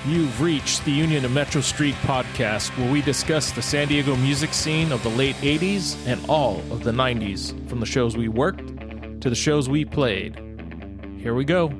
You've reached the Union and Metro Street podcast, where we discuss the San Diego music scene of the late 80s and all of the 90s, from the shows we worked to the shows we played. Here we go.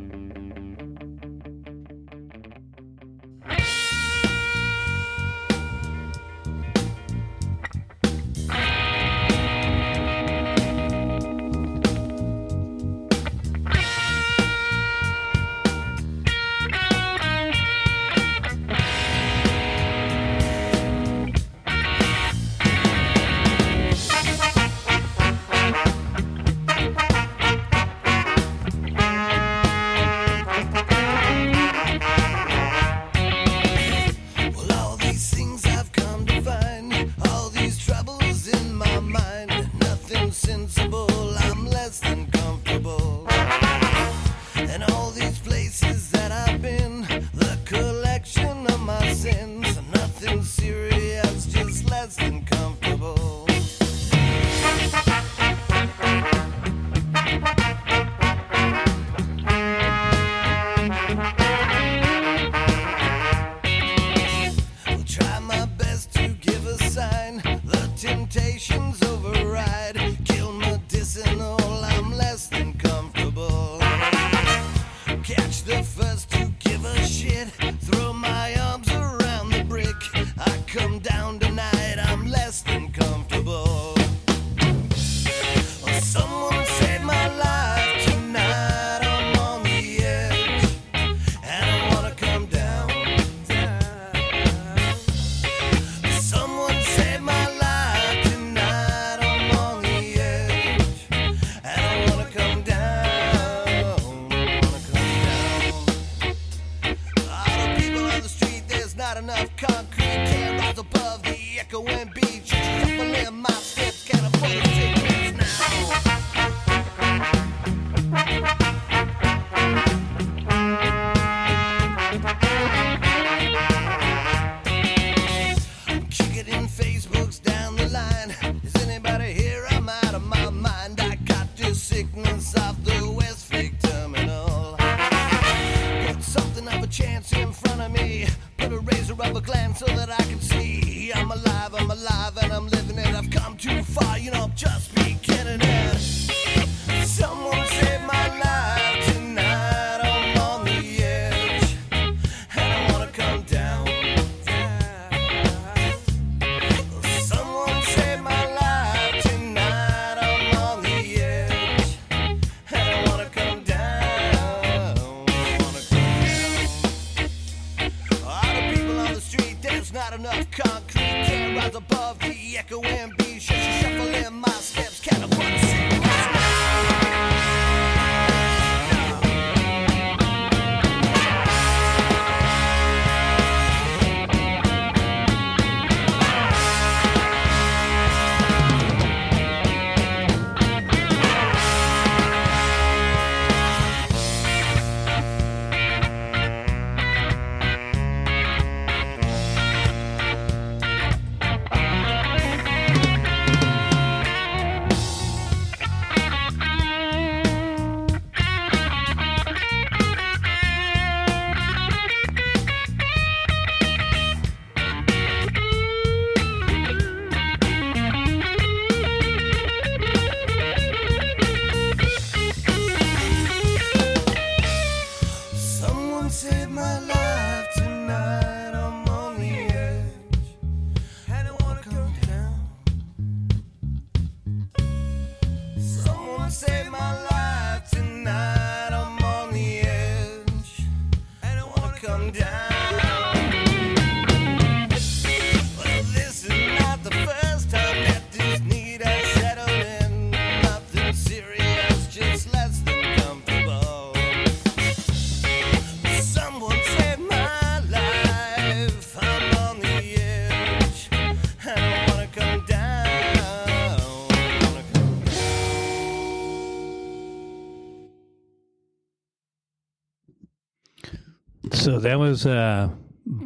So that was a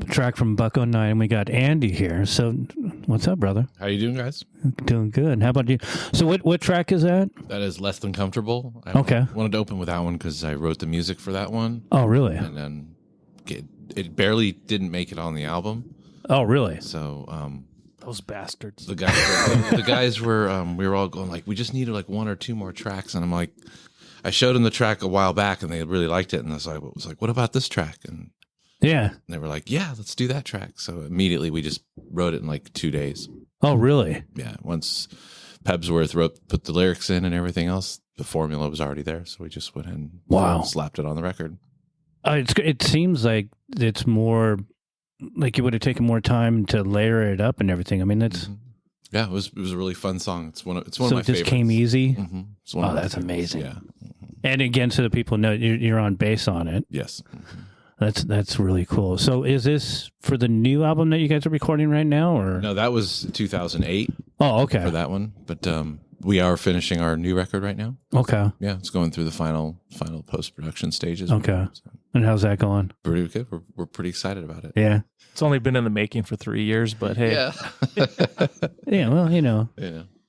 track from Buck 09, and we got Andy here. So what's up, brother? How you doing, guys? Doing good. How about you? So what track is that? That is Less Than Comfortable. I wanted to open with that one because I wrote the music for that one. Oh, really? And then it barely didn't make it on the album. Oh, really? So Those bastards. the guys were we were all going like, we just needed like 1 or 2 more tracks, and I'm like, I showed them the track a while back, and they really liked it, and I was like, what about this track? And Yeah. they were like, yeah, let's do that track. So immediately we just wrote it in like 2 days. Oh, really? Yeah, once Pebsworth put the lyrics in and everything else, the formula was already there, so we just went and slapped it on the record. It seems like it's more like you would have taken more time to layer it up and everything. I mean, that's Yeah, it was a really fun song. It's one of my so favorites. it just came easy. Mm-hmm. Oh, that's amazing. Yeah. And again, so the people know you're on bass on it. Yes. That's really cool. So is this for the new album that you guys are recording right now, or No, that was 2008 Oh, okay. for that one. But we are finishing our new record right now. Okay. Yeah, it's going through the final post-production stages. Okay. So, And how's that going? pretty good. We're pretty excited about it. Yeah. It's only been in the making for 3 years, but hey, Yeah. Yeah. Well,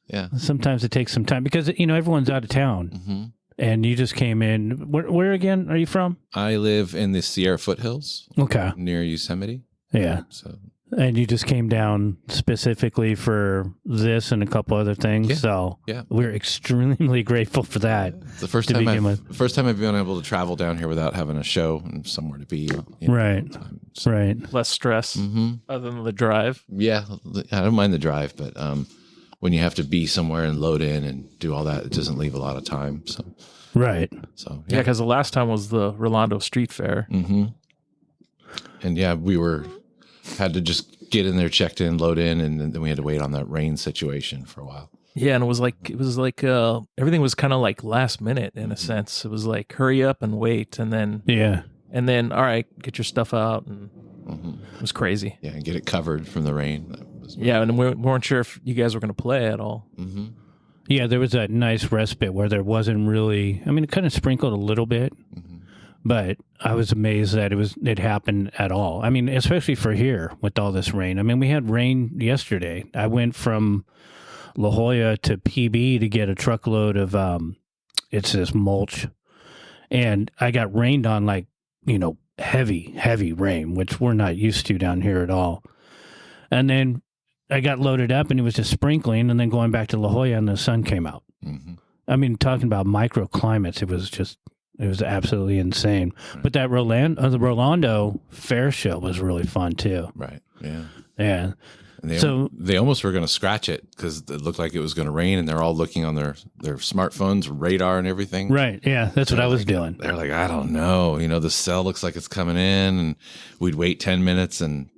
Yeah. sometimes it takes some time because everyone's out of town, Mm-hmm. and you just came in. Where again are you from? I live in the Sierra foothills Okay. near Yosemite. Yeah. So And you just came down specifically for this and a couple other things. Yeah. So Yeah. we're extremely grateful for that. it's the first To time begin with. I've been able to travel down here without having a show and somewhere to be. Right. all the time. So, Right. less stress Mm-hmm. other than the drive. Yeah, I don't mind the drive, but when you have to be somewhere and load in and do all that, it doesn't leave a lot of time. Right. So Yeah, because the last time was the Rolando Street Fair. Mm-hmm. And yeah, we had to just get in there, checked in, load in, and then we had to wait on that rain situation for a while. Yeah, and it was like everything was kind of like last minute in a sense. It was like hurry up and wait, and then Yeah. all right, get your stuff out, and it was crazy. Yeah, and get it covered from the rain. That was, Yeah, and we weren't sure if you guys were going to play at all. Mm-hmm. Yeah, there was that nice respite where there wasn't really. I mean, it kind of sprinkled a little bit, but I was amazed that it happened at all. I mean, especially for here with all this rain. I mean, we had rain yesterday. I went from La Jolla to PB to get a truckload of it's this mulch, and I got rained on like heavy rain, which we're not used to down here at all. And then I got loaded up and it was just sprinkling, and then going back to La Jolla and the sun came out. Mm-hmm. I mean, talking about microclimates, it was absolutely insane. Right. But that the Rolando Fair show was really fun too. Right. Yeah. Yeah. And they almost were going to scratch it because it looked like it was going to rain, and they're all looking on their smartphones, radar, and everything. Right. Yeah. That's what I was doing. They're like, I don't know. The cell looks like it's coming in, and we'd wait 10 minutes, and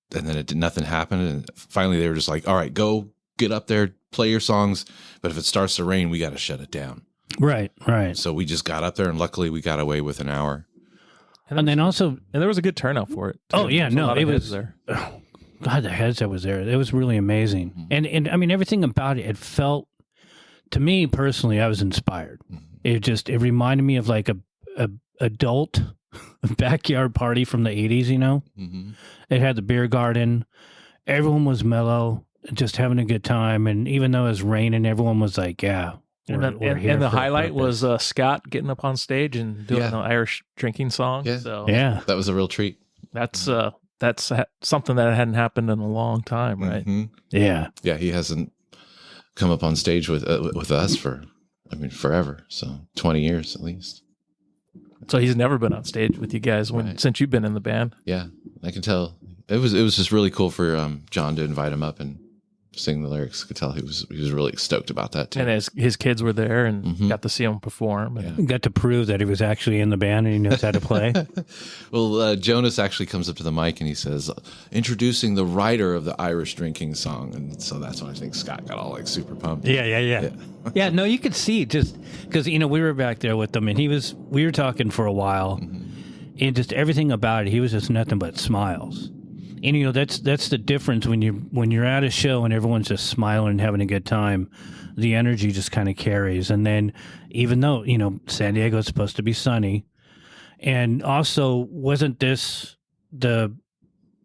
then nothing happened. And finally, they were just like, all right, go get up there, play your songs. But if it starts to rain, we got to shut it down. Right. Right. So we just got up there, and luckily we got away with an hour. And then also, And there was a good turnout for it. too. Oh, yeah, There was a no, lot of it heads was- there. God, the heads that was there, it was really amazing. And I mean, everything about it felt, to me personally, I was inspired. It reminded me of like a adult backyard party from the 80s, Mm-hmm. It had the beer garden. Everyone was mellow, just having a good time. And even though it was raining, everyone was like, yeah. And the highlight was Scott getting up on stage and doing Yeah. an Irish drinking song. Yeah. So Yeah. That was a real treat. that's something that hadn't happened in a long time, right? Mm-hmm. Yeah. Yeah, he hasn't come up on stage with us for, forever. So 20 years at least. So he's never been on stage with you guys Right. since you've been in the band. Yeah, I can tell. It was just really cool for John to invite him up and sing the lyrics. I could tell he was really stoked about that too. And his kids were there and Mhm. got to see him perform. And Yeah. Got to prove that he was actually in the band and he knows how to play. Well, Jonas actually comes up to the mic and he says, introducing the writer of the Irish drinking song. And so that's when I think Scott got all like super pumped. Yeah. Yeah, no, you could see just because, we were back there with him and we were talking for a while and just everything about it, he was just nothing but smiles. And, that's the difference when you're at a show and everyone's just smiling and having a good time, the energy just kind of carries. And then even though, San Diego is supposed to be sunny, and also wasn't this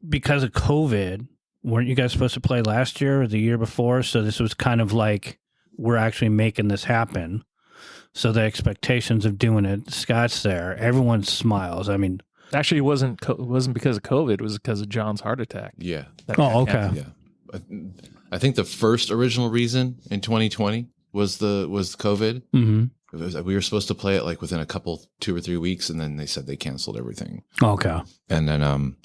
because of COVID, weren't you guys supposed to play last year or the year before? So this was kind of like, we're actually making this happen. So the expectations of doing it, Scott's there, everyone smiles. I mean, Actually, it wasn't because of COVID. It was because of John's heart attack. Yeah. Oh, okay. Yeah. I think the first original reason in 2020 was COVID. Mm-hmm. We were supposed to play it like within 2 or 3 weeks, and then they said they canceled everything. Okay. And then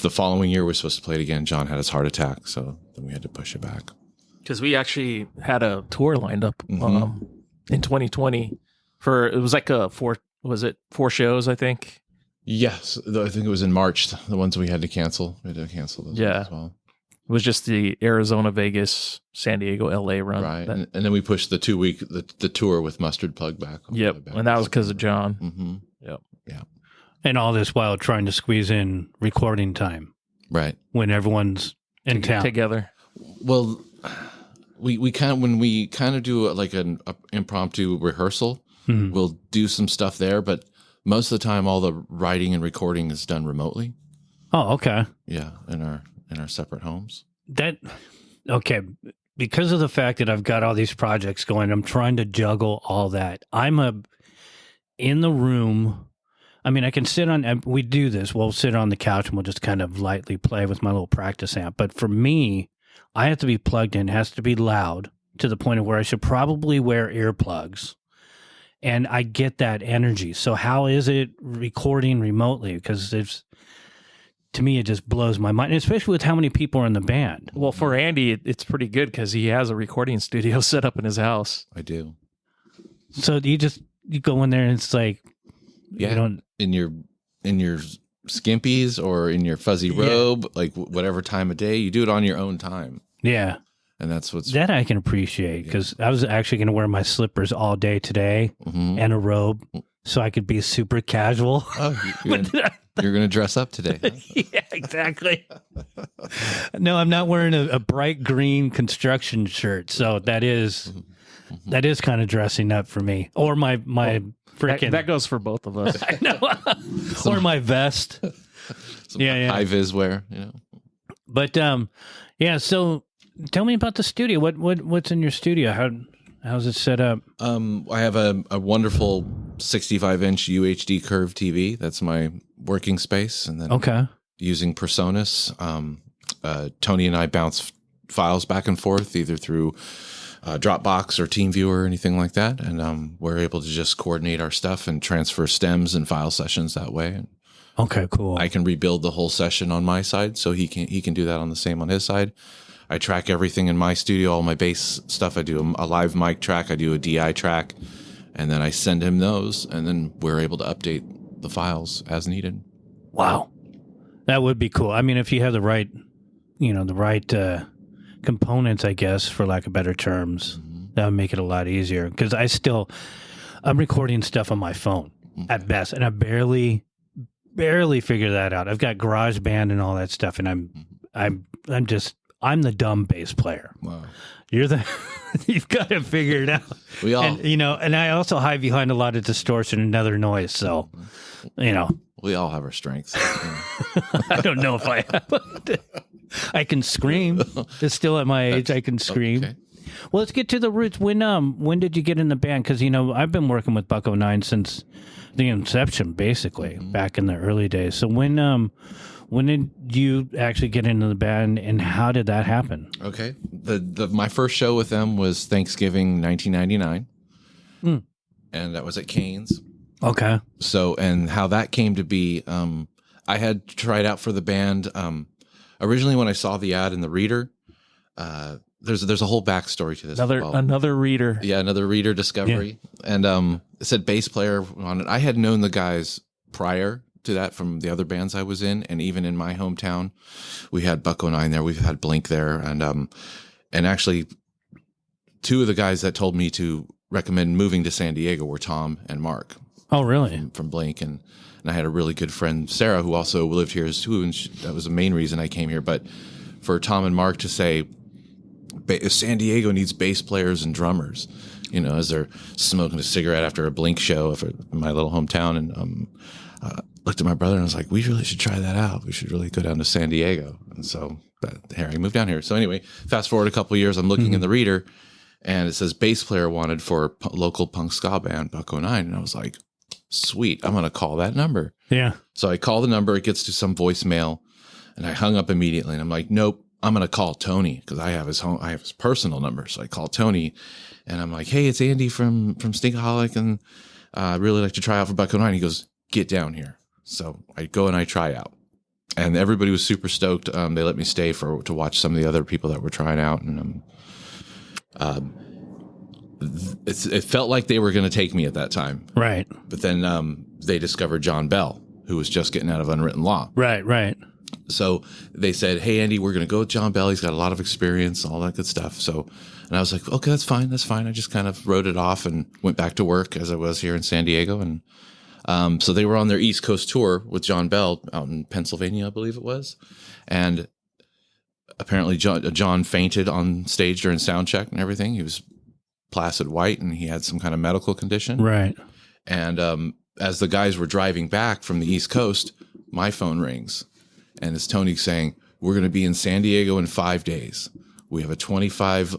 the following year we were supposed to play it again. John had his heart attack, so then we had to push it back. Because we actually had a tour lined up Mm-hmm. in 2020 it was like 4 shows, I think. Yes, I think it was in March. The ones we had to cancel. We had to cancel those Yeah. as well. It was just the Arizona, Vegas, San Diego, LA run. Right. And then we pushed the 2-week the tour with Mustard Plug back. Yep. And that was because of John. Mm-hmm. Yep. Yeah. And all this while trying to squeeze in recording time Right. when everyone's in town. Together. Well, we kind of do like an impromptu rehearsal. Mhm. We'll do some stuff there, but most of the time, all the writing and recording is done remotely. Oh, okay. Yeah, in our separate homes. Okay. Because of the fact that I've got all these projects going, I'm trying to juggle all that. In the room. I mean, I can sit on, we do this. We'll sit on the couch and we'll just kind of lightly play with my little practice amp. But for me, I have to be plugged in. It has to be loud to the point of where I should probably wear earplugs. And I get that energy. So how is it recording remotely? Because to me, it just blows my mind, especially with how many people are in the band. Well, for Andy, it's pretty good because he has a recording studio set up in his house. I do. So you go in there and it's like, Yeah. you don't, In your skimpies or in your fuzzy robe, like whatever time of day, you do it on your own time. yeah. And that's what's That I can appreciate because I was actually going to wear my slippers all day today Mhm. and a robe so I could be super casual. Oh, you're gonna dress up today. Huh? Yeah, exactly. No, I'm not wearing a bright green construction shirt, so that is kind of dressing up for me. Or my freaking That goes for both of us. I know. Or my vest. Some Yeah. high vis wear, you know. But yeah. So tell me about the studio. What's in your studio? How's it set up? I have a wonderful 65-inch UHD curved TV. That's my working space, and then Okay. using Presonus, Tony and I bounce files back and forth either through Dropbox or TeamViewer or anything like that, and we're able to just coordinate our stuff and transfer stems and file sessions that way. And Okay. Cool. I can rebuild the whole session on my side, so he can do that on the same on his side. I track everything in my studio, all my bass stuff. I do a live mic track, I do a DI track, and then I send him those, and then we're able to update the files as needed. Wow. That would be cool. I mean, if you have the right components, I guess, for lack of better terms, that would make it a lot easier. Because I'm recording stuff on my phone at best, and I barely figure that out. I've got GarageBand and all that stuff, and I'm the dumb bass player. Wow. You've got to figure it out. We all And I also hide behind a lot of distortion and other noise. So, we all have our strengths. I don't know if I have. I can scream. It's still at my age. I can scream. Okay. Well, let's get to the roots. When did you get in the band? Because I've been working with Bucko 9 since the inception, basically, back in the early days. So when did you actually get into the band, and how did that happen? Okay. My first show with them was Thanksgiving 1999, and that was at Cain's. Okay. So, and how that came to be, I had tried out for the band. Originally, when I saw the ad in the Reader, there's a whole backstory to this. Another reader. Yeah, another Reader discovery, and it said bass player on it. I had known the guys prior to that from the other bands I was in, and even in my hometown, we had Bucko 9 there, we've had Blink there, and actually, two of the guys that told me to recommend moving to San Diego were Tom and Mark. Oh, really? From Blink, and I had a really good friend, Sarah, who also lived here too, and that was the main reason I came here. But for Tom and Mark to say, San Diego needs bass players and drummers, as they're smoking a cigarette after a Blink show in my little hometown, and looked at my brother and I was like, we really should try that out. We should really go down to San Diego. And so I moved down here. So anyway, fast forward a couple of years, I'm looking in the Reader, and it says bass player wanted for local punk ska band Bucko 9, and I was like, sweet, I'm going to call that number. Yeah. So I call the number, it gets to some voicemail, and I hung up immediately. And I'm like, nope, I'm going to call Tony because I have his personal number. So I call Tony and I'm like, hey, it's Andy from Stinkaholic. And I'd really like to try out for Bucko 9. He goes, get down here. So I go and I try out. And everybody was super stoked. They let me stay to watch some of the other people that were trying out. And it felt like they were going to take me at that time. Right. But then they discovered John Bell, who was just getting out of Unwritten Law. Right. So they said, hey, Andy, we're going to go with John Bell. He's got a lot of experience, all that good stuff. And I was like, okay, that's fine. I just kind of wrote it off and went back to work as I was here in San Diego. And so they were on their East Coast tour with John Bell out in Pennsylvania, I believe it was. And apparently John fainted on stage during sound check and everything. He was placid white and he had some kind of medical condition. Right. And as the guys were driving back from the East Coast, my phone rings. And it's Tony saying, we're going to be in San Diego in 5 days. We have 25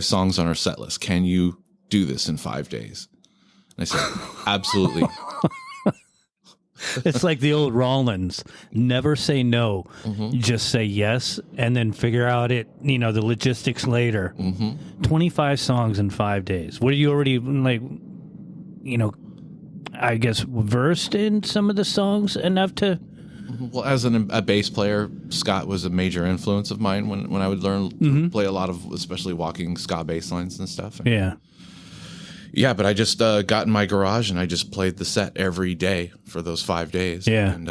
songs on our set list. Can you do this in 5 days? And I said, absolutely. It's like the old Rollins. Never say no. Mm-hmm. Just say yes and then figure out the logistics later. Mm-hmm. 25 songs in 5 days. Were you already I guess versed in some of the songs enough to? Well, as a bass player, Scott was a major influence of mine when I would learn to play a lot of, especially walking ska bass lines and stuff. Yeah. Yeah, but I just got in my garage and I just played the set every day for those 5 days. Yeah. And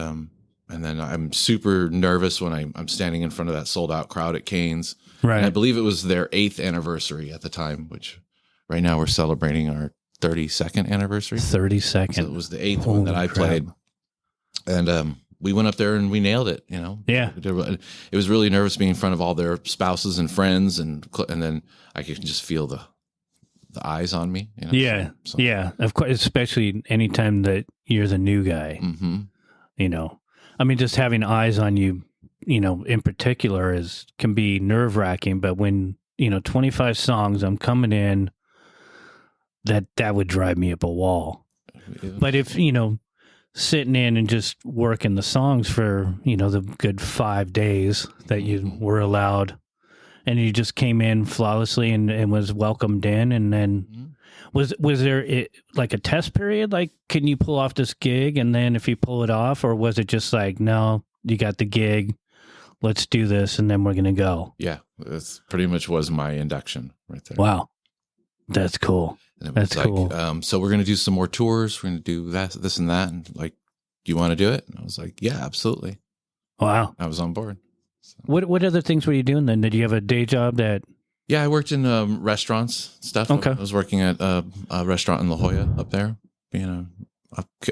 then I'm super nervous when I'm standing in front of that sold out crowd at Cain's. Right. And I believe it was their 8th anniversary at the time, which right now we're celebrating our 32nd anniversary. 32nd. So it was the 8th one that I played. And we went up there and we nailed it, Yeah. It was really nervous being in front of all their spouses and friends, and then I could just feel the eyes on me. Yeah. So. Yeah. Of course, especially anytime that you're the new guy. Mm-hmm. I mean, just having eyes on you, in particular can be nerve wracking, but when, 25 songs, I'm coming in, that would drive me up a wall. Yeah. But if, sitting in and just working the songs for, the good 5 days that you were allowed, and you just came in flawlessly and was welcomed in, and then was there like a test period? Like, can you pull off this gig? And then if you pull it off, or was it just like, no, you got the gig, let's do this, and then we're going to go? Yeah, that's pretty much was my induction right there. Wow. That's cool. And it That's was cool. So we're going to do some more tours. We're going to do this and that. And like, do you want to do it? And I was like, yeah, absolutely. Wow. I was on board. So. What other things were you doing then? Did you have a day job that? Yeah, I worked in restaurants and stuff. Okay. I was working at a restaurant in La Jolla up there, being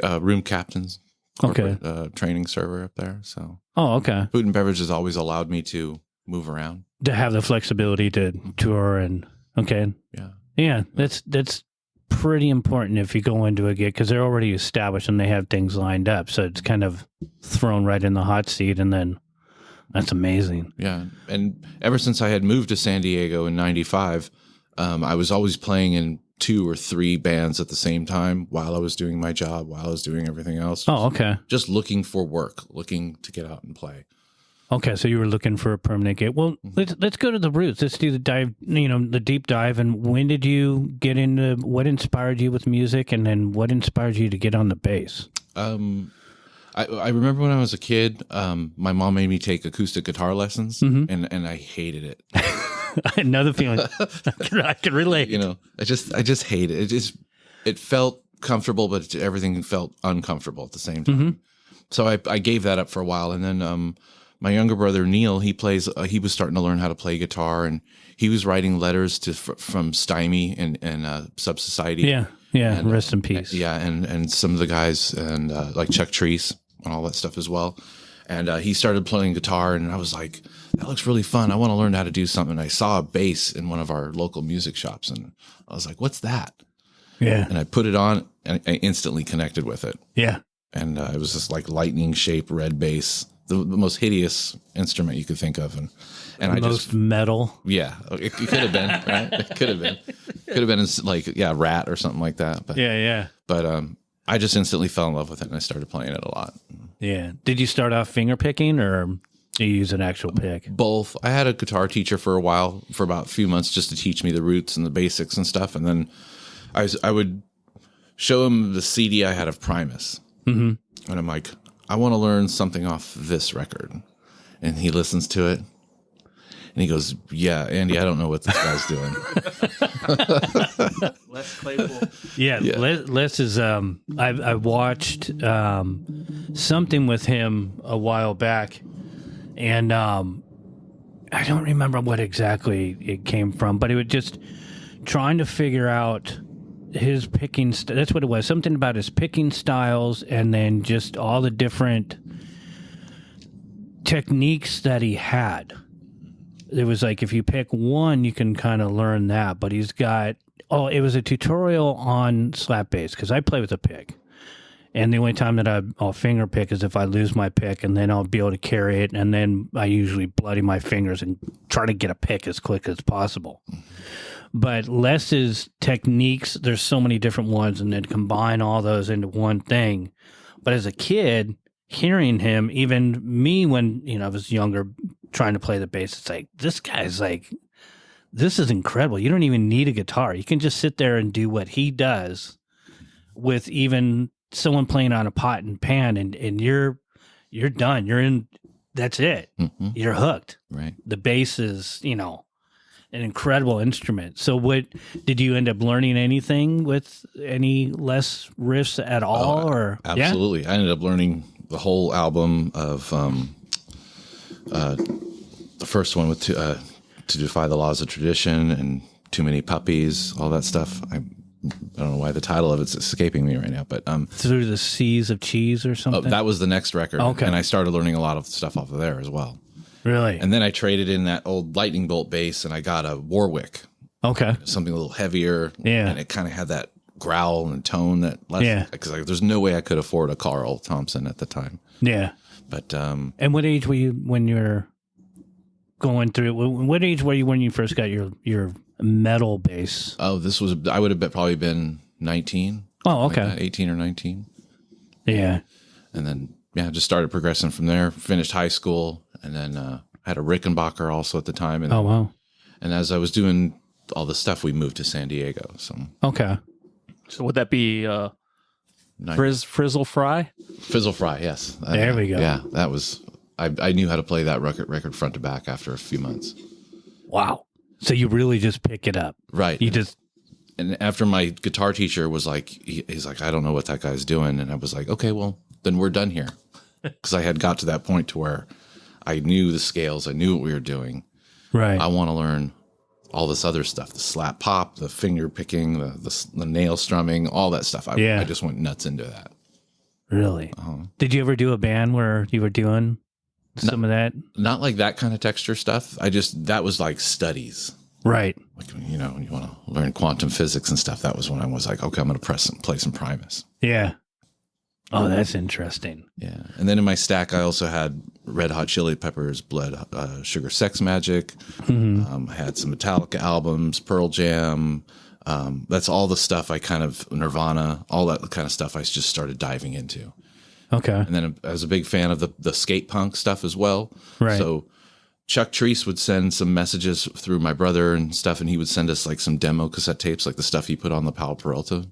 a room captain's corporate, training server up there. So. Oh, okay. Food and beverage has always allowed me to move around. To have the flexibility to tour and okay. Yeah. Yeah, that's pretty important if you go into a gig because they're already established and they have things lined up. So it's kind of thrown right in the hot seat, and then that's amazing. Yeah, and ever since I had moved to San Diego in '95, I was always playing in 2 or 3 bands at the same time while I was doing my job, while I was doing everything else. Oh, okay. Just looking for work, looking to get out and play. Okay, so you were looking for a permanent gig. Well, let's go to the roots. Let's do the dive, the deep dive. And when did you get into, what inspired you with music, and then what inspired you to get on the bass? I remember when I was a kid, my mom made me take acoustic guitar lessons, and I hated it. I had another feeling. I could relate. I just hate it. It felt comfortable, but everything felt uncomfortable at the same time. So I gave that up for a while, and then my younger brother Neil, he was starting to learn how to play guitar, and he was writing letters from Stymie and Sub Society. Yeah, and, rest in peace. Yeah, and some of the guys and like Chuck Treese and all that stuff as well. And he started playing guitar, and I was like, that looks really fun. I want to learn how to do something. I saw a bass in one of our local music shops, and I was like, what's that? Yeah. And I put it on, and I instantly connected with it. Yeah. And it was this like lightning shaped red bass. the most hideous instrument you could think of, and I Most metal. yeah, it could have been right. It could have been like Rat or something like that. But Yeah. but I just instantly fell in love with it, and I started playing it a lot. Yeah. Did you start off finger picking, or do you use an actual pick? Both. I had a guitar teacher for a while, for about a few months, just to teach me the roots and the basics and stuff, and then I would show him the CD I had of Primus, and I'm like, I want to learn something off this record. And he listens to it, and he goes, yeah, Andy, I don't know what this guy's doing. Les Claypool. Yeah. Les is, I watched something with him a while back, and I don't remember what exactly it came from, but it was just trying to figure out his picking. That's what it was. Something about his picking styles, and then just all the different techniques that he had. It was like if you pick one, you can kind of learn that. But he's got it was a tutorial on slap bass, because I play with a pick, and the only time that I'll finger pick is if I lose my pick, and then I'll be able to carry it, and then I usually bloody my fingers and try to get a pick as quick as possible. But Les's techniques, there's so many different ones, and then combine all those into one thing. But as a kid, hearing him, even me when I was younger, trying to play the bass, it's like, this guy's like, this is incredible. You don't even need a guitar. You can just sit there and do what he does with even someone playing on a pot and pan, and you're done. You're in. That's it. Mm-hmm. You're hooked. Right. The bass is, an incredible instrument. So what did you end up learning anything with any less riffs at all? Or absolutely. Yeah? I ended up learning the whole album of the first one with to Defy the Laws of Tradition and Too Many Puppies, all that stuff. I don't know why the title of it's escaping me right now, but Through the Seas of Cheese or something. That was the next record. Okay. And I started learning a lot of stuff off of there as well. Really? And then I traded in that old lightning bolt bass, and I got a Warwick. Okay. Something a little heavier. Yeah. And it kind of had that growl and tone that because there's no way I could afford a Carl Thompson at the time. Yeah. But and what age were you when you were going through? What age were you when you first got your metal bass? Oh, I would have probably been 19. Oh, okay. Like that, 18 or 19. Yeah. And then just started progressing from there. Finished high school, and then I had a Rickenbacker also at the time. And, oh wow. And as I was doing all the stuff, we moved to San Diego. So okay. So would that be Frizzle Fry? Fizzle Fry, yes. There we go. Yeah, that was. I knew how to play that record front to back after a few months. Wow. So you really just pick it up, right? You just. And after my guitar teacher was like, he's like, I don't know what that guy's doing, and I was like, okay, well then we're done here, because I had got to that point to where I knew the scales, I knew what we were doing. Right. I want to learn all this other stuff, the slap pop, the finger picking, the nail strumming, all that stuff. I just went nuts into that. Really? Did you ever do a band where you were doing some of that? Not like that kind of texture stuff. That was like studies. Right. Like, when you want to learn quantum physics and stuff. That was when I was like, okay, I'm going to play some Primus. Yeah. Oh, that's interesting. Yeah. And then in my stack, I also had Red Hot Chili Peppers, Sugar Sex Magic. Mm-hmm. I had some Metallica albums, Pearl Jam. That's all the stuff Nirvana, all that kind of stuff I just started diving into. Okay. And then I was a big fan of the skate punk stuff as well. Right. So Chuck Treese would send some messages through my brother and stuff, and he would send us like some demo cassette tapes, like the stuff he put on the Powell Peralta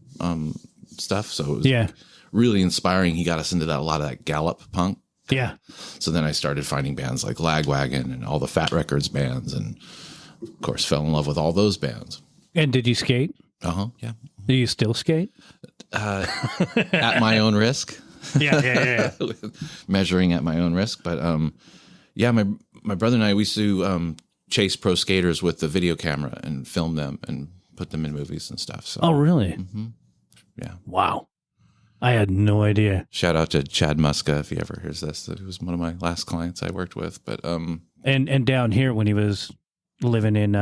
stuff. So it was really inspiring. He got us into a lot of that Gallop punk. Yeah. So then I started finding bands like Lagwagon and all the Fat Records bands, and of course fell in love with all those bands. And did you skate? Yeah. Do you still skate? At my own risk. Yeah. Measuring at my own risk. But my brother and I, we used to chase pro skaters with the video camera and film them and put them in movies and stuff. So. Oh, really? Mm-hmm. Yeah. Wow. I had no idea. Shout out to Chad Muska if he ever hears this. He was one of my last clients I worked with. But and down here when he was living in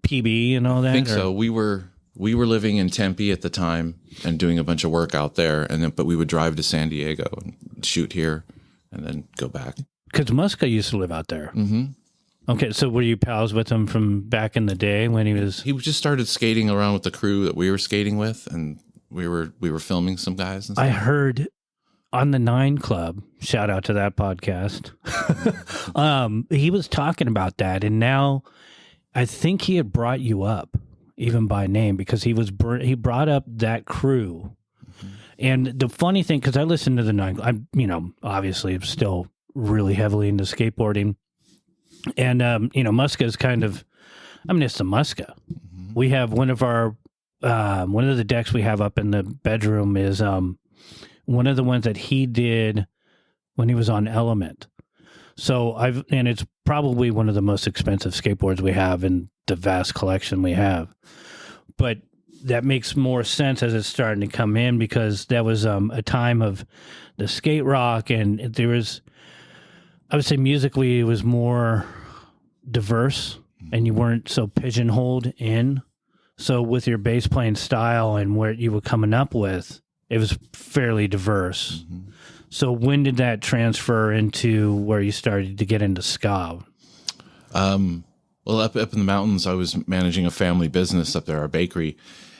PB and all that. I think so. We were living in Tempe at the time and doing a bunch of work out there, but we would drive to San Diego and shoot here. and then go back. Because Muska used to live out there. Mm-hmm. Okay, so were you pals with him from back in the day when he was? He just started skating around with the crew that we were skating with, and we were filming some guys and stuff. I heard on the 9 Club, shout out to that podcast. He was talking about that, and now I think he had brought you up even by name because he brought up that crew. Mm-hmm. And the funny thing, because I listened to the 9, obviously I'm still really heavily into skateboarding. And, Muska is kind of, it's the Muska. Mm-hmm. We have one of the decks we have up in the bedroom is one of the ones that he did when he was on Element. So and it's probably one of the most expensive skateboards we have in the vast collection we have. But that makes more sense as it's starting to come in because that was a time of the skate rock and there was, I would say musically it was more diverse and you weren't so pigeonholed in. So with your bass playing style and what you were coming up with, it was fairly diverse. Mm-hmm. So when did that transfer into where you started to get into ska? Well, up in the mountains, I was managing a family business up there, our bakery.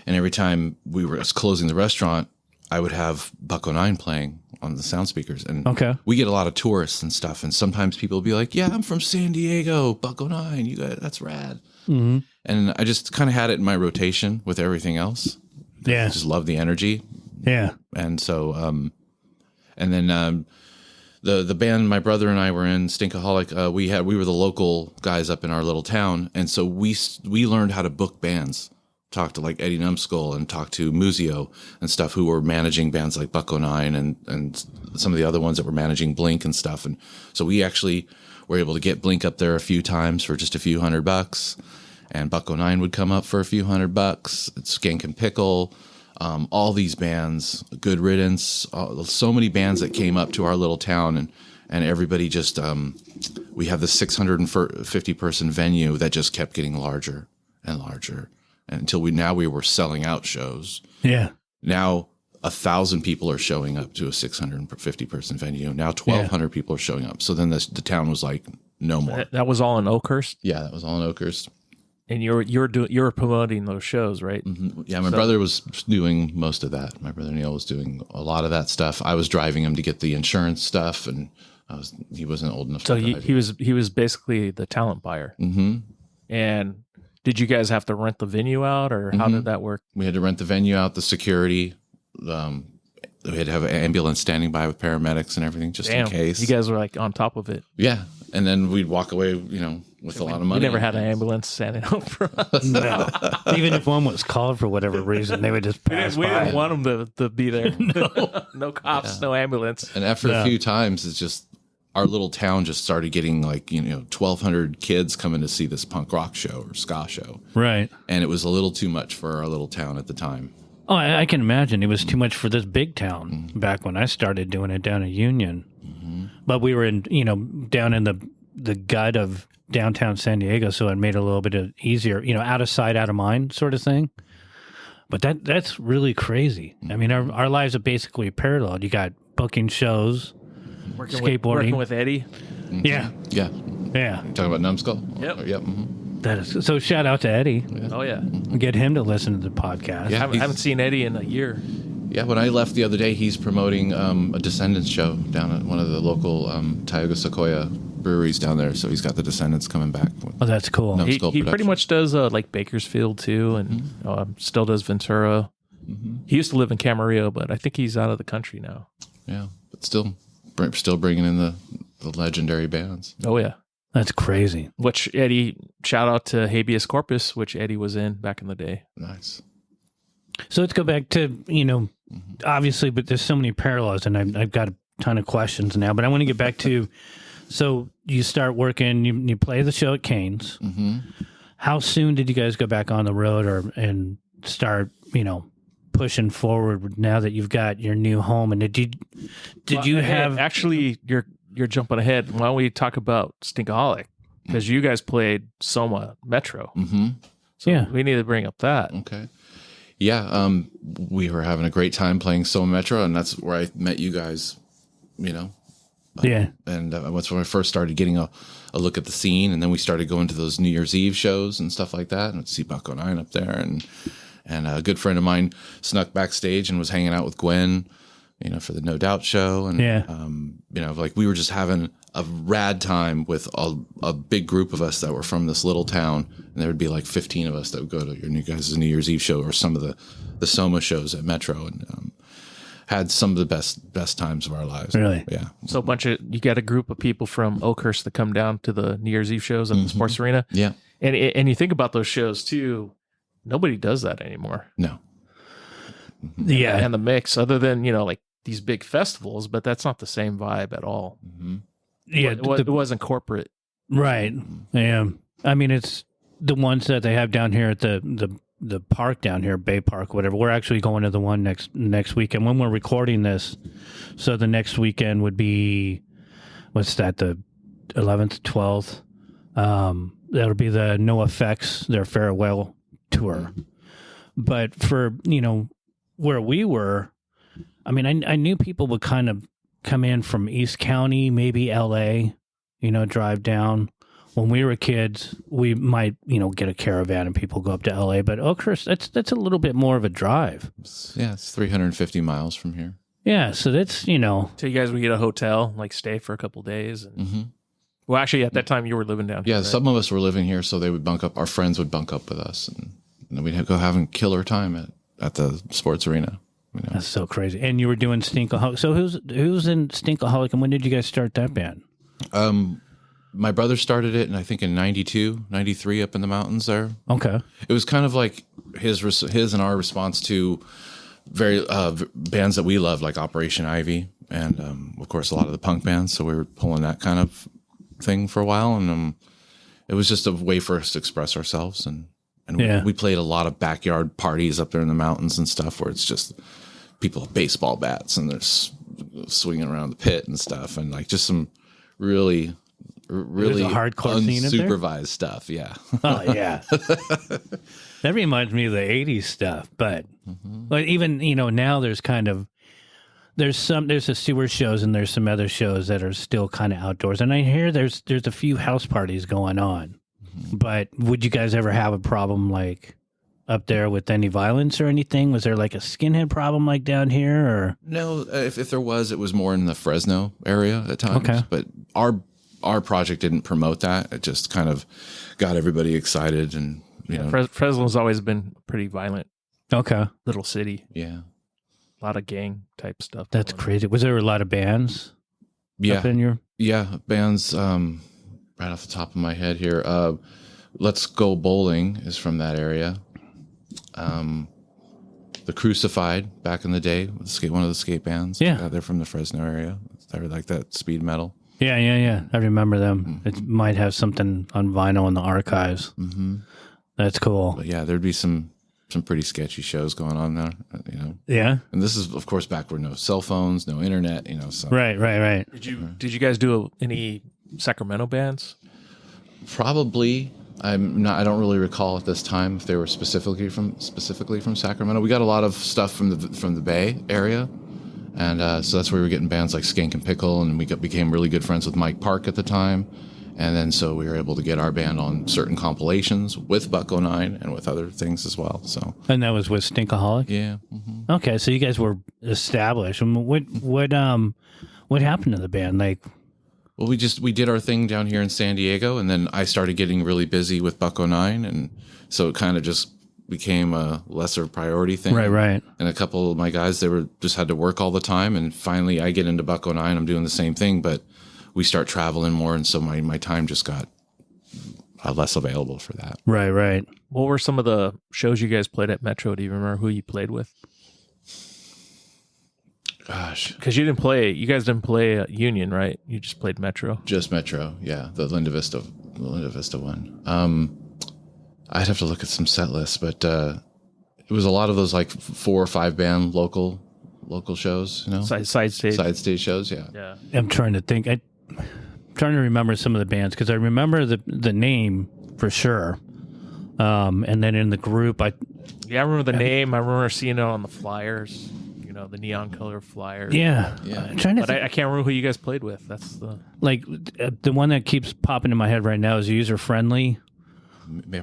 And every time we were closing the restaurant, I would have Buck-O-Nine playing on the sound speakers. And we get a lot of tourists and stuff. And sometimes people will be like, yeah, I'm from San Diego, Buck-O-Nine. You guys, that's rad. Mm-hmm. And I just kind of had it in my rotation with everything else. Yeah. I just love the energy. Yeah. And so, and then the band my brother and I were in, Stinkaholic, we were the local guys up in our little town. And so we learned how to book bands. Talk to like Eddie Numskull and talk to Muzio and stuff who were managing bands like Buck-O-Nine and some of the other ones that were managing Blink and stuff. And so we actually were able to get Blink up there a few times for just a few $100, and Buck-O-Nine would come up for a few $100. Skank and Pickle, all these bands, Good Riddance, so many bands that came up to our little town and everybody just, we have the 650 person venue that just kept getting larger and larger. Until we were selling out shows. Yeah. Now 1,000 people are showing up to a 650 person venue. Now 1,200 people are showing up. So then the town was like, no more. That was all in Oakhurst? Yeah, that was all in Oakhurst. And you're promoting those shows, right? Mm-hmm. Yeah, my brother was doing most of that. My brother Neil was doing a lot of that stuff. I was driving him to get the insurance stuff, and he wasn't old enough to drive. he was basically the talent buyer. Mm-hmm. And did you guys have to rent the venue out, or how did that work? We had to rent the venue out, the security. We had to have an ambulance standing by with paramedics and everything just in case. You guys were like on top of it. Yeah. And then we'd walk away, with a lot of money. We never had an ambulance standing out for us. No. Even if one was called for whatever reason, they would just pass by. We didn't want them to be there. No cops, no ambulance. And after a few times, it's just our little town just started getting 1,200 kids coming to see this punk rock show or ska show. Right. And it was a little too much for our little town at the time. Oh, I can imagine. It was too much for this big town back when I started doing it down in Union. Mm-hmm. But we were in, down in the gut of downtown San Diego, so it made it a little bit easier, out of sight, out of mind sort of thing. But that's really crazy. Mm-hmm. I mean, our lives are basically parallel. You got booking shows, skateboarding. Working with Eddie. Mm-hmm. Yeah. Yeah. Yeah. Talking about Numskull? Yep. Yep. Mm-hmm. That is, so shout out to Eddie. Yeah. Oh, yeah. Get him to listen to the podcast. Yeah, I haven't seen Eddie in a year. Yeah, when I left the other day, he's promoting a Descendants show down at one of the local Tioga Sequoia breweries down there. So he's got the Descendants coming back. Oh, that's cool. He pretty much does like Bakersfield too, and still does Ventura. Mm-hmm. He used to live in Camarillo, but I think he's out of the country now. Yeah, but still bringing in the legendary bands. Oh, yeah. That's crazy. Which Eddie, shout out to Habeas Corpus, which Eddie was in back in the day. Nice. So let's go back to, obviously, but there's so many parallels, and I've got a ton of questions now, but I want to get back to, so you start working, you play the show at Cane's. Mm-hmm. How soon did you guys go back on the road and start, pushing forward now that you've got your new home? And did you have... Actually, you're jumping ahead. Why don't we talk about Stinkaholic? Because you guys played Soma Metro. Mm-hmm. So yeah, we need to bring up that. Okay. Yeah, we were having a great time playing Soma Metro, and that's where I met you guys, Yeah. And that's when I first started getting a look at the scene. And then we started going to those New Year's Eve shows and stuff like that. And I'd see Bucko 9 up there. And a good friend of mine snuck backstage and was hanging out with Gwen, for the No Doubt show. And, we were just having a rad time with a big group of us that were from this little town. And there would be like 15 of us that would go to your New Year's Eve show or some of the Soma shows at Metro. And, had some of the best times of our lives. Really? Yeah. So you got a group of people from Oakhurst that come down to the New Year's Eve shows at the sports arena. Yeah. And you think about those shows too, nobody does that anymore. No. Yeah. And the mix, other than, like these big festivals, but that's not the same vibe at all. Mm-hmm. Yeah. It wasn't corporate. Right. Yeah. I mean, it's the ones that they have down here at the park down here, Bay Park, whatever. We're actually going to the one next weekend when we're recording this. So the next weekend would be, what's that? The 11th, 12th. That'll be the No Effects, their farewell tour. But for, where we were, I mean, I knew people would kind of come in from East County, maybe LA, drive down. When we were kids, we might, get a caravan and people go up to LA, but Oakhurst, that's a little bit more of a drive. It's 350 miles from here. Yeah, so that's, So you guys would get a hotel, like stay for a couple days. And, Mm-hmm. Well, actually, at that time, you were living down here. Yeah, right? some of us were living here, so they would bunk up. Our friends would bunk up with us, and then we'd go having killer time at the sports arena. That's so crazy. And you were doing Stinkaholic. So who's in Stinkaholic, and when did you guys start that band? My brother started it, and I think in 92, 93 up in the mountains there. Okay. It was kind of like his and our response to very bands that we love, like Operation Ivy, and of course a lot of the punk bands. So we were pulling that kind of thing for a while, and it was just a way for us to express ourselves. And we played a lot of backyard parties up there in the mountains and stuff, where it's just people with baseball bats and they're swinging around the pit and stuff, and like just some really hardcore scene in there? unsupervised stuff. Yeah. Oh, yeah. That reminds me of the 80s stuff. But even, now there's there's a sewer shows and there's some other shows that are still kind of outdoors. And I hear there's a few house parties going on. But would you guys ever have a problem like up there with any violence or anything? Was there like a skinhead problem like down here? Or No, if there was, it was more in the Fresno area at times. Okay. But our project didn't promote that. It just kind of got everybody excited, and Fresno's always been a pretty violent little city. Yeah. A lot of gang type stuff. That's crazy. Was there a lot of bands? Yeah. Up in your... Yeah, bands. Right off the top of my head here, Let's Go Bowling is from that area. The Crucified back in the day, one of the skate bands. Yeah. They're from the Fresno area. They were like that speed metal. Yeah. I remember them. It might have something on vinyl in the archives. Mm-hmm. That's cool. But yeah, there'd be some pretty sketchy shows going on there, Yeah. And this is, of course, back where no cell phones, no internet, So Right. Did you guys do any Sacramento bands? probably I don't really recall at this time if they were specifically from Sacramento. We got a lot of stuff from the Bay Area. And so that's where we were getting bands like Skank and Pickle, and we became really good friends with Mike Park at the time. And then so we were able to get our band on certain compilations with Bucko 9 and with other things as well. So And that was with Stinkaholic? yeah. Mm-hmm. Okay, so you guys were established. What happened to the band? Like, Well, we did our thing down here in San Diego, and then I started getting really busy with Bucko 9, and so it kind of just became a lesser priority thing. right. And a couple of my guys, they were just had to work all the time, and finally I get into Bucko 9, I'm doing the same thing, but we start traveling more, and so my time just got less available for that. Right. What were some of the shows you guys played at Metro? Do you remember who you played with? Gosh. Because you guys didn't play Union, right? You just played Metro. Just Metro, yeah, the Linda Vista one. I'd have to look at some set lists, but it was a lot of those like 4 or 5 band local shows, Side stage shows, yeah. Yeah. I'm trying to think. I'm trying to remember some of the bands because I remember the name for sure. And then in the group, I remember the name. I remember seeing it on the flyers. the neon color flyers. Yeah. I'm trying to But I can't remember who you guys played with. That's the like the one that keeps popping in my head right now is user friendly.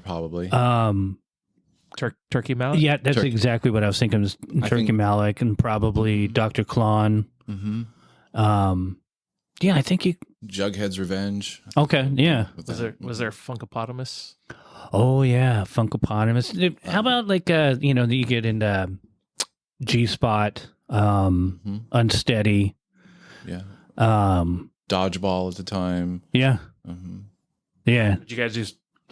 Probably. Turkey Mouth. Yeah, that's exactly what I was thinking. Was Turkey Malik and probably Dr. Klon. Yeah, I think you. Jughead's Revenge. Okay, yeah. Was there Funkopotamus? Oh yeah, Funkopotamus. How about like you get into G Spot, Unsteady. Yeah. Dodgeball at the time. Yeah. Yeah. Did you guys do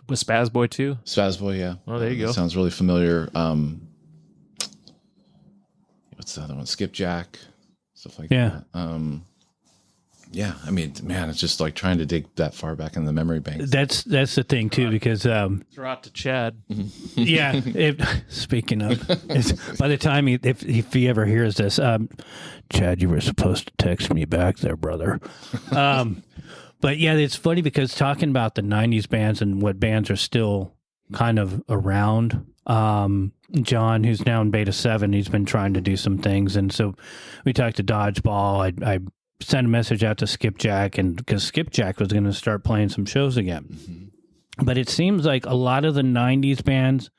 with Spaz Boy too? Spaz Boy, yeah. Oh, there you go. Sounds really familiar. What's the other one? Skipjack, stuff like that. Yeah, I mean, man, it's just like trying to dig that far back in the memory bank. That's the thing too, because throw out to Chad. yeah. Speaking of, by the time if he ever hears this, Chad, you were supposed to text me back there, brother. But yeah, it's funny because talking about the '90s bands and what bands are still kind of around. John, who's now in Beta 7, he's been trying to do some things, and so we talked to Dodgeball. I sent a message out to Skipjack, and because Skipjack was going to start playing some shows again. But it seems like a lot of the '90s bands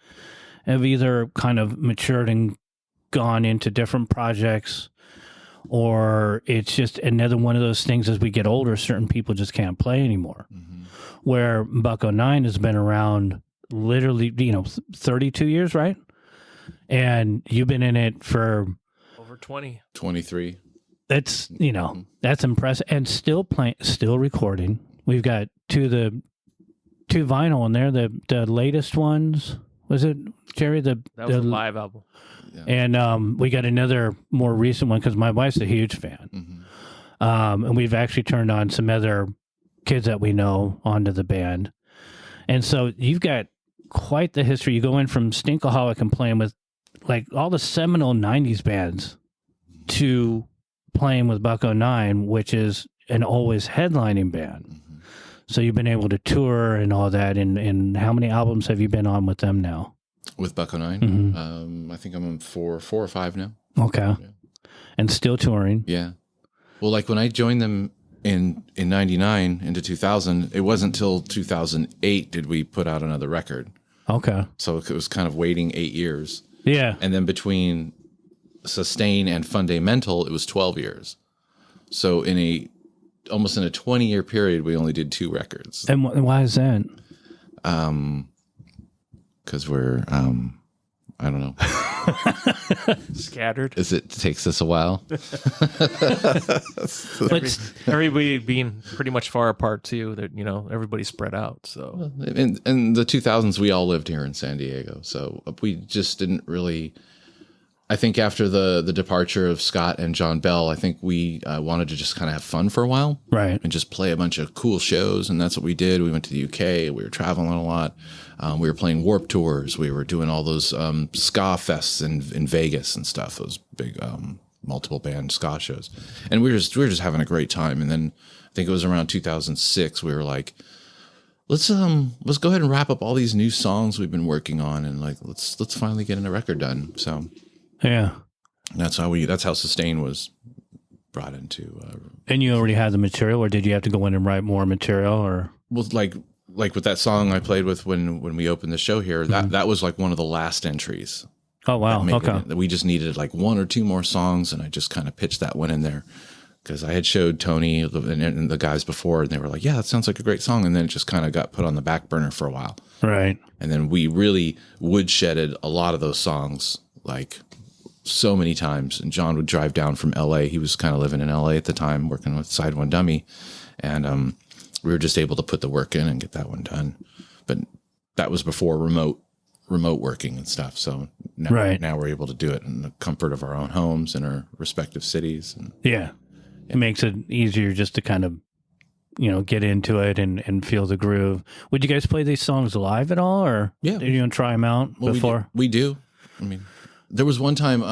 have either kind of matured and gone into different projects, or it's just another one of those things as we get older, certain people just can't play anymore. Where Buck 09 has been around literally, 32 years, right? And you've been in it for over 20. 23. That's, that's impressive. And still playing, still recording. We've got two vinyl in there. The latest ones, was it, Jerry? That was a live album. Yeah. And we got another more recent one because my wife's a huge fan. And we've actually turned on some other kids that we know onto the band. And so you've got quite the history. You go in from Stinkaholic and playing with like all the seminal '90s bands to playing with Buck 09, which is an always headlining band. So you've been able to tour and all that. And how many albums have you been on with them now? With Buck 09? I think I'm on four or five now. Okay. Yeah. And still touring. Yeah. Well, like when I joined them in 99 into 2000, it wasn't till 2008 did we put out another record. Okay. So it was kind of waiting 8 years. Yeah. And then between Sustain and Fundamental, it was 12 years. So almost in a 20-year period, we only did 2 records. And why is that? Because we're, I don't know. Scattered. It takes us a while. Everybody being pretty much far apart too. That everybody's spread out. So in the 2000s, we all lived here in San Diego, so we just didn't really. I think after the departure of Scott and John Bell, I think we wanted to just kind of have fun for a while, right? And just play a bunch of cool shows, and that's what we did. We went to the UK. We were traveling a lot. We were playing Warped Tours. We were doing all those ska fests in Vegas and stuff. Those big multiple band ska shows, and we were just having a great time. And then I think it was around 2006. We were like, let's go ahead and wrap up all these new songs we've been working on, and like let's finally get a record done. So. Yeah, that's how Sustain was brought into. And you already had the material, or did you have to go in and write more material? Or well, like with that song I played with when we opened the show here, that was like one of the last entries. Oh wow! Okay, we just needed like 1 or 2 more songs, and I just kind of pitched that one in there because I had showed Tony and the guys before, and they were like, "Yeah, that sounds like a great song," and then it just kind of got put on the back burner for a while. Right. And then we really woodshedded a lot of those songs, like. So many times, and John would drive down from LA. He was kind of living in LA at the time, working with Side One Dummy, and we were just able to put the work in and get that one done. But that was before remote working and stuff. So now we're able to do it in the comfort of our own homes in our respective cities. And it makes it easier just to kind of get into it and feel the groove. Would you guys play these songs live at all, or did you try them out before? We do. I mean. There was one time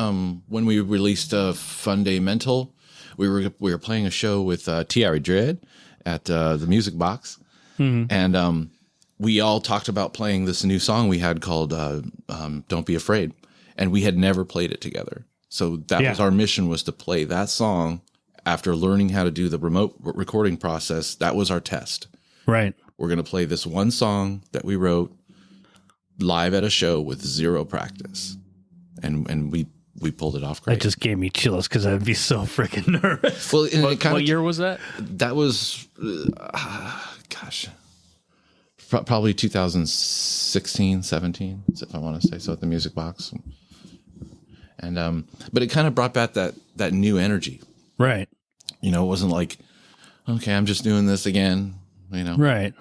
when we released Fundamental, we were playing a show with Thierry Dread at the Music Box, and we all talked about playing this new song we had called "Don't Be Afraid," and we had never played it together. So that was our mission, was to play that song. After learning how to do the remote recording process, that was our test. Right. We're going to play this one song that we wrote live at a show with zero practice. And we pulled it off great. That just gave me chills because I'd be so freaking nervous. Well, What year was that? That was, probably 2016, 17, if I want to say so, at the Music Box. And but it kind of brought back that new energy. Right. You know, it wasn't like, okay, I'm just doing this again, you know. Right.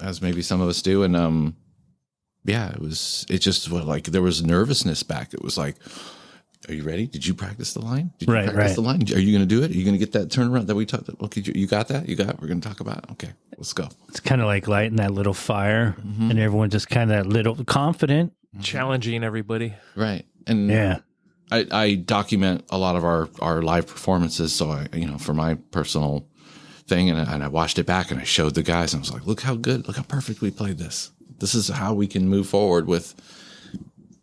As maybe some of us do. And it just was like there was nervousness back. It was like, are you ready? Did you practice the line? Did you practice the line? Are you going to do it? Are you going to get that turnaround that we talked about? Okay, you got that? We're going to talk about it. Okay, let's go. It's kind of like lighting that little fire, and everyone just kind of little confident. Challenging everybody. Right. And yeah. I document a lot of our live performances. So I, for my personal thing, and I watched it back and I showed the guys and I was like, look how perfect we played this. This is how we can move forward with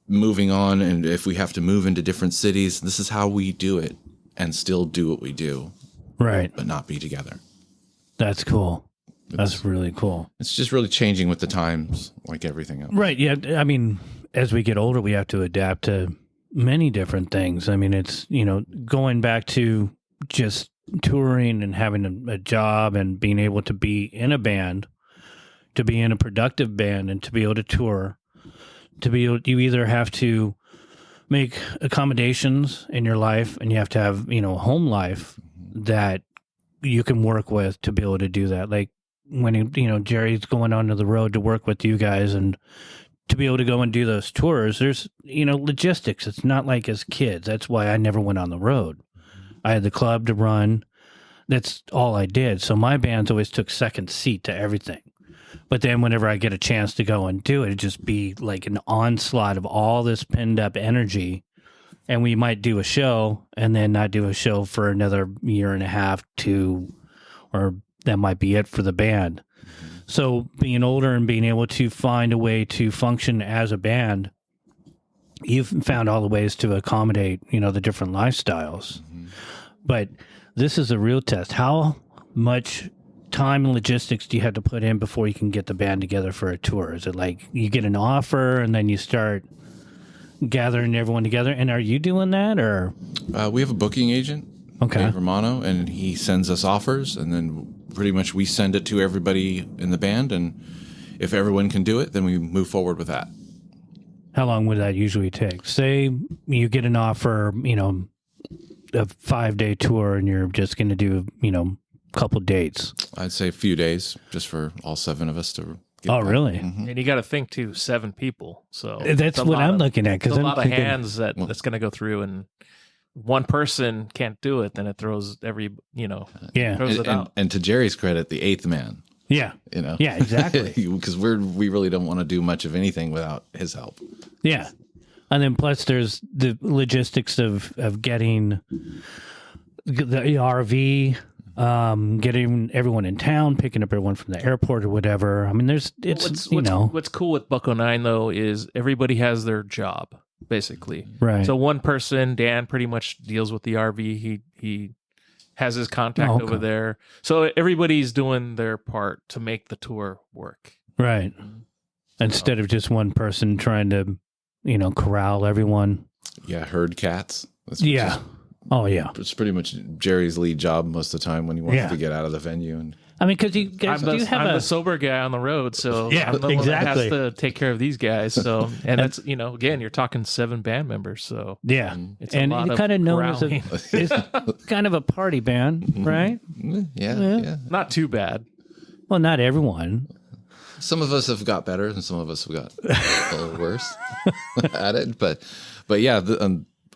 moving on. And if we have to move into different cities, this is how we do it and still do what we do. Right. But not be together. That's cool. That's really cool. It's just really changing with the times, like everything else. Right. Yeah. I mean, as we get older, we have to adapt to many different things. I mean, it's, going back to just touring and having a job and being able to be in a band, to be in a productive band and to be able to tour, to be able, you either have to make accommodations in your life and you have to have, a home life that you can work with to be able to do that. Like when, Jerry's going onto the road to work with you guys and to be able to go and do those tours, there's, logistics. It's not like as kids. That's why I never went on the road. I had the club to run. That's all I did. So my bands always took second seat to everything. But then whenever I get a chance to go and do it, it'd just be like an onslaught of all this pinned up energy. And we might do a show and then not do a show for another year and a half, 2, or that might be it for the band. So being older and being able to find a way to function as a band, you've found all the ways to accommodate, the different lifestyles. But this is a real test. How much time and logistics do you have to put in before you can get the band together for a tour? Is it like you get an offer and then you start gathering everyone together? And are you doing that, or? We have a booking agent, Dave Romano, and he sends us offers, and then pretty much we send it to everybody in the band, and if everyone can do it, then we move forward with that. How long would that usually take? Say you get an offer, a 5-day tour, and you're just going to do, a couple dates. I'd say a few days, just for all 7 of us to get back. Really? Mm-hmm. And you got to think too, 7 people. So that's what I'm looking at. Because a lot of hands that's going to go through, and one person can't do it, then it throws throws it out. And to Jerry's credit, the 8th man. Yeah. Yeah, exactly. Because we really don't want to do much of anything without his help. Yeah. And then plus there's the logistics of getting the RV, getting everyone in town, picking up everyone from the airport or whatever. I mean, what's cool with Bucko 9 though is everybody has their job basically. Right. So one person, Dan, pretty much deals with the RV. He has his contact over there. So everybody's doing their part to make the tour work. Right. Instead of just one person trying to, corral everyone. Yeah, herd cats. Yeah. Oh, yeah. It's pretty much Jerry's lead job most of the time when he wants to get out of the venue. And I mean, because you guys I'm the sober guy on the road, so I'm the one that has to take care of these guys. So, and that's again, you're talking 7 band members, so yeah, it's and you kind of known as it's kind of a party band, right? Yeah. Not too bad. Well, not everyone. Some of us have got better, and some of us have got a little worse at it. But yeah,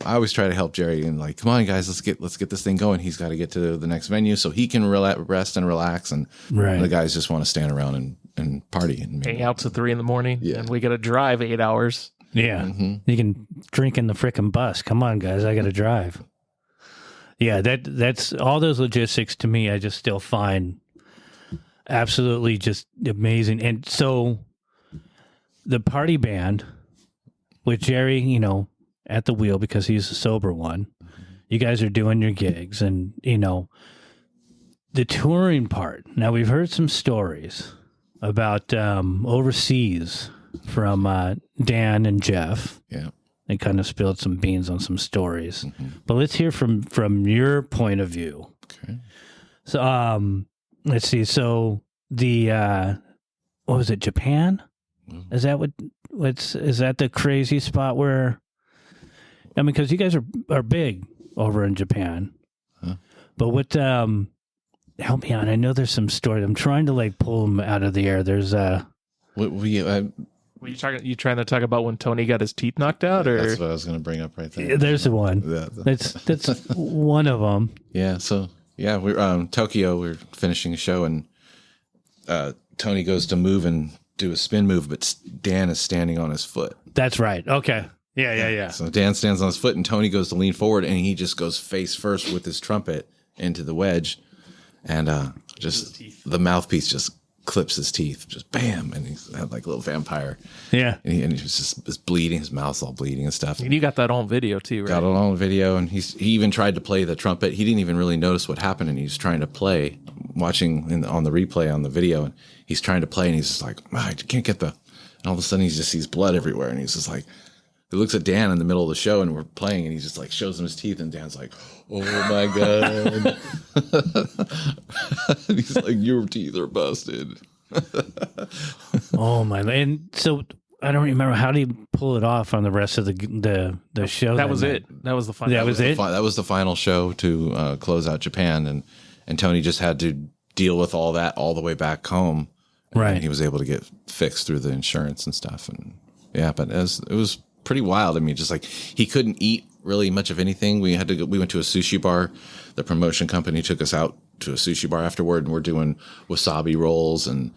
I always try to help Jerry and like, come on, guys, let's get this thing going. He's got to get to the next venue so he can rest and relax, and the guys just want to stand around and party and hang out till 3 a.m. and we got to drive 8 hours. Yeah, you can drink in the frickin' bus. Come on, guys, I got to drive. Yeah, that's all those logistics to me. I just still find absolutely just amazing. And so the party band with Jerry, at the wheel because he's a sober one. you guys are doing your gigs, and the touring part. Now we've heard some stories about overseas from Dan and Jeff. Yeah. They kind of spilled some beans on some stories, but let's hear from your point of view. Okay. So let's see. So the what was it? Japan? Is that is that the crazy spot where? I mean, because you guys are big over in Japan, but what? Help me out. I know there's some story. I'm trying to like pull them out of the air. There's Were you trying to talk about when Tony got his teeth knocked out, or that's what I was going to bring up right there. There's the one. That's one of them. Yeah. So we're Tokyo. We're finishing a show, and Tony goes to move and do a spin move, but Dan is standing on his foot. That's right. Okay. Yeah. So Dan stands on his foot, and Tony goes to lean forward, and he just goes face first with his trumpet into the wedge, and just the mouthpiece just clips his teeth, just bam, and he's had like a little vampire. Yeah, and he was bleeding, his mouth's all bleeding and stuff. And you got that on video too, right? Got it on video, and he even tried to play the trumpet. He didn't even really notice what happened, and he's trying to play, watching on the replay on the video, and he's trying to play, and he's just like, I can't get the. And all of a sudden, he just sees blood everywhere, and he's just like, he looks at Dan in the middle of the show, and we're playing, and he just like shows him his teeth, and Dan's like, oh my god. And he's like, your teeth are busted. Oh my! And so I don't remember, how do you pull it off on the rest of the show. That was it. That was the final. That was it. That was the final show to close out Japan, and Tony just had to deal with all that all the way back home. Right. And he was able to get fixed through the insurance and stuff, and but it was pretty wild. I mean, just like he couldn't eat really much of anything. We went to a sushi bar. The promotion company took us out to a sushi bar afterward, and we're doing wasabi rolls and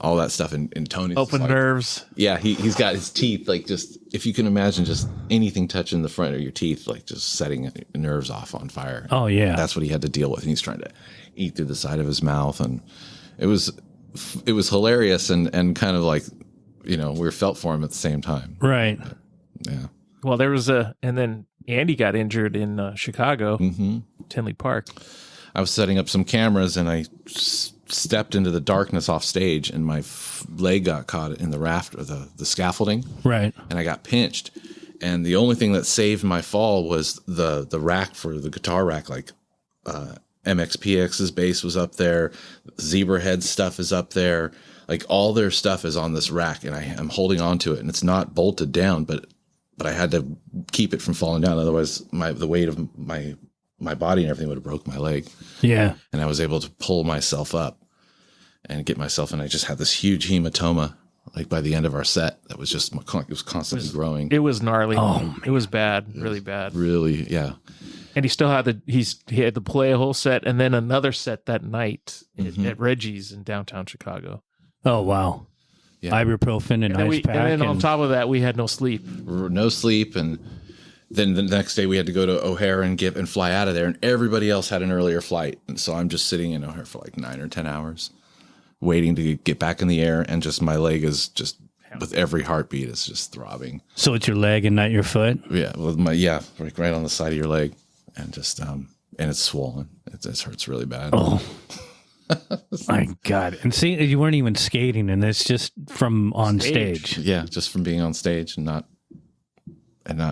all that stuff. And Tony's open nerves. Yeah, he's got his teeth, like, just, if you can imagine, just anything touching the front of your teeth, like just setting nerves off on fire. Oh yeah, that's what he had to deal with. And he's trying to eat through the side of his mouth, and it was hilarious and kind of like, we felt for him at the same time. Right. Yeah. Well, there was and then Andy got injured in Chicago, Tinley Park. I was setting up some cameras, and I stepped into the darkness off stage, and my leg got caught in the raft or the scaffolding. Right. And I got pinched. And the only thing that saved my fall was the rack for the guitar rack. Like MXPX's bass was up there. Zebrahead stuff is up there. Like all their stuff is on this rack, and I'm holding on to it, and it's not bolted down, but I had to keep it from falling down. Otherwise, the weight of my body and everything would have broke my leg. Yeah. And I was able to pull myself up and get myself, and I just had this huge hematoma, like by the end of our set, that was just, it was constantly growing. It was gnarly. Oh, it was bad, really bad. Really, yeah. And he still had he had to play a whole set and then another set that night at Reggie's in downtown Chicago. Oh, wow. Yeah. Ibuprofen and ice pack. And then on top of that, we had no sleep. No sleep, and then the next day we had to go to O'Hare and fly out of there, and everybody else had an earlier flight. And so I'm just sitting in O'Hare for like 9 or 10 hours waiting to get back in the air, and just my leg is just, with every heartbeat, it's just throbbing. So it's your leg and not your foot? Yeah, like right on the side of your leg, and just and it's swollen. It hurts really bad. Oh. My God. And see, you weren't even skating, and it's just from on stage. Yeah, just from being on stage and not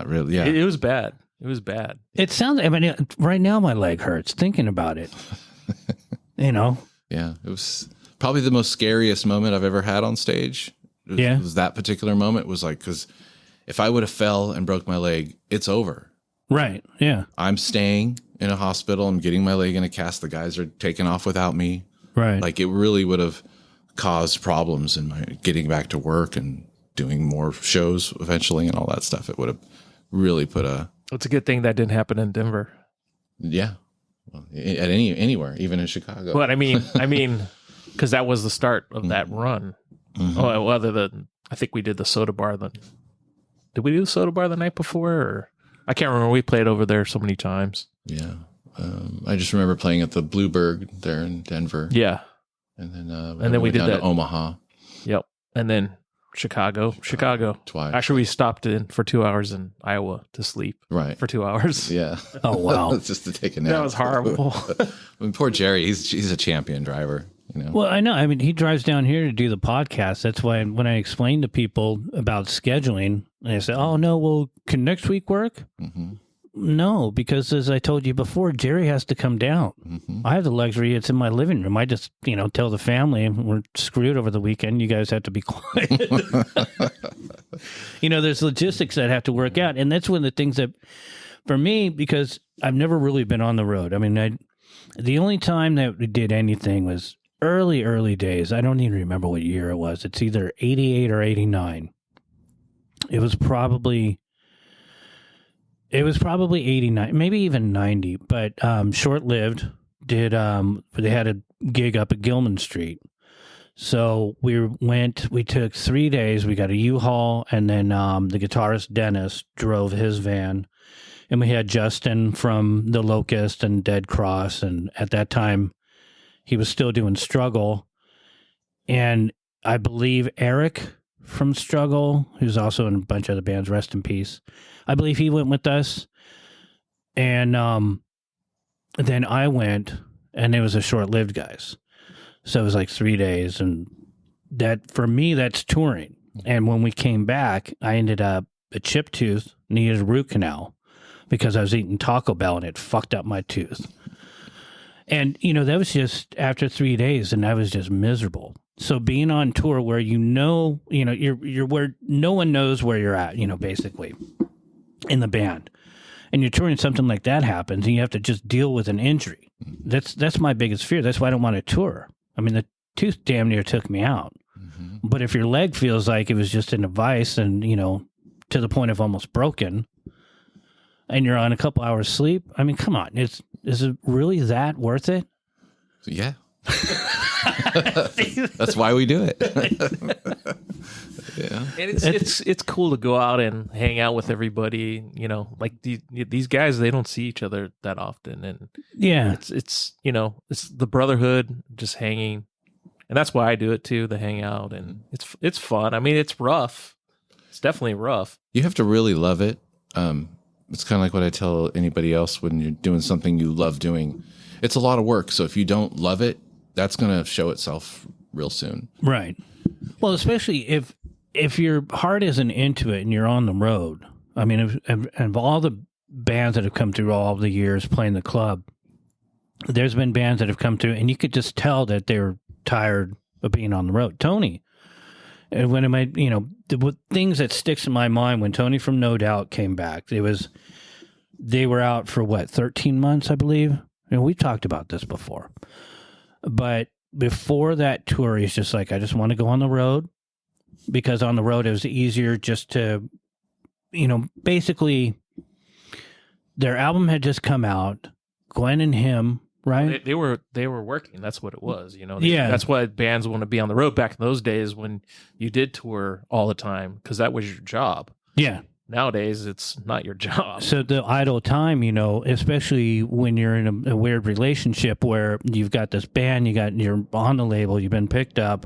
really. Yeah. It was bad. It was bad. It sounds, I mean, right now my leg hurts thinking about it. Yeah, it was probably the most scariest moment I've ever had on stage. It was that particular moment was like, because if I would have fell and broke my leg, it's over. Right. Yeah. I'm staying in a hospital. I'm getting my leg in a cast. The guys are taking off without me. Right. Like, it really would have caused problems in my getting back to work and doing more shows eventually and all that stuff. It would have really put It's a good thing that didn't happen in Denver. Yeah. Well, at anywhere, even in Chicago. But I mean, because that was the start of that run. Mm-hmm. Oh, other than, I think we did the soda bar. Did we do the soda bar the night before? Or I can't remember. We played over there so many times. Yeah. I just remember playing at the Bluebird there in Denver. Yeah. And then we did down to Omaha. Yep. And then Chicago. Twice. Actually, we stopped in for 2 hours in Iowa to sleep. Right. For 2 hours. Yeah. Oh, wow. Just to take a nap. That was horrible. I mean, poor Jerry. He's a champion driver. You know. Well, I know. I mean, he drives down here to do the podcast. That's why when I explain to people about scheduling, they say, "Oh no, well, can next week work?" Mm-hmm. No, because as I told you before, Jerry has to come down. Mm-hmm. I have the luxury; it's in my living room. I just, tell the family we're screwed over the weekend. You guys have to be quiet. There's logistics that have to work out, and that's one of the things that, for me, because I've never really been on the road. I mean, the only time that we did anything was early days. I don't even remember what year it was. It's either 88 or 89. It was probably 89, maybe even 90, but short-lived. They had a gig up at Gilman Street. So we took 3 days. We got a U-Haul, and then the guitarist Dennis drove his van. And we had Justin from The Locust and Dead Cross, and at that time, he was still doing Struggle. And I believe Eric from Struggle, who's also in a bunch of other bands, rest in peace, I believe he went with us. And then I went, and it was a short-lived guys. So it was like 3 days, and that, for me, that's touring. And when we came back, I ended up a chipped tooth, needed a root canal, because I was eating Taco Bell, and it fucked up my tooth. And, that was just after 3 days, and I was just miserable. So being on tour where you're where no one knows where you're at, basically, in the band. And you're touring, something like that happens, and you have to just deal with an injury. That's my biggest fear. That's why I don't want to tour. I mean, the tooth damn near took me out. Mm-hmm. But if your leg feels like it was just in a vice and, to the point of almost broken, and you're on a couple hours sleep, I mean, come on. Is it really that worth it? Yeah. That's why we do it. Yeah. And it's cool to go out and hang out with everybody, like these guys, they don't see each other that often. And yeah, it's the brotherhood, just hanging. And that's why I do it too, the hangout. And it's fun. I mean, it's rough. It's definitely rough. You have to really love it. It's kind of like what I tell anybody else when you're doing something you love doing. It's a lot of work. So if you don't love it, that's going to show itself real soon. Right. Well, especially if your heart isn't into it and you're on the road. I mean, of all the bands that have come through all the years playing the club, there's been bands that have come through and you could just tell that they were tired of being on the road. Tony, and when the things that sticks in my mind when Tony from No Doubt came back, they were out for 13 months, I believe. We've talked about this before. But before that tour, he's just like, I just want to go on the road, because on the road it was easier just to, basically their album had just come out, Glenn and him, right? They were working. That's what it was, Yeah. That's why bands want to be on the road back in those days when you did tour all the time, because that was your job. Yeah. Nowadays, it's not your job. So the idle time, especially when you're in a weird relationship where you've got this band, you're on the label, you've been picked up,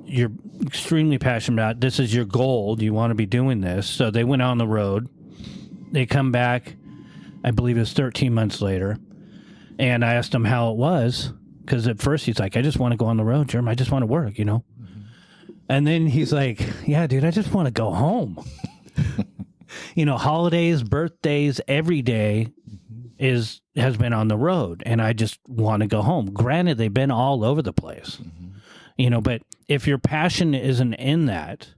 you're extremely passionate about it. This is your goal. You want to be doing this. So they went on the road. They come back, I believe it was 13 months later, and I asked him how it was, because at first he's like, I just want to go on the road, Jeremy. I just want to work, Mm-hmm. And then he's like, yeah, dude, I just want to go home. Holidays, birthdays, every day has been on the road, and I just want to go home. Granted, they've been all over the place, but if your passion isn't in that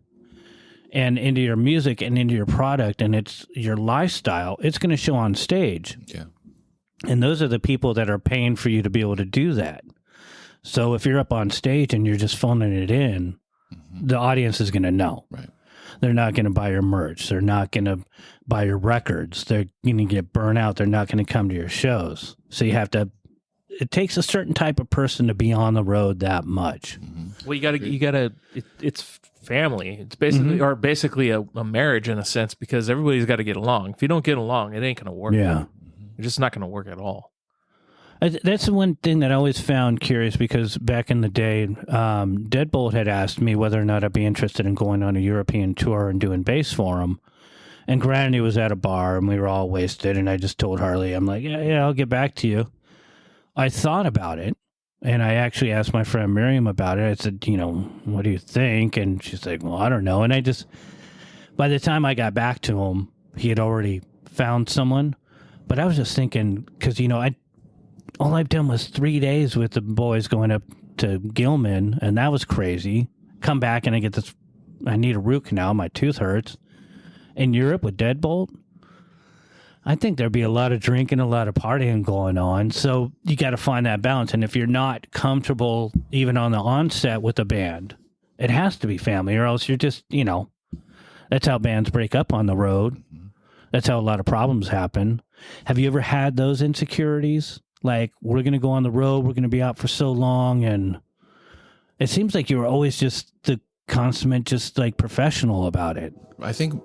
and into your music and into your product and it's your lifestyle, it's going to show on stage. Yeah. And those are the people that are paying for you to be able to do that. So if you're up on stage and you're just phoning it in, the audience is going to know. Right. They're not going to buy your merch. They're not going to buy your records. They're going to get burnt out. They're not going to come to your shows. So it takes a certain type of person to be on the road that much. Well, you gotta, it's family. It's basically a marriage in a sense, because everybody's got to get along. If you don't get along, it ain't going to work. Yeah. It's just not going to work at all. That's the one thing that I always found curious, because back in the day, Deadbolt had asked me whether or not I'd be interested in going on a European tour and doing bass for him. And granted, it was at a bar and we were all wasted, and I just told Harley, I'm like, yeah, I'll get back to you. I thought about it, and I actually asked my friend Miriam about it. I said, what do you think? And she's like, well, I don't know. And by the time I got back to him, he had already found someone. But I was just thinking, because, all I've done was 3 days with the boys going up to Gilman, and that was crazy. Come back and I need a root canal. My tooth hurts. In Europe with Deadbolt, I think there'd be a lot of drinking, a lot of partying going on. So you got to find that balance. And if you're not comfortable even on the onset with a band, it has to be family, or else you're just, that's how bands break up on the road. That's how a lot of problems happen. Have you ever had those insecurities? Like, we're going to go on the road, we're going to be out for so long, and it seems like you were always just the consummate, just like professional about it. I think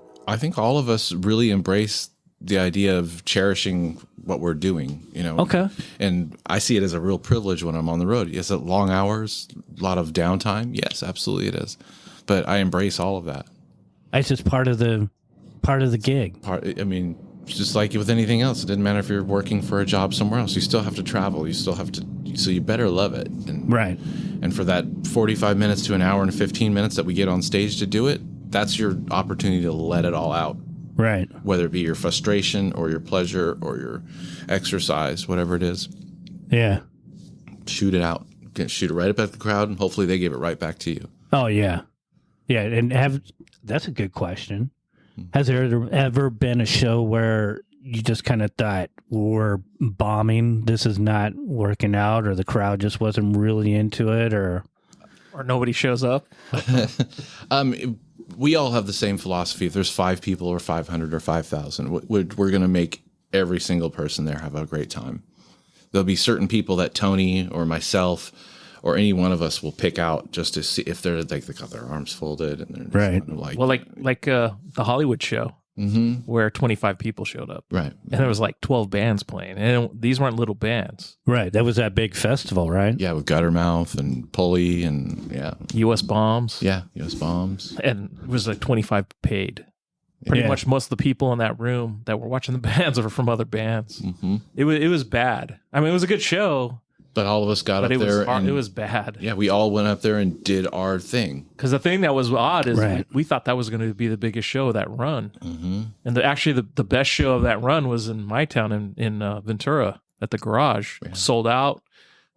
all of us really embrace the idea of cherishing what we're doing, Okay. And I see it as a real privilege when I'm on the road. Is it long hours, a lot of downtime? Yes, absolutely it is. But I embrace all of that. It's just part of the gig. Just like with anything else, it didn't matter if you're working for a job somewhere else. You still have to travel. You still have to, so you better love it. Right. And for that 45 minutes to an hour and 15 minutes that we get on stage to do it, that's your opportunity to let it all out. Right. Whether it be your frustration or your pleasure or your exercise, whatever it is. Yeah. Shoot it out. Shoot it right up at the crowd, and hopefully they give it right back to you. Oh, yeah. Yeah, and that's a good question. Has there ever been a show where you just kind of thought, we're bombing, this is not working out, or the crowd just wasn't really into it, or nobody shows up? We all have the same philosophy. If there's 5 people or 500 or 5,000, we're going to make every single person there have a great time. There'll be certain people that Tony or myself or any one of us will pick out just to see if they're like they got their arms folded and they're right. Like the Hollywood show, where 25 people showed up, right? And there was like 12 bands playing, and these weren't little bands, right? That was that big festival, right? Yeah, with Guttermouth and Pulley and U.S. Bombs, U.S. Bombs, and it was like 25 paid. Pretty much most of the people in that room that were watching the bands were from other bands. Mm-hmm. It was bad. I mean, it was a good show. But all of us got up there. It was bad. Yeah, we all went up there and did our thing. Because the thing that was odd is we thought that was going to be the biggest show of that run. Mm-hmm. And the best show of that run was in my town in Ventura at the Garage. Yeah. Sold out.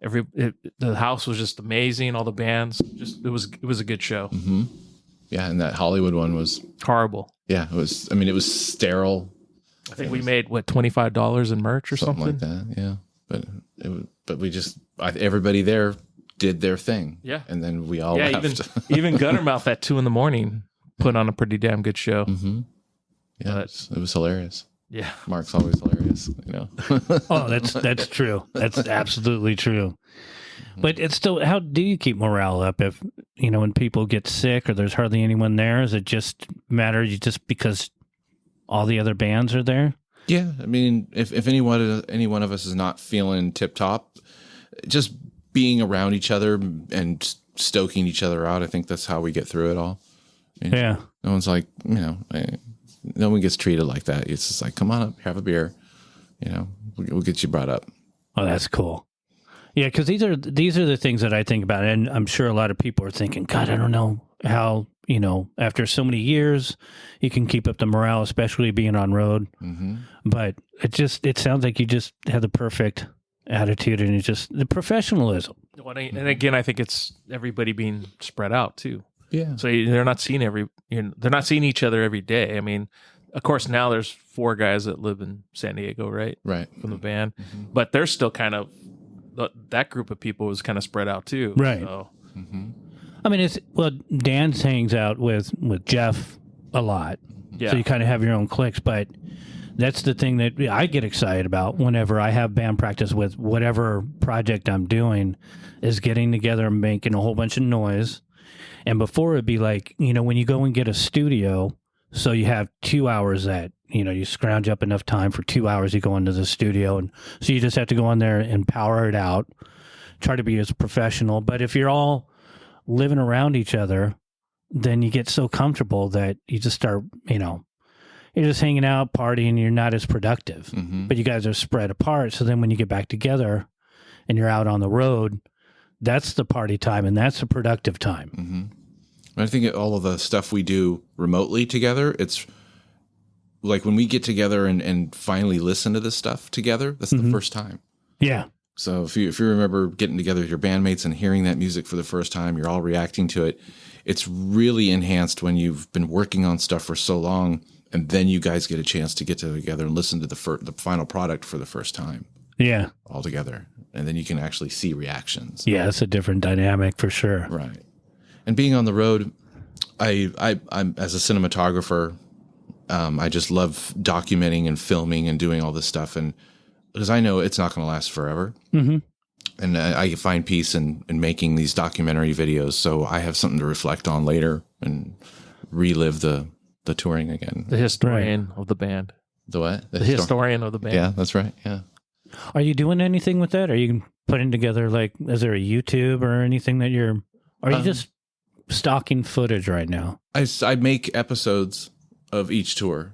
The house was just amazing. All the bands. It was a good show. Mm-hmm. Yeah, and that Hollywood one was horrible. Yeah, it was. I mean, it was sterile. I think we made $25 in merch or something like that. Yeah, but we just everybody there did their thing. Yeah, and then we all left. even Guttermouth at 2 a.m. put on a pretty damn good show. Mm-hmm. Yeah, it was hilarious. Yeah, Mark's always hilarious. Oh, that's true. That's absolutely true. But it's still, how do you keep morale up if, when people get sick or there's hardly anyone there? Is it just matter just because all the other bands are there? Yeah. I mean, if any one of us is not feeling tip top, just being around each other and stoking each other out, I think that's how we get through it all. Yeah. No one's like, no one gets treated like that. It's just like, come on up, have a beer. We'll get you brought up. Oh, that's cool. Yeah, because these are the things that I think about, and I'm sure a lot of people are thinking, God, I don't know how, after so many years, you can keep up the morale, especially being on road. Mm-hmm. But it sounds like you just have the perfect attitude, and it's just the professionalism. And again, I think it's everybody being spread out too. Yeah. So they're not seeing each other every day. I mean, of course, now there's 4 guys that live in San Diego, right? Right. From the band, but they're still kind of. That group of people was kind of spread out too. Right. So. Mm-hmm. I mean, Dan hangs out with Jeff a lot. Yeah. So you kind of have your own cliques, but that's the thing that I get excited about whenever I have band practice with whatever project I'm doing is getting together and making a whole bunch of noise. And before it'd be like, when you go and get a studio, So you have 2 hours that, you scrounge up enough time for 2 hours, you go into the studio. And so you just have to go in there and power it out, try to be as professional. But if you're all living around each other, then you get so comfortable that you just start, you're just hanging out, partying, you're not as productive. Mm-hmm. But you guys are spread apart. So then when you get back together and you're out on the road, that's the party time and that's the productive time. Mm-hmm. I think all of the stuff we do remotely together, it's like when we get together and finally listen to this stuff together, that's the first time. Yeah. So if you remember getting together with your bandmates and hearing that music for the first time, you're all reacting to it. It's really enhanced when you've been working on stuff for so long, and then you guys get a chance to get together and listen to the final product for the first time. Yeah. All together. And then you can actually see reactions. Yeah, it's a different dynamic for sure. Right. And being on the road, I'm as a cinematographer, I just love documenting and filming and doing all this stuff. And because I know it's not going to last forever. Mm-hmm. And I find peace in making these documentary videos. So I have something to reflect on later and relive the touring again. The historian of the band. The what? The historian of the band. Yeah, that's right. Yeah. Are you doing anything with that? Are you putting together, is there a YouTube or anything that are you just stocking footage right now? I make episodes of each tour.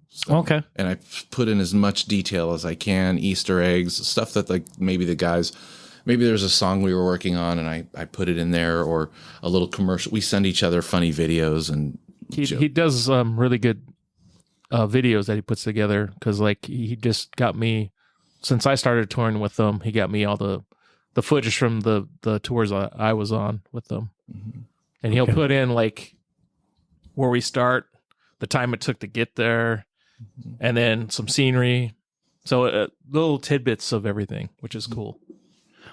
So, okay. And I put in as much detail as I can, Easter eggs, stuff that maybe there's a song we were working on and I put it in there, or a little commercial. We send each other funny videos, and he does really good videos that he puts together, because he just got me, since I started touring with them, he got me all the footage from the tours I was on with them. Mm-hmm. And he'll put in where we start, the time it took to get there, and then some scenery. So little tidbits of everything, which is cool.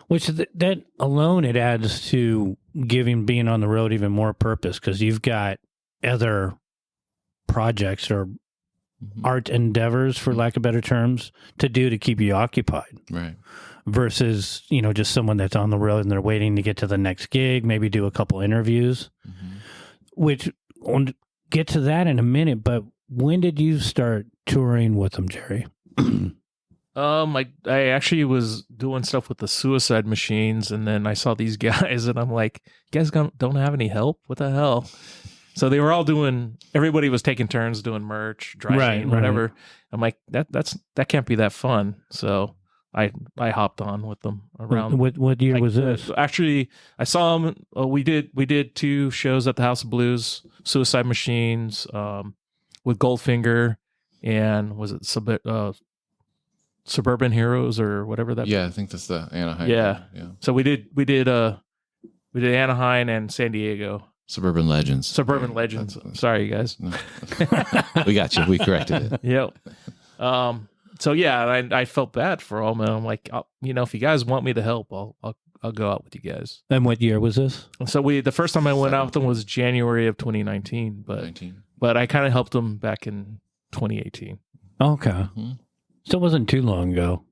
Which that alone, it adds to being on the road even more purpose, because you've got other projects or art endeavors, for lack of better terms, to do to keep you occupied. Right. Versus, just someone that's on the road and they're waiting to get to the next gig, maybe do a couple interviews, which we'll get to that in a minute. But when did you start touring with them, Jerry? I actually was doing stuff with the Suicide Machines, and then I saw these guys, and I'm like, you guys don't have any help? What the hell? So they were all everybody was taking turns doing merch, driving, whatever. Right. I'm like, that can't be that fun. So I hopped on with them around. What year was this? Actually, I saw them. We did 2 shows at the House of Blues, Suicide Machines, with Goldfinger, and was it Suburban Heroes or whatever that? Yeah, I think that's the Anaheim. Yeah. So we did Anaheim and San Diego. Suburban Legends. Sorry, you guys. No. We got you. We corrected it. Yep. So yeah, I felt bad for all, man. I'm like, if you guys want me to help, I'll go out with you guys. And what year was this? So the first time I went out with them was January of 2019, but I kind of helped them back in 2018. Okay. Mm-hmm. So it wasn't too long ago.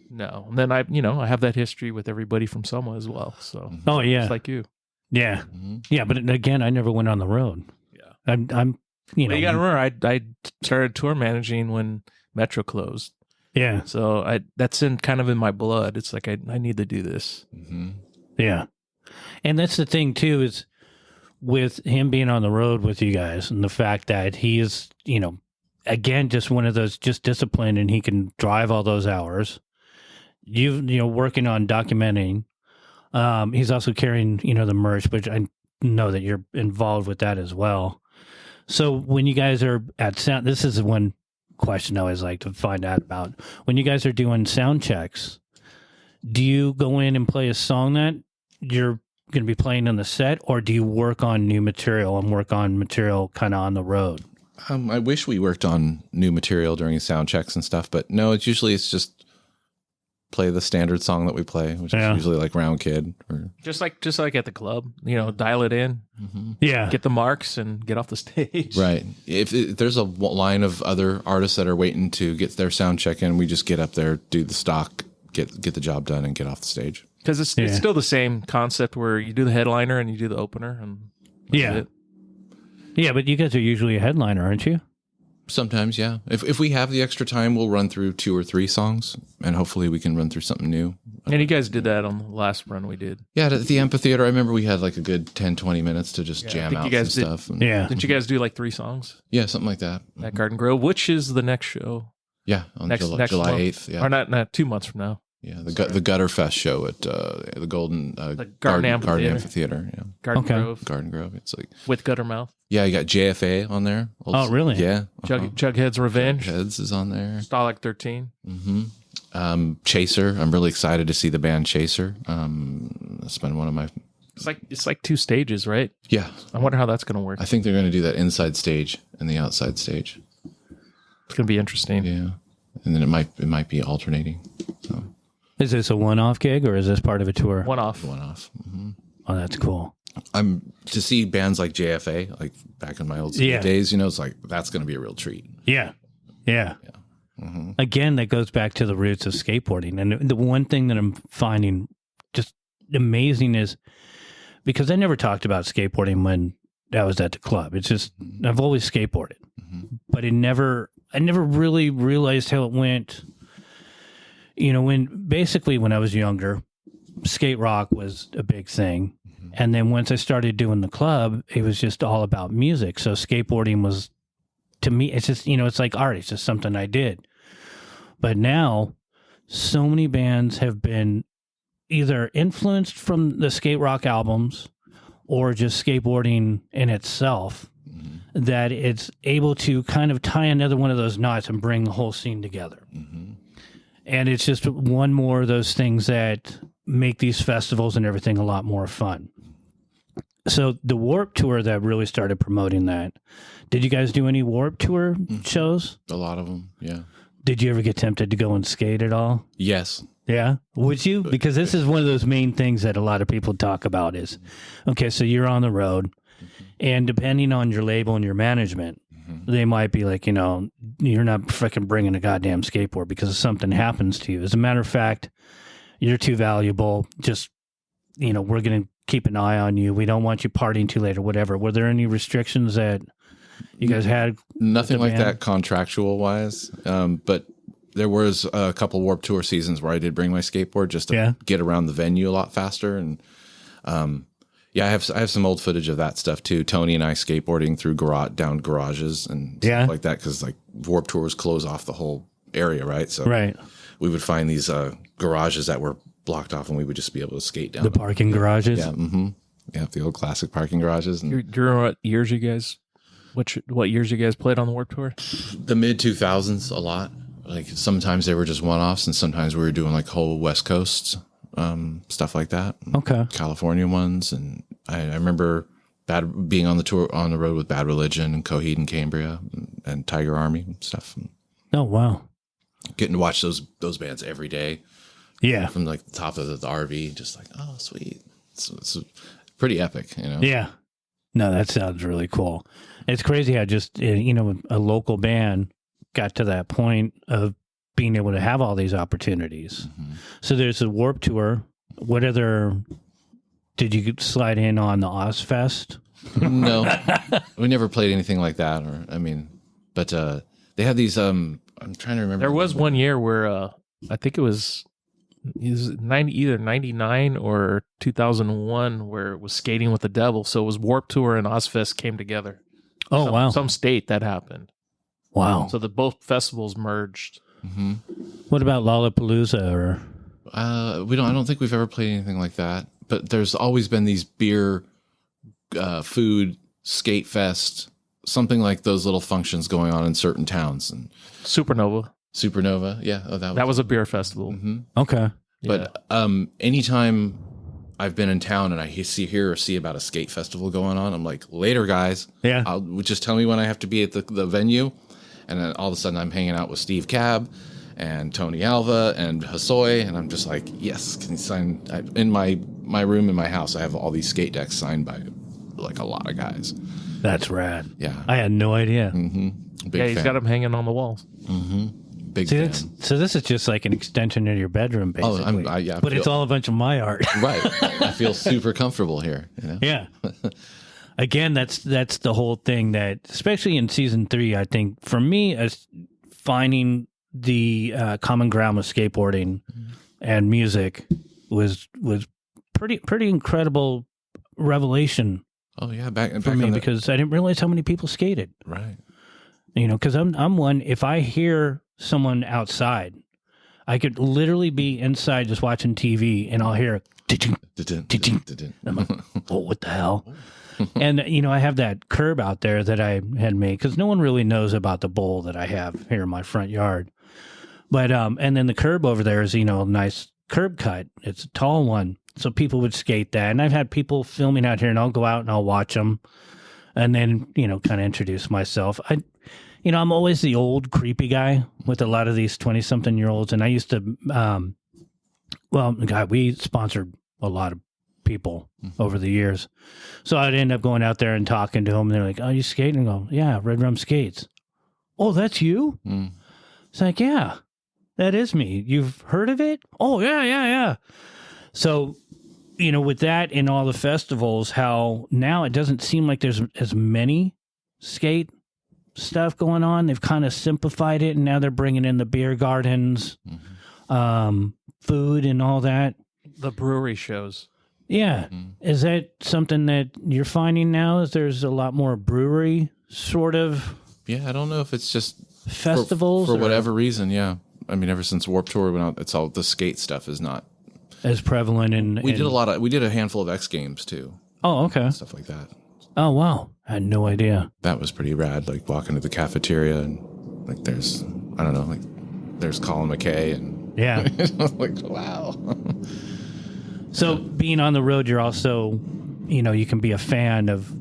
No. And then I have that history with everybody from Selma as well. So oh yeah, just like you. Yeah. Mm-hmm. Yeah, but again, I never went on the road. Yeah. I'm you got to remember, I started tour managing when Metro closed. Yeah. So that's kind of in my blood. It's like I need to do this. Mm-hmm. Yeah. And that's the thing too, is with him being on the road with you guys and the fact that he is, again, just one of those, just disciplined, and he can drive all those hours. Working on documenting. He's also carrying, the merch, which I know that you're involved with that as well. So when you guys are at sound, this is one question I always like to find out about. When you guys are doing sound checks, do you go in and play a song that you're going to be playing on the set, or do you work on new material and work on material kind of on the road? I wish we worked on new material during sound checks and stuff, but no, it's just play the standard song that we play, which is usually like Round Kid, or just like at the club, dial it in, get the marks and get off the stage. Right. If there's a line of other artists that are waiting to get their sound check in, we just get up there, do the stock, get the job done, and get off the stage. Because it's still the same concept where you do the headliner and you do the opener, and that's it. Yeah, but you guys are usually a headliner, aren't you? Sometimes, yeah. If we have the extra time, we'll run through 2 or 3 songs, and hopefully we can run through something new. And you guys did that on the last run we did. Yeah, at the amphitheater, I remember we had like a good 10, 20 minutes to just I jam think out you guys some did. stuff. And, Yeah. Didn't you guys do like 3 songs yeah, something like that. at Garden Grove? Which is the next show? Yeah, on Next July month. 8th. Yeah, Or not 2 months from now. yeah. The Gutter Fest show at the Golden Garden Amphitheater. Yeah, Garden Okay. Grove Garden Grove. It's like with Guttermouth. yeah, you got JFA on there. Oh, really? Yeah. Jughead's Revenge. Heads is on there. Stolic 13. Chaser. I'm really excited to see the band Chaser. That's been one of my. It's like 2 stages, right? Yeah, I wonder how that's going to work. I think they're going to do that inside stage and the outside stage. It's going to be interesting. Yeah, and then it might be alternating. So Is this a one-off gig or is this part of a tour? One off. one off. Oh, that's cool. I'm to see bands like JFA, like back in my old Yeah. days. You know, it's like that's going to be a real treat. Yeah. Again, that goes back to the roots of skateboarding. And the one thing that I'm finding just amazing is because I never talked about skateboarding when I was at the club. It's just, I've always skateboarded, but I never really realized how it went. You know, when I was younger, skate rock was a big thing. And then once I started doing the club, it was just all about music. So skateboarding was, to me, it's just, it's like art. It's just something I did. But now, so many bands have been either influenced from the skate rock albums or just skateboarding in itself that it's able to kind of tie another one of those knots and bring the whole scene together. And it's just one more of those things that make these festivals and everything a lot more fun. So the Warped Tour that really started promoting that, did you guys do any Warped Tour shows? A lot of them, yeah. Did you ever get tempted to go and skate at all? Yes. Yeah. Would you? Because this is one of those main things that a lot of people talk about is, okay, so you're on the road and depending on your label and your management, they might be like, you're not freaking bringing a goddamn skateboard because if something happens to you. As a matter of fact, you're too valuable. Just, we're going to keep an eye on you. We don't want you partying too late or whatever. Were there any restrictions that you guys had? Nothing like that contractual wise. But there was a couple Warped Tour seasons where I did bring my skateboard just to get around the venue a lot faster. And I have some old footage of that stuff too. Tony and I skateboarding through down garages and stuff like that because like Warped Tours close off the whole area, right? So we would find these garages that were blocked off, and we would just be able to skate down the parking garages. Yeah, yeah, the old classic parking garages. And Do you remember what years you guys? What years you guys played on the Warped Tour? the mid 2000s, a lot. Like sometimes they were just one offs, and sometimes we were doing like whole West Coast stuff like that. Okay. California ones, and I remember being on the road with Bad Religion and Coheed and Cambria and Tiger Army and stuff. And Oh, wow. getting to watch those bands every day. Yeah. From like the top of the RV, just like, oh, sweet. It's pretty epic, Yeah. No, that sounds really cool. It's crazy how just, a local band got to that point of being able to have all these opportunities. So there's a Warped Tour. What other, did you slide in on the Ozfest? No, we never played anything like that. But they had these, I'm trying to remember. There was one year where I think it was either 99 or 2001 where it was Skating with the Devil. So it was Warped Tour and Ozfest came together. Oh, wow. Some state that happened. Wow. So both festivals merged. What about Lollapalooza or? I don't think we've ever played anything like that. But there's always been these beer, food, skate fest, something like those little functions going on in certain towns. And Supernova. yeah. Oh, That was a beer festival. Okay. But anytime I've been in town and I hear or see about a skate festival going on, I'm like, later, guys. Yeah. Just tell me when I have to be at the venue. And then all of a sudden I'm hanging out with Steve Cab and Tony Alva and Hasoy. And I'm just like, yes, can you sign? In my room in my house, I have all these skate decks signed by like a lot of guys. That's rad. Yeah. I had no idea. Big Yeah, he's fan. got them hanging on the walls. Big See, fan. so this is just like an extension of your bedroom, basically. I it's all a bunch of my art. right. I feel super comfortable here. Yeah. again, that's the whole thing that, especially in season 3, I think for me, as finding the common ground with skateboarding and music was pretty incredible revelation. Oh yeah, back for me, because I didn't realize how many people skated. Right. You know, because I'm one. If I hear someone outside, I could literally be inside just watching TV, and I'll hear. I'm like, oh, what the hell? And, you know, I have that curb out there that I had made because no one really knows about the bowl that I have here in my front yard. But, and then the curb over there is, you know, a nice curb cut. It's a tall one. So people would skate that. And I've had people filming out here, and I'll go out and I'll watch them and then, you know, kind of introduce myself. I'm always the old creepy guy with a lot of these 20-something-year-olds. And I used to, we sponsored a lot of people over the years. So I'd end up going out there and talking to them. And they're like, oh, you skate? And I go, yeah, Red Rum Skates. Oh, that's you? Mm. It's like, yeah, that is me. You've heard of it? Oh, yeah. So, you know, with that and all the festivals, how now it doesn't seem like there's as many skate stuff going on. They've kind of simplified it, and now they're bringing in the beer gardens, food and all that. The brewery shows. Yeah. Is that something that you're finding now? Is there's a lot more brewery sort of? Yeah, I don't know if it's just festivals for whatever reason. Yeah, I mean, ever since Warped Tour went out, it's all the skate stuff is not as prevalent. And we did a handful of X Games too. Oh, okay. Stuff like that. Oh, wow. I had no idea. That was pretty rad. Like walking to the cafeteria and like there's Colin McKay and yeah, like wow. So being on the road, you're also, you know, you can be a fan of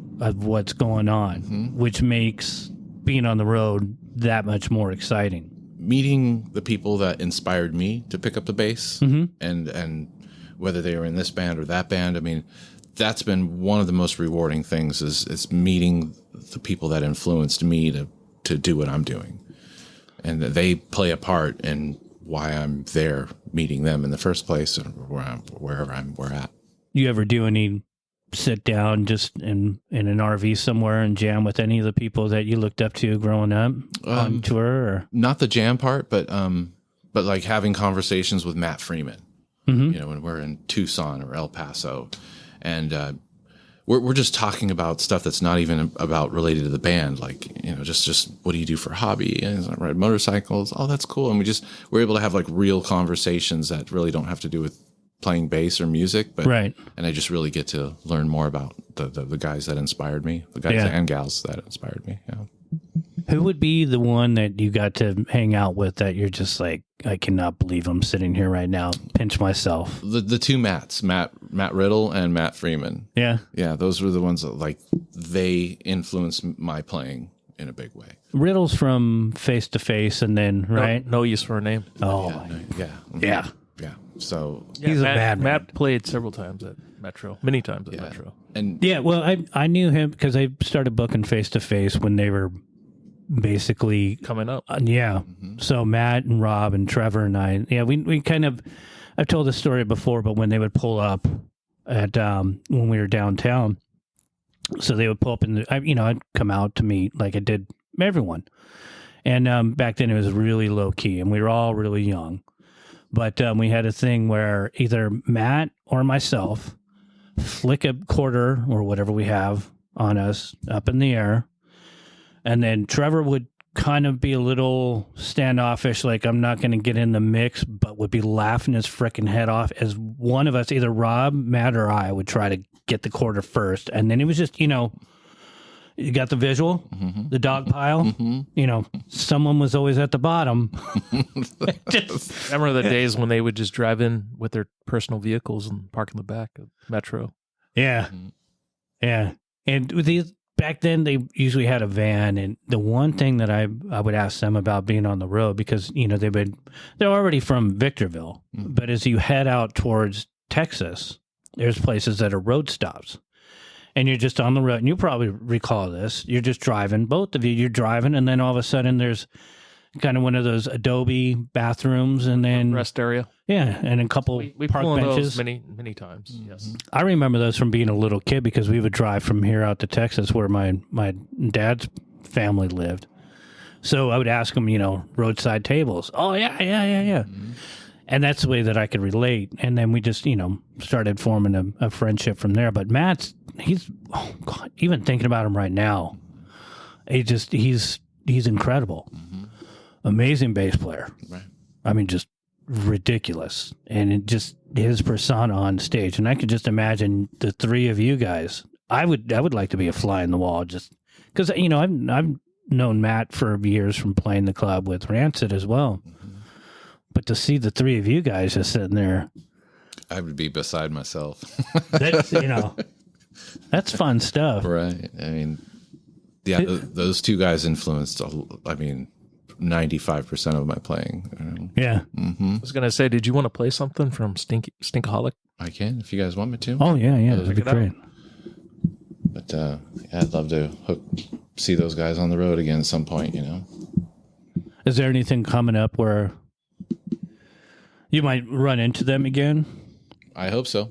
what's going on, which makes being on the road that much more exciting. Meeting the people that inspired me to pick up the bass and whether they were in this band or that band, I mean, that's been one of the most rewarding things is meeting the people that influenced me to do what I'm doing. And they play a part in why I'm there meeting them in the first place and wherever we're at. You ever do any sit down just in an RV somewhere and jam with any of the people that you looked up to growing up on tour? Or? Not the jam part, but like having conversations with Matt Freeman, you know, when we're in Tucson or El Paso, and we're just talking about stuff that's not even about related to the band. Like, you know, just what do you do for a hobby? And I ride motorcycles. Oh, that's cool. And we're able to have like real conversations that really don't have to do with playing bass or music, but right. And I just really get to learn more about the guys that inspired me, the guys and gals that inspired me. Yeah. Who would be the one that you got to hang out with that you're just like, I cannot believe I'm sitting here right now, pinch myself? The two Matts, Matt Riddle and Matt Freeman. Yeah. Yeah, those were the ones that like they influenced my playing in a big way. Riddle's from Face to Face, and then right? No use for a name. Oh, yeah. So he's a bad man. Matt played several times at Metro, many times at Metro. And yeah, well, I knew him because I started booking Face to Face when they were basically coming up. So Matt and Rob and Trevor and I, we kind of, I've told this story before, but when they would pull up at when we were downtown, so they would pull up and I'd come out to meet like I did everyone, and back then it was really low key and we were all really young. But we had a thing where either Matt or myself flick a quarter or whatever we have on us up in the air. And then Trevor would kind of be a little standoffish, like I'm not going to get in the mix, but would be laughing his freaking head off as one of us, either Rob, Matt, or I would try to get the quarter first. And then it was just, you got the visual, the dog pile, someone was always at the bottom. Remember the days when they would just drive in with their personal vehicles and park in the back of Metro? Yeah. Yeah. And with these, back then they usually had a van. And the one thing that I would ask them about being on the road, because, they're already from Victorville, but as you head out towards Texas, there's places that are road stops. And you're just on the road, and you probably recall this. You're just driving, both of you, you're driving, and then all of a sudden there's kind of one of those Adobe bathrooms, and then Rest area. yeah, and a couple We park pulled benches. those many times. Yes. I remember those from being a little kid because we would drive from here out to Texas where my dad's family lived. So I would ask them, roadside tables. Oh, yeah. And that's the way that I could relate. And then we just, started forming a friendship from there. But Matt's, oh God, even thinking about him right now, he's incredible. Mm-hmm. Amazing bass player. Right. I mean, just ridiculous. And it just his persona on stage. And I could just imagine the three of you guys. I would like to be a fly in the wall just because, I've known Matt for years from playing the club with Rancid as well. Mm-hmm. But to see the three of you guys just sitting there, I would be beside myself. that's, that's fun stuff. Right. I mean, yeah, those two guys influenced, 95% of my playing. Yeah. Mm-hmm. I was going to say, did you want to play something from Stinkaholic? I can, if you guys want me to. Oh, yeah. That'd be great. But I'd love to see those guys on the road again at some point, Is there anything coming up where you might run into them again? I hope so.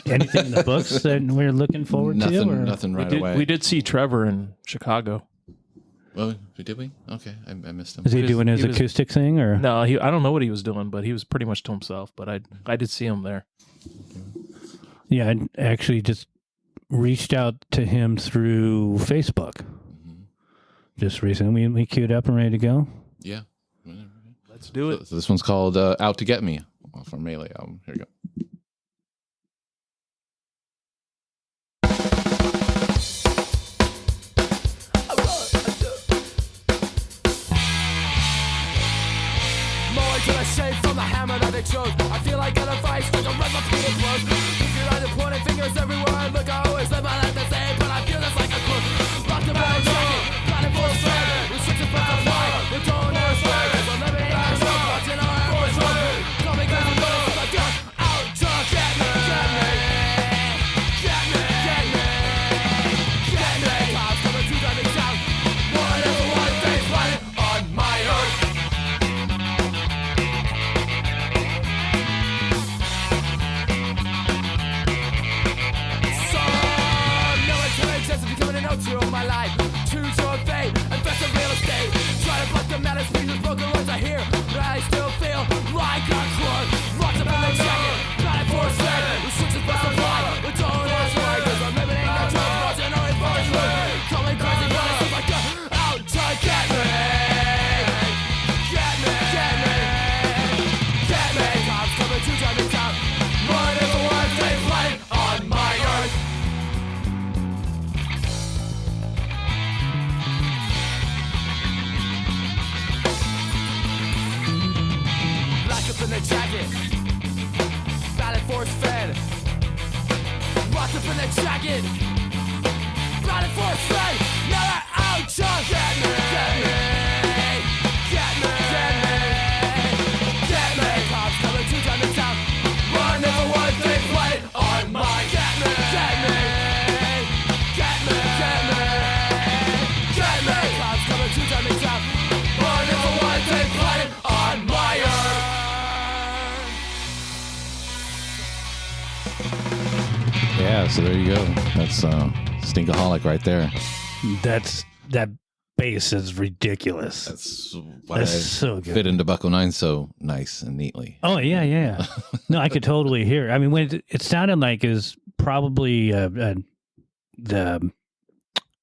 Anything in the books that we're looking forward to? Or? Nothing right away. We did see Trevor in Chicago. Oh, did we? Okay, I missed him. Is he doing his acoustic thing? Or no, I don't know what he was doing, but he was pretty much to himself. But I did see him there. Yeah, I actually just reached out to him through Facebook. Mm-hmm. Just recently. We queued up and ready to go. Yeah. Let's do it. So this one's called Out to Get Me from Melee album. Here you go. From the hammer that they chose, I feel like an advice like a red repeated close. If you're either pointing fingers everywhere I look, I always live my life the same, but I feel this like a crook. Locked up in a jacket, planning for a strand, restrictions for the fly, the don't know swag, we're living in our show, watching our efforts run. Call me cause I'm running, so I got out to get me, get me, get me, get me, get me. Cops coming to drive me down, one over one face running on my earth. Of my life, choose your fate, invest in real estate. Try to block the matter, speak with broken words I hear, but I still feel like a crook. Locked up in the jacket, got it for a second. The switch is best of life, but don't ask why, cause I'm living in the truth, watching all his voice look. Call me crazy, but it's like a out to get me. Get me, get me, get me. Cops coming to drive me down, running for one day, flying on my earth. In the jacket, ballot force fed. Locked up in the jacket, ballot force fed. Now they're out to get me, get me, get me, get me, get me. Cops coming to drive me down, running for one thing, playing on my get me, get me, get me, get me, get me. Cops coming to drive me down, running for one thing, playing on my earth. Yeah, so there you go. That's Stinkaholic right there. That bass is ridiculous. That's why so good. Fit into Bucko 9 so nice and neatly. Oh yeah. No, I could totally hear. I mean, when it sounded like it was probably the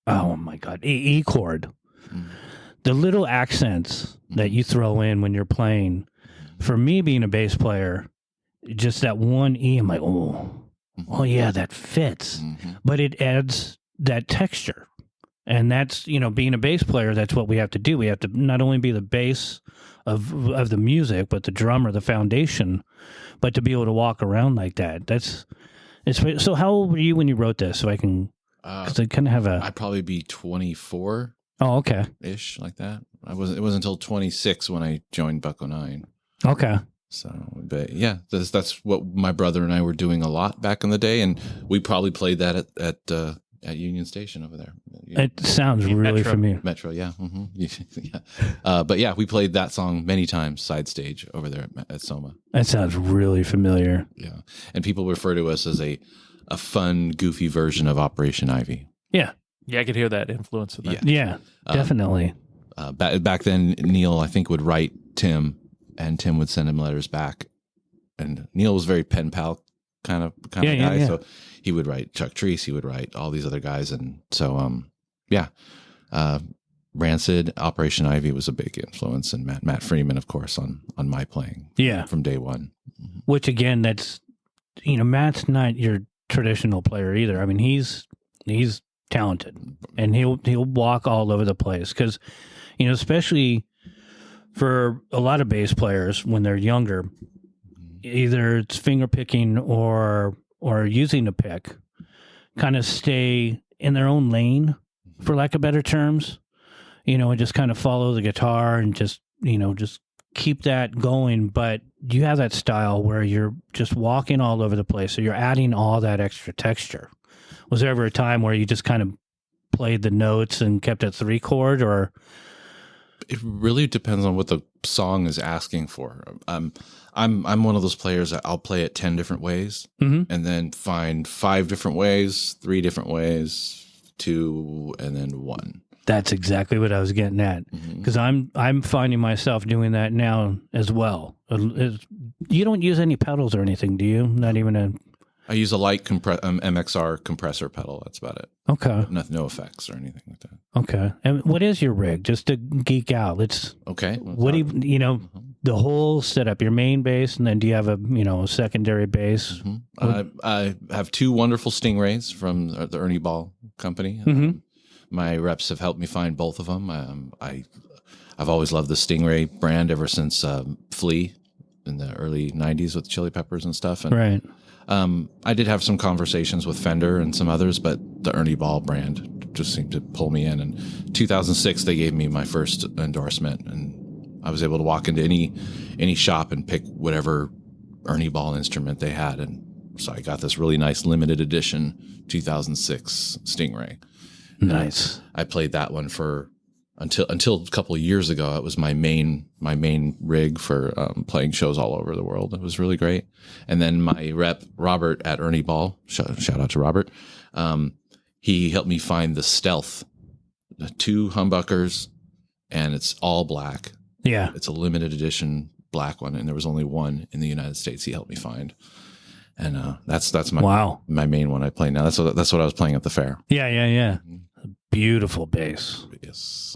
oh my god, E chord. Mm. The little accents that you throw in when you're playing. For me, being a bass player, just that one E, I'm like, oh yeah, that fits. Mm-hmm. But it adds that texture. And that's, being a bass player, that's what we have to do. We have to not only be the bass of the music, but the drummer, the foundation, but to be able to walk around like that. So how old were you when you wrote this? So I can, because I kind of have I'd probably be 24. Oh, okay. Ish, like that. It wasn't until 26 when I joined Bucko 9. Okay. So, but yeah, that's what my brother and I were doing a lot back in the day, and we probably played that at at Union Station over there. It sounds really Metro. familiar. Metro, yeah. Yeah. But yeah, we played that song many times side stage over there at Soma. That sounds really familiar. Yeah. And people refer to us as a fun, goofy version of Operation Ivy. Yeah. Yeah, I could hear that influence in that. Yeah, definitely. Back then, Neil, I think, would write Tim, and Tim would send him letters back. And Neil was very pen pal kind of guy. Yeah. So he would write Chuck Treese, he would write all these other guys. And so, Rancid, Operation Ivy was a big influence. And Matt Freeman, of course, on my playing from day one. Which, again, that's, Matt's not your traditional player either. I mean, he's talented, and he'll walk all over the place because, especially for a lot of bass players when they're younger, either it's finger picking or using a pick, kind of stay in their own lane, for lack of better terms, and just kind of follow the guitar and just keep that going. But you have that style where you're just walking all over the place, so you're adding all that extra texture. Was there ever a time where you just kind of played the notes and kept it 3-chord, or? It really depends on what the song is asking for. I'm one of those players that I'll play it 10 different ways and then find 5 different ways, 3 different ways, 2, and then 1. That's exactly what I was getting at, because I'm finding myself doing that now as well. You don't use any pedals or anything, do you? Not even a... I use a light MXR compressor pedal. That's about it. Okay. No effects or anything like that. Okay. And what is your rig? Just to geek out. Okay. What do you, the whole setup, your main bass, and then do you have a secondary bass? I have 2 wonderful Stingrays from the Ernie Ball company. My reps have helped me find both of them. I've always loved the Stingray brand ever since Flea in the early 90s with Chili Peppers and stuff. And, right. I did have some conversations with Fender and some others, but the Ernie Ball brand just seemed to pull me in. In 2006, they gave me my first endorsement, and I was able to walk into any shop and pick whatever Ernie Ball instrument they had. And so I got this really nice limited edition 2006 Stingray. Nice. I played that one for until a couple of years ago. It was my main rig for playing shows all over the world. It was really great. And then my rep Robert at Ernie Ball, shout out to Robert. He helped me find the Stealth, the 2 humbuckers, and it's all black. Yeah, it's a limited edition black one, and there was only one in the United States. He helped me find, and that's my my main one I play now. That's what I was playing at the fair. Yeah. Beautiful bass. Yes.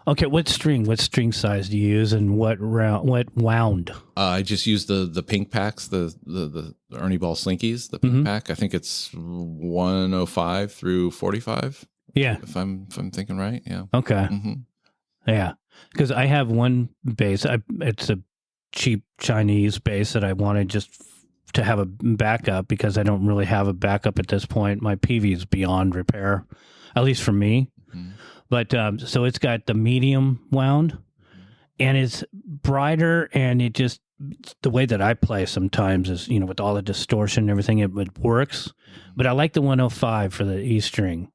Okay, what string size do you use, and what wound? I just use the pink packs, the Ernie Ball Slinkies, the pink pack. I think it's 105 through 45. Yeah, if I'm thinking right. Yeah. Okay. Yeah, because I have one bass. It's a cheap Chinese bass that I wanted just to have a backup, because I don't really have a backup at this point. My PV is beyond repair, at least for me. But so it's got the medium wound, and it's brighter, and it just, the way that I play sometimes is, with all the distortion and everything, it works. But I like the 105 for the E string,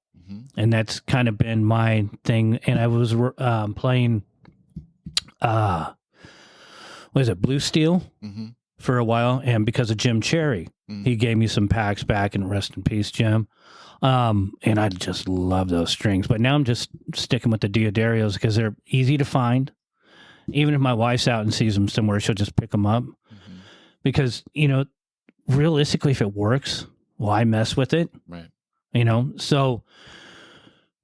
and that's kind of been my thing. And I was playing, what is it, Blue Steel for a while, and because of Jim Cherry, he gave me some packs back, and rest in peace, Jim. And I just love those strings. But now I'm just sticking with the Diodarios because they're easy to find. Even if my wife's out and sees them somewhere, she'll just pick them up. Because, realistically, if it works, why mess with it? Right. So,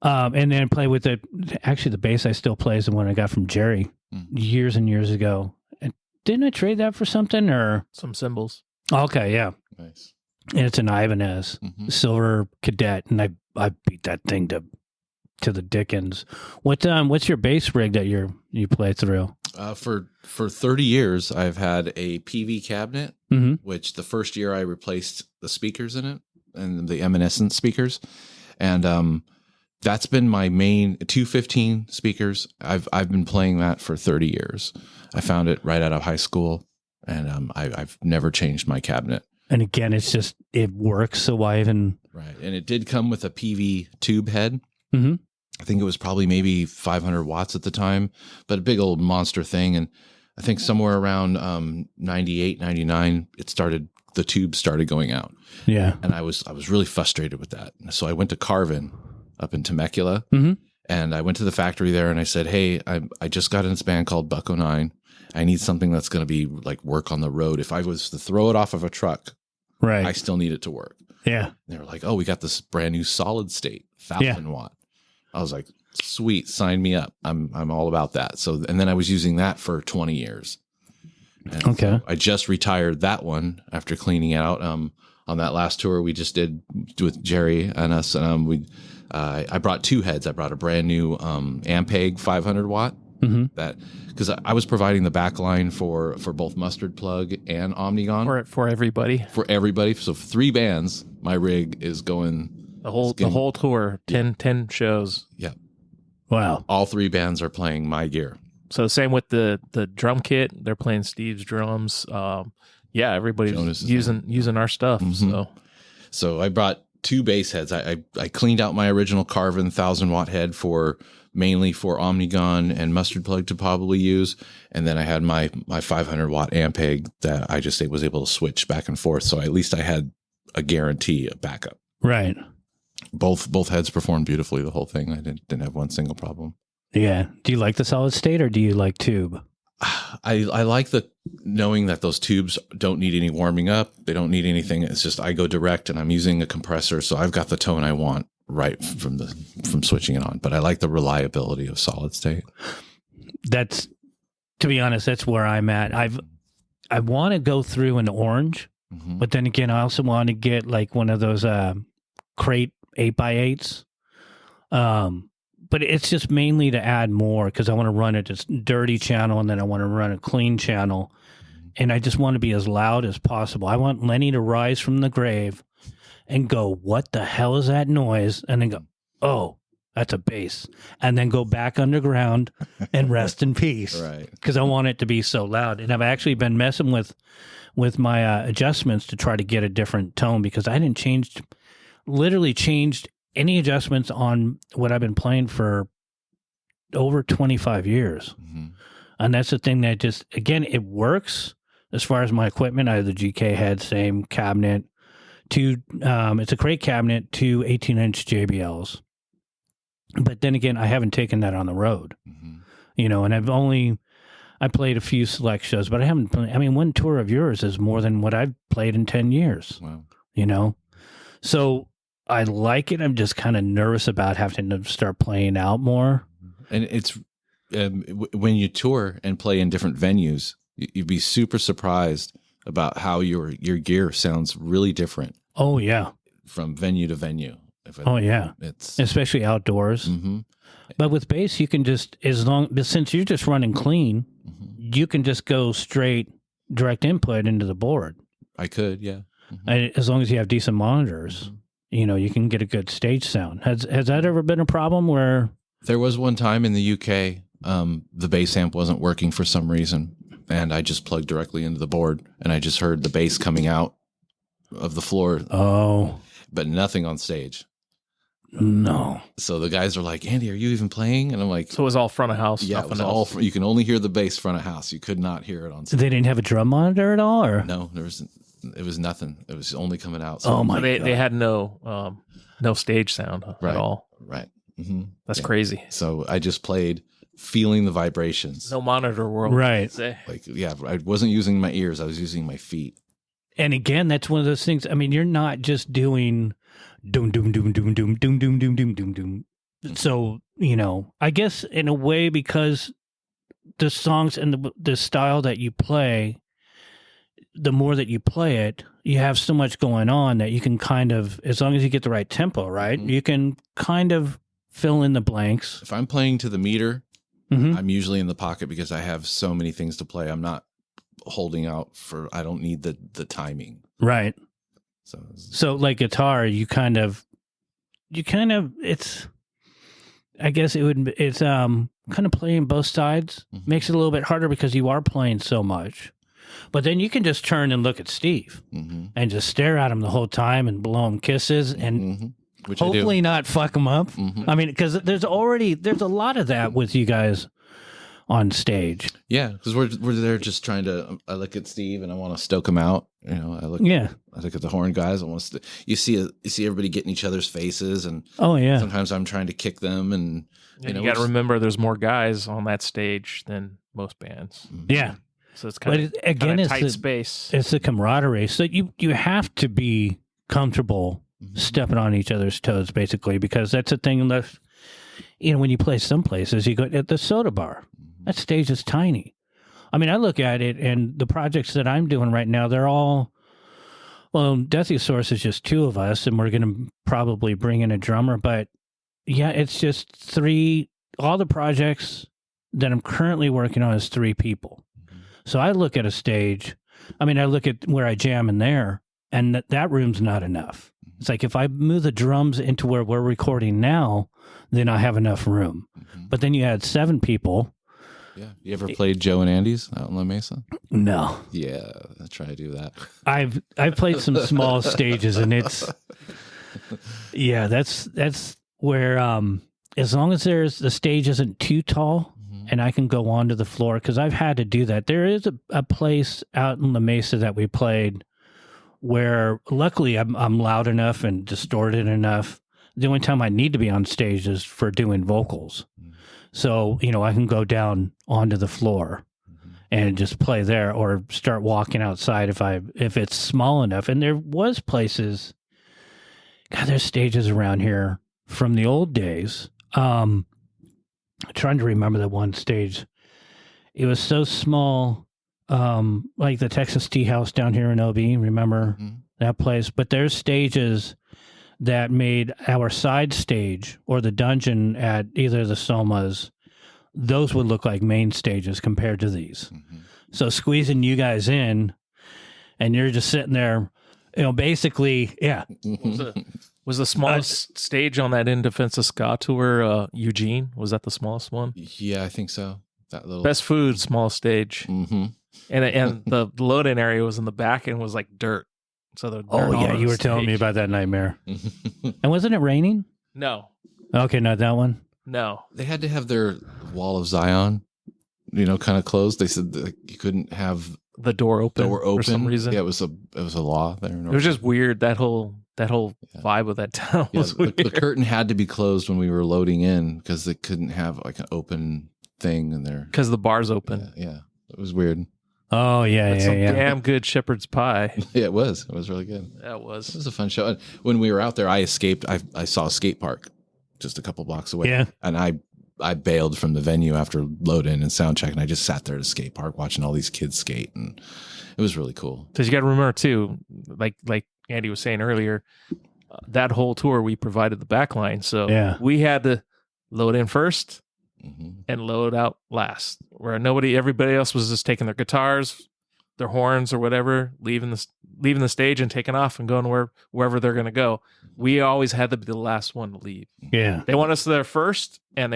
and then play with the bass I still play is the one I got from Jerry years and years ago. And didn't I trade that for something, or? Some cymbals. Okay, yeah. Nice. And it's an Ibanez Silver Cadet, and I beat that thing to the dickens. What's your bass rig that you play through? For 30 years, I've had a PV cabinet, which the first year I replaced the speakers in it and the Evanescent speakers, and that's been my main 215 speakers. I've been playing that for 30 years. I found it right out of high school, and I've never changed my cabinet. And again, it's just, it works. So why even Right. And it did come with a PV tube head. Mm-hmm. I think it was probably maybe 500 watts at the time, but a big old monster thing. And I think somewhere around 98, 99, the tube started going out. Yeah. And I was really frustrated with that. So I went to Carvin up in Temecula, Mm-hmm. and I went to the factory there and I said, hey, I just got in this band called Buck 09. I need something that's going to be like work on the road. If I was to throw it off of a truck, Right. I still need it to work. Yeah. And they were like, oh, we got this brand new solid state 1,000 watt. I was like, sweet, sign me up. I'm all about that. So, and then I was using that for 20 years. And Okay. so I just retired that one after cleaning it out. On that last tour we just did with Jerry and us, I brought two heads. I brought a brand new Ampeg 500 watt. Mm-hmm. That because I was providing the back line for both Mustard Plug and Omnigon For everybody. for everybody. So for 3 bands, my rig is going The whole tour, 10 shows. Yeah, Wow. all 3 bands are playing my gear. So same with the drum kit. They're playing Steve's drums. Yeah, everybody's Jonas is using our stuff. Mhm. So I brought 2 bass heads. I cleaned out my original Carvin 1,000 watt head mainly for Omnigon and Mustard Plug to probably use. And then I had my 500 watt Ampeg that I just was able to switch back and forth. So at least I had a guarantee of backup. Right. Both heads performed beautifully, the whole thing. I didn't have one single problem. Yeah. Do you like the solid state or do you like tube? I like knowing that those tubes don't need any warming up. They don't need anything. It's just I go direct and I'm using a compressor. So I've got the tone I want right from switching it on. But I like the reliability of solid state. That's, to be honest, that's where I'm at. I want to go through an orange, Mm-hmm. but then again, I also want to get like one of those crate 8x8s. But it's just mainly to add more because I want to run a just dirty channel and then I want to run a clean channel. And I just want to be as loud as possible. I want Lenny to rise from the grave and go, what the hell is that noise? And then go, oh, that's a bass. And then go back underground and rest in peace. Right. Because I want it to be so loud. And I've actually been messing with my adjustments to try to get a different tone because I didn't literally changed any adjustments on what I've been playing for over 25 years. Mm-hmm. And that's the thing that just, again, it works as far as my equipment. I have the GK head, same cabinet, it's a crate cabinet, 2 18-inch JBLs. But then again, I haven't taken that on the road, Mm-hmm. And I played a few select shows, but I haven't played, one tour of yours is more than what I've played in 10 years, Wow. So I like it. I'm just kind of nervous about having to start playing out more. And it's when you tour and play in different venues, you'd be super surprised about how your gear sounds really different. Oh, yeah. From venue to venue. Oh, yeah. It's especially outdoors. Mm-hmm. But with bass, you can just, since you're just running clean, Mm-hmm. you can just go straight direct input into the board. I could, yeah. Mm-hmm. As long as you have decent monitors, you can get a good stage sound. Has that ever been a problem where? There was one time in the UK, the bass amp wasn't working for some reason, and I just plugged directly into the board, and I just heard the bass coming out of the floor. Oh. But nothing on stage. No. So the guys are like, Andy, are you even playing? And I'm like, So it was all front of house. yeah, it was all, you can only hear the bass front of house. You could not hear it on stage. They didn't have a drum monitor at all, or? No, it was nothing. It was only coming out. Oh my So God. they had no stage sound Right. at all. Right. Mm-hmm. That's crazy. So I just played feeling the vibrations. No monitor world. Right. Say. Like, yeah, I wasn't using my ears. I was using my feet. And again, that's one of those things. You're not just doing doom, doom, doom, doom, doom, doom, doom, doom, doom, doom, doom. So, I guess in a way, because the songs and the style that you play, the more that you play it, you have so much going on that you can kind of, as long as you get the right tempo, right? Mm-hmm. You can kind of fill in the blanks. If I'm playing to the meter, Mm-hmm. I'm usually in the pocket because I have so many things to play. I'm not holding out I don't need the timing. Right. So like guitar, it's, I guess it's kind of playing both sides. Mhm. Makes it a little bit harder because you are playing so much. But then you can just turn and look at Steve and just stare at him the whole time and blow him kisses and Which hopefully not fuck him up. I mean, because there's a lot of that with you guys on stage. Yeah, because we're there just trying to. I look at Steve and I want to stoke him out. You know, I look at the horn guys. I want to. You see everybody get in each other's faces, and sometimes I'm trying to kick them, and you got to remember there's more guys on that stage than most bands. Yeah, so it's kind of tight space. It's the camaraderie. So you have to be comfortable stepping on each other's toes, basically, because that's the thing. When you play some places, you go at the soda bar. That stage is tiny. I mean, I look at it, and the projects that I'm doing right now, they're all, Deathiosaurus is just 2 of us, and we're going to probably bring in a drummer. But, yeah, it's just 3. All the projects that I'm currently working on is 3 people. So I look at a stage. I mean, I look at where I jam in there, and that room's not enough. It's like if I move the drums into where we're recording now, then I have enough room. But then you add 7 people. Yeah. You ever played Joe and Andy's out in La Mesa? No. Yeah, I try to do that. I've played some small stages, and it's that's where as long as the stage isn't too tall and I can go onto the floor, because I've had to do that. There is a place out in La Mesa that we played where luckily I'm loud enough and distorted enough. The only time I need to be on stage is for doing vocals. So, I can go down onto the floor and just play there, or start walking outside if it's small enough. And there was places, God, there's stages around here from the old days. I'm trying to remember that one stage. It was so small, like the Texas Tea House down here in OB. Remember that place? But there's stages that made our side stage or the dungeon at either of the Somas, those would look like main stages compared to these. So squeezing you guys in, and you're just sitting there, basically, yeah. Was the smallest stage on that In Defense of Ska tour Eugene? Was that the smallest one? Yeah, I think so. That little Best Food, small stage. And the load-in area was in the back and was like dirt. So you were telling me about that nightmare. And wasn't it raining? No. Okay, not that one. No. They had to have their Wall of Zion, kind of closed. They said that you couldn't have the door open for some reason. Yeah, it was a law there. It was just weird. That whole vibe of that town was weird. The curtain had to be closed when we were loading in because they couldn't have like an open thing in there. Because the bar's open. Yeah, it was weird. Oh, yeah. Damn good shepherd's pie. Yeah, it was. It was really good. That was. It was a fun show. And when we were out there, I escaped. I saw a skate park just a couple blocks away. Yeah. And I bailed from the venue after load in and sound check, and I just sat there at a skate park watching all these kids skate, and it was really cool. Because you got to remember, too, like Andy was saying earlier, that whole tour, we provided the back line. So we had to load in first and load out last, where everybody else was just taking their guitars, their horns or whatever, leaving the stage and taking off and going wherever they're going to go. We always had to be the last one to leave. Yeah. They want us there first, and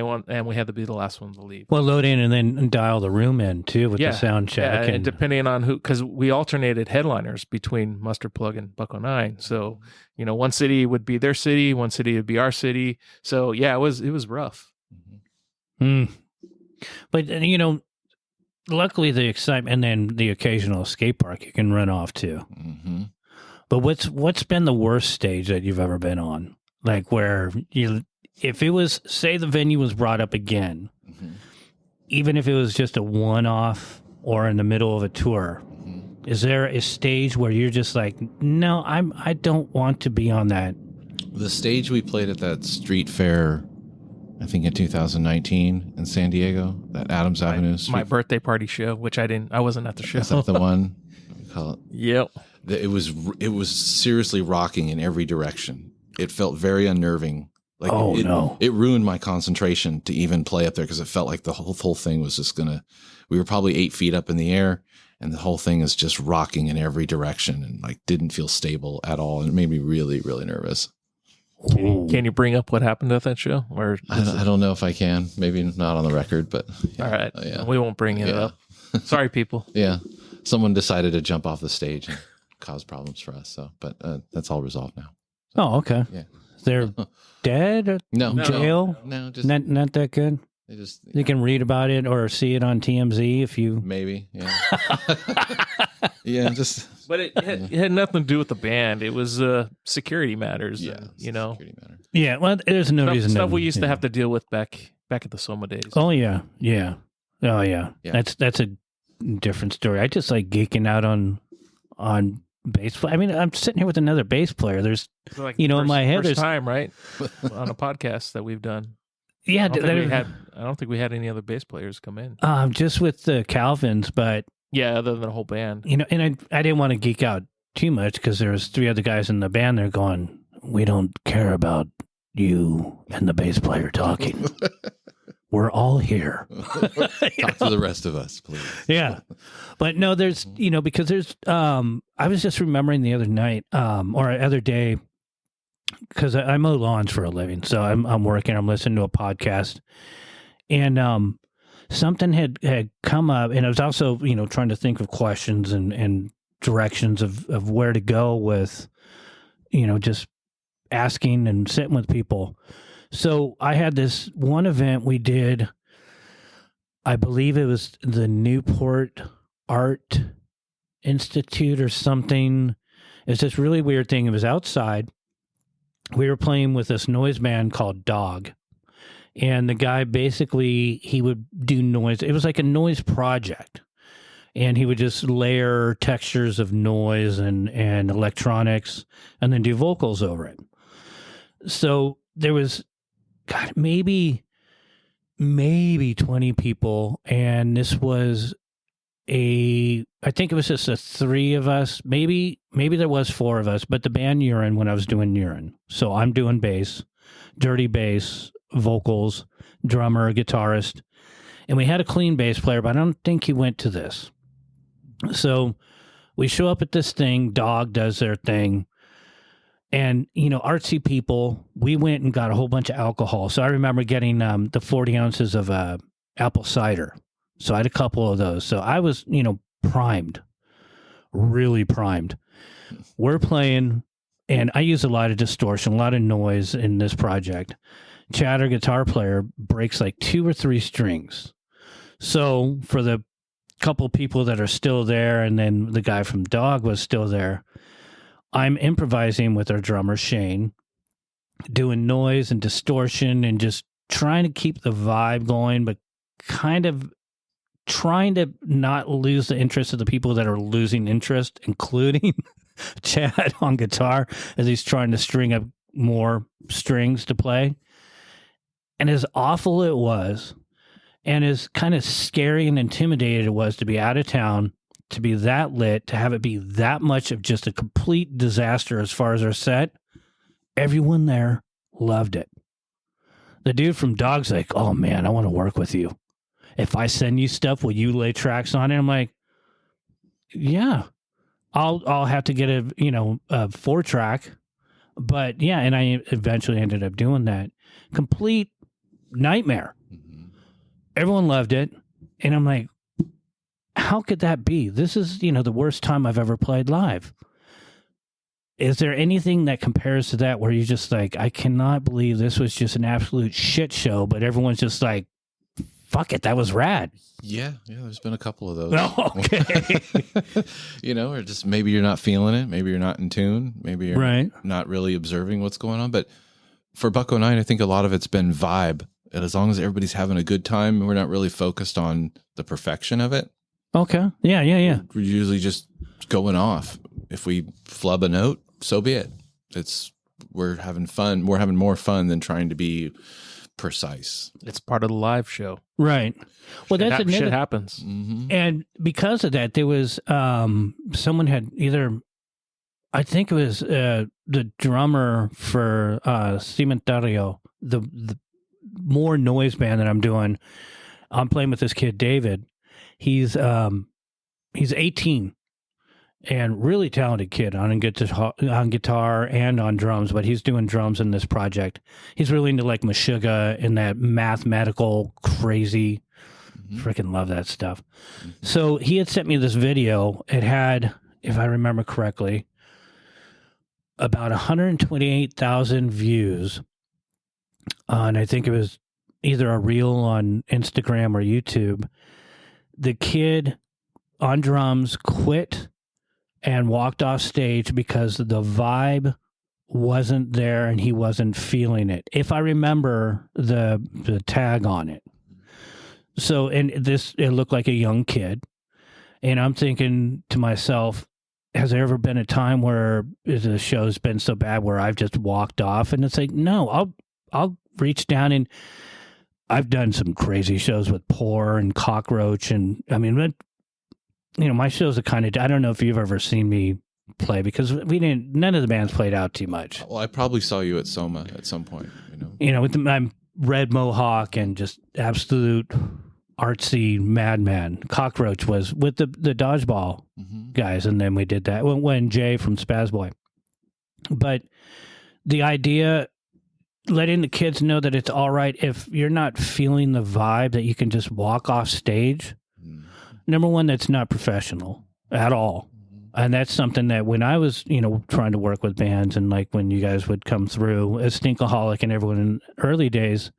we had to be the last one to leave. Well, load in and then dial the room in too with the sound check. And depending on who, because we alternated headliners between Mustard Plug and Bucko 9. So, one city would be their city, one city would be our city. So yeah, it was rough. But luckily the excitement, and then the occasional skate park you can run off to. But what's been the worst stage that you've ever been on? Like where if it was, say the venue was brought up again, even if it was just a one-off or in the middle of a tour, is there a stage where you're just like, no, I don't want to be on that? The stage we played at that street fair, I think in 2019 in San Diego, that Adams Avenue street. My birthday party show, which I wasn't at the show. Is that the one? We call it. Yep. It was seriously rocking in every direction. It felt very unnerving. Like it ruined my concentration to even play up there, because it felt like the whole thing was just we were probably 8 feet up in the air, and the whole thing is just rocking in every direction, and like didn't feel stable at all. And it made me really, really nervous. Can you bring up what happened at that show? Or I don't know if I can. Maybe not on the record, but all right. We won't bring it up. Sorry, people. Yeah. someone decided to jump off the stage and cause problems for us. So, but that's all resolved now. Oh, okay. Yeah. They're dead? Or No. Jail? No, just Not that good? they just You can read about it or see it on TMZ if you... maybe, yeah. Yeah, just But it had nothing to do with the band. It was security matters. yeah, and, you know, security matter. Yeah, well, there's no reason stuff to, we used to yeah. have to deal with back at the Soma days. Oh, yeah. Yeah. Oh, yeah. Yeah. That's a different story. I just like geeking out on bass play. I mean, I'm sitting here with another bass player. There's, It's like in first, my head, first there's... time, right, on a podcast that we've done. Yeah, I don't think we had any other bass players come in. just with the Calvins, but Yeah, other than the whole band. you know, and I didn't want to geek out too much because there was 3 other guys in the band. They're going, we don't care about you and the bass player talking. We're all here. Talk to the rest of us, please. Yeah, but no, there's because there's I was just remembering the other night or other day because I mow lawns for a living, so I'm working. I'm listening to a podcast, and something had come up, and I was also trying to think of questions and directions of where to go with just asking and sitting with people. So I had this one event we did. I believe it was the Newport Art Institute or something. It's this really weird thing. It was outside. We were playing with this noise band called Dog. And the guy basically, he would do noise. It was like a noise project. And he would just layer textures of noise and electronics and then do vocals over it. So there was, God, maybe 20 people. And this was I think it was just the 3 of us. Maybe there was 4 of us, but the band Urine when I was doing Urine. So I'm doing bass, dirty bass, vocals, drummer, guitarist. And we had a clean bass player, but I don't think he went to this. So we show up at this thing, Dog does their thing. And, artsy people, we went and got a whole bunch of alcohol. So I remember getting the 40 ounces of apple cider. So I had a couple of those. So I was, primed, really primed. We're playing, and I use a lot of distortion, a lot of noise in this project. Chad, our guitar player, breaks like 2 or 3 strings. So for the couple people that are still there, and then the guy from Dog was still there, I'm improvising with our drummer, Shane, doing noise and distortion and just trying to keep the vibe going, but kind of trying to not lose the interest of the people that are losing interest, including Chad on guitar as he's trying to string up more strings to play. And as awful it was, and as kind of scary and intimidated it was to be out of town, to be that lit, to have it be that much of just a complete disaster as far as our set, everyone there loved it. The dude from Dog's like, oh man, I want to work with you. If I send you stuff, will you lay tracks on it? I'm like, yeah, I'll have to get a 4-track, but yeah. And I eventually ended up doing that. Complete nightmare. Mm-hmm. Everyone loved it. And I'm like, how could that be? This is, the worst time I've ever played live. Is there anything that compares to that where you're just like, I cannot believe this was just an absolute shit show, but everyone's just like, fuck it, that was rad. Yeah, there's been a couple of those. Oh, okay. Or just maybe you're not feeling it, maybe you're not in tune, maybe you're right. not really observing what's going on. But for Bucko 9, I think a lot of it's been vibe. And as long as everybody's having a good time, we're not really focused on the perfection of it. Okay. Yeah. We're usually just going off. If we flub a note, so be it. We're having fun. We're having more fun than trying to be precise. It's part of the live show. Right. Well, that's another shit happens. Mm-hmm. And because of that, there was someone had either, I think it was the drummer for Cimentario, the more noise band that I'm doing. I'm playing with this kid, David. He's 18 and really talented kid on guitar and on drums, but he's doing drums in this project. He's really into like Meshuggah and that mathematical crazy Freaking love that stuff. So he had sent me this video. It had, if I remember correctly, about 128,000 views. And I think it was either a reel on Instagram or YouTube. The kid on drums quit and walked off stage because the vibe wasn't there and he wasn't feeling it. If I remember the tag on it. So, and it looked like a young kid. And I'm thinking to myself, has there ever been a time where the show's been so bad where I've just walked off? And it's like, no, I'll reach down, and I've done some crazy shows with Pour and Cockroach. And I mean, my shows are kind of, I don't know if you've ever seen me play, because none of the bands played out too much. Well, I probably saw you at Soma at some point, with my red mohawk and just absolute artsy madman. Cockroach was with the dodgeball guys, and then we did that when Jay from Spaz Boy. But the idea, letting the kids know that it's all right if you're not feeling the vibe, that you can just walk off stage. Number one, that's not professional at all. And that's something that when I was, trying to work with bands, and like when you guys would come through as Stinkaholic and everyone in early days,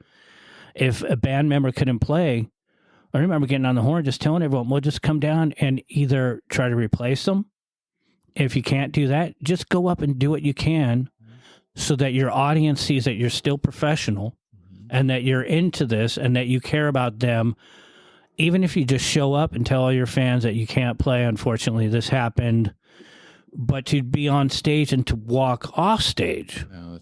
if a band member couldn't play, I remember getting on the horn, just telling everyone, we'll just come down and either try to replace them. If you can't do that, just go up and do what you can so that your audience sees that you're still professional and that you're into this and that you care about them. Even if you just show up and tell all your fans that you can't play, unfortunately, this happened, but to be on stage and to walk off stage. No,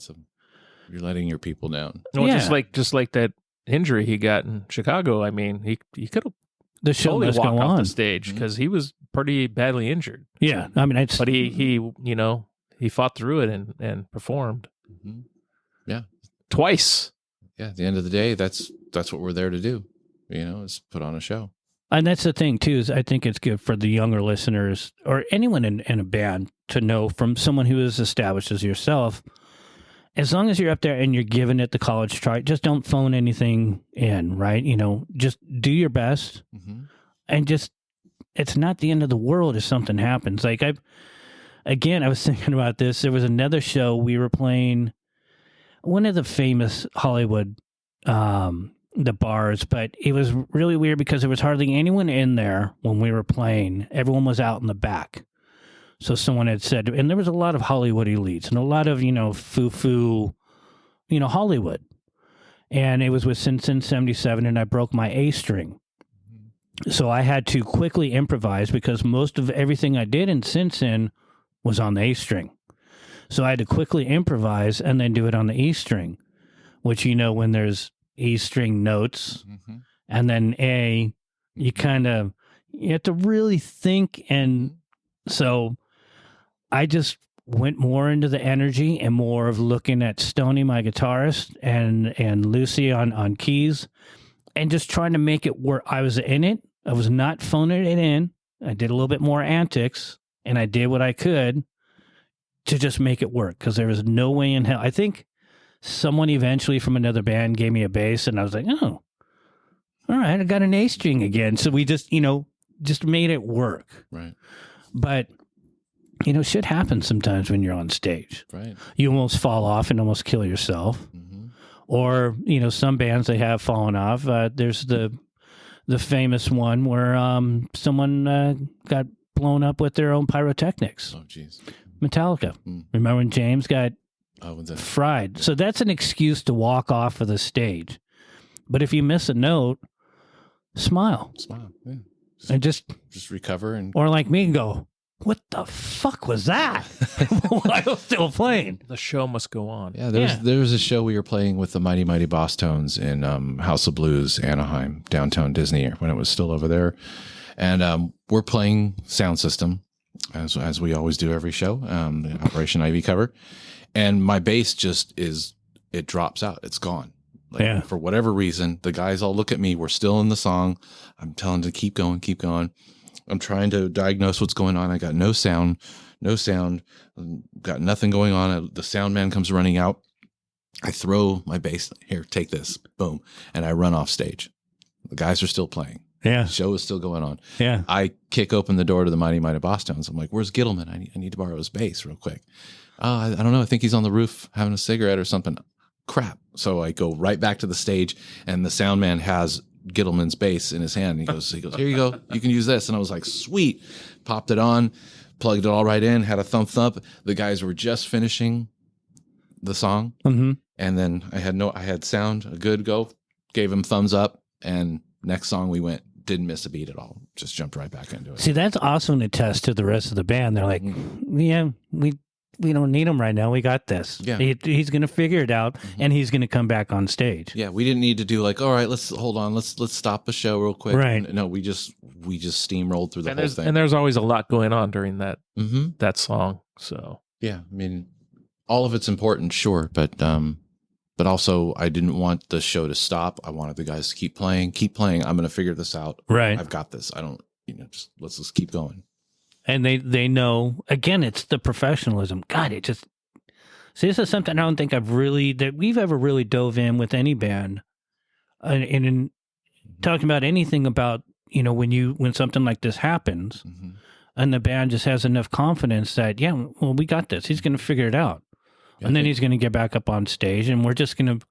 you're letting your people down. Well, just like that injury he got in Chicago. I mean, he could have the show totally must walked go off on the stage because he was pretty badly injured. Yeah, I mean, but he fought through it and performed. Yeah, twice. Yeah, at the end of the day, that's what we're there to do. Is put on a show. And that's the thing, too, is I think it's good for the younger listeners or anyone in a band to know from someone who is established as yourself, as long as you're up there and you're giving it the college try, just don't phone anything in, right? Just do your best. And just, it's not the end of the world if something happens. Like, I was thinking about this. There was another show we were playing, one of the famous Hollywood the bars, but it was really weird because there was hardly anyone in there when we were playing. Everyone was out in the back. So someone had said, and there was a lot of Hollywood elites and a lot of, foo-foo, Hollywood. And it was with Sin Sin 77, and I broke my A string. So I had to quickly improvise because most of everything I did in Sin Sin was on the A string. So I had to quickly improvise and then do it on the E string, which, when there's E string notes and then A, you have to really think. And so I just went more into the energy and more of looking at Stoney, my guitarist, and Lucy on keys, and just trying to make it work. I was in it. I was not phoning it in. I did a little bit more antics, and I did what I could to just make it work because there was no way in hell. I think someone eventually from another band gave me a bass, and I was like, oh, all right, I got an A string again. So we just, just made it work. Right. But, shit happens sometimes when you're on stage. Right. You almost fall off and almost kill yourself. Or, some bands, they have fallen off. There's the famous one where someone got blown up with their own pyrotechnics. Oh, jeez. Metallica. Remember when James got fried? So that's an excuse to walk off of the stage. But if you miss a note, smile. Yeah. And just recover. Or like me, go, what the fuck was that? While still playing. The show must go on. Yeah, there was a show we were playing with the Mighty Mighty Boss Tones in House of Blues, Anaheim, downtown Disney, when it was still over there. And we're playing sound system, as we always do every show, the Operation Ivy cover. And my bass it drops out. It's gone. For whatever reason, the guys all look at me. We're still in the song. I'm telling them to keep going, keep going. I'm trying to diagnose what's going on. I got no sound, got nothing going on. The sound man comes running out. I throw my bass. Here, take this. Boom. And I run off stage. The guys are still playing. Yeah. The show was still going on. Yeah. I kick open the door to the Mighty Mighty Boss Tones. I'm like, "Where's Gittleman? I need to borrow his bass real quick." I don't know. I think he's on the roof having a cigarette or something. Crap. So I go right back to the stage, and the sound man has Gittleman's bass in his hand. He goes, "Here you go. You can use this." And I was like, "Sweet." Popped it on, plugged it all right in, had a thump. The guys were just finishing the song. Mm-hmm. And then I had sound, a good go, gave him thumbs up, and next song we went, didn't miss a beat at all. Just jumped right back into it. See, that's awesome to test to the rest of the band. They're like, yeah, we don't need him right now. We got this. Yeah. He's going to figure it out, and he's going to come back on stage. Yeah, we didn't need to do like, all right, let's hold on, let's stop the show real quick. Right. No, we just steamrolled through the whole thing. And there's always a lot going on during that that song. So yeah, I mean, all of it's important, sure, but also I didn't want the show to stop. I wanted the guys to keep playing. I'm going to figure this out. Right. I've got this. I don't, let's just keep going. And they know, again, it's the professionalism. God, it just, see, this is something I don't think that we've ever really dove in with any band. And in talking about anything about, when something like this happens, and the band just has enough confidence that, yeah, well, we got this. He's going to figure it out. And then he's going to get back up on stage, and we're just going to,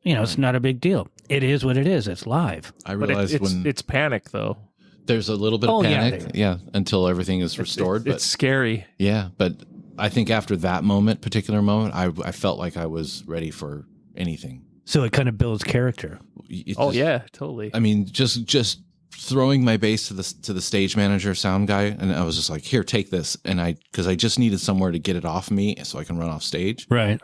it's not a big deal. It is what it is. It's live. I realized it's panic though. There's a little bit of panic, until everything is restored. It's scary. Yeah, but I think after that particular moment, I felt like I was ready for anything. So it kind of builds character. Yeah, totally. I mean, just throwing my bass to the stage manager, sound guy, and I was just like, "Here, take this," and because I just needed somewhere to get it off me so I can run off stage. Right.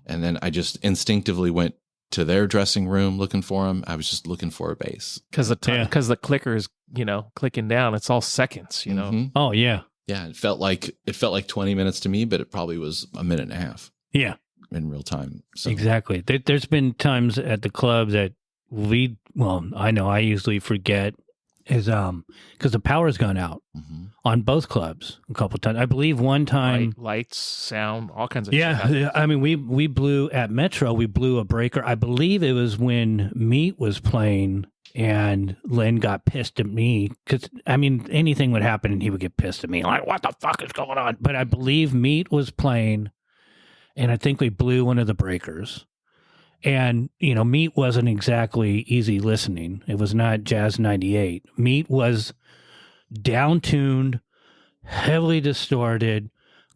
And then I just instinctively went to their dressing room looking for him. I was just looking for a bass because the clicker is clicking down. It's all seconds. Oh yeah. Yeah, it felt like 20 minutes to me, but it probably was a minute and a half. Yeah. In real time. So. Exactly. There's been times at the club that I know I usually forget is because the power's gone out on both clubs a couple times. I believe one time lights, sound, all kinds of shit. I mean we blew at Metro. We blew a breaker. I believe it was when Meat was playing, and Len got pissed at me because anything would happen and he would get pissed at me like, what the fuck is going on? But I believe Meat was playing, and I think we blew one of the breakers. And, Meat wasn't exactly easy listening. It was not Jazz 98. Meat was down-tuned, heavily distorted,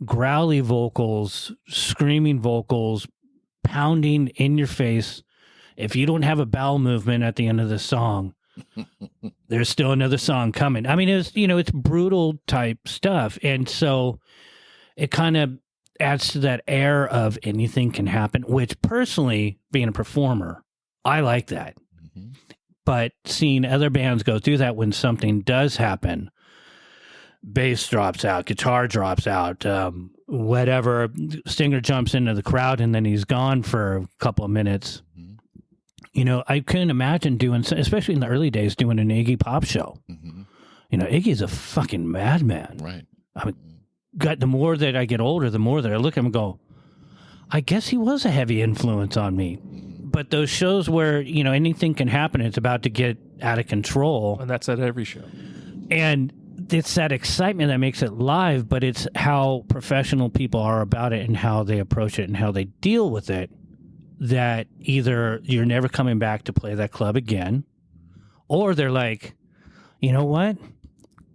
growly vocals, screaming vocals, pounding in your face. If you don't have a bowel movement at the end of the song, there's still another song coming. I mean, it's brutal type stuff. And so it kind of adds to that air of anything can happen, which personally, being a performer, I like that. But seeing other bands go through that when something does happen, bass drops out, guitar drops out, whatever, Stinger jumps into the crowd and then he's gone for a couple of minutes. I couldn't imagine doing, especially in the early days, doing an Iggy Pop show. Iggy's a fucking madman. Right. I mean, the more that I get older, the more that I look at him and go, I guess he was a heavy influence on me. But those shows where, anything can happen, it's about to get out of control. And that's at every show. And it's that excitement that makes it live, but it's how professional people are about it and how they approach it and how they deal with it, that either you're never coming back to play that club again, or they're like, you know what?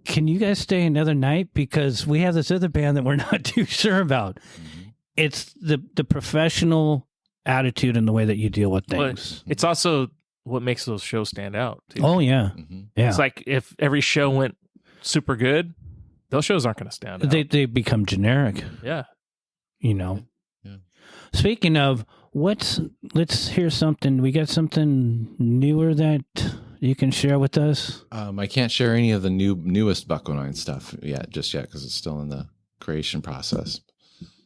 Can you guys stay another night? Because we have this other band that we're not too sure about. It's the professional attitude and the way that you deal with things. Well, it's also what makes those shows stand out, too. Oh, yeah. Yeah. It's like if every show went super good, those shows aren't going to stand out. They become generic. Yeah. Yeah. Speaking of, let's hear something. We got something newer that you can share with us? I can't share any of the newest Bucko 9 stuff just yet because it's still in the creation process.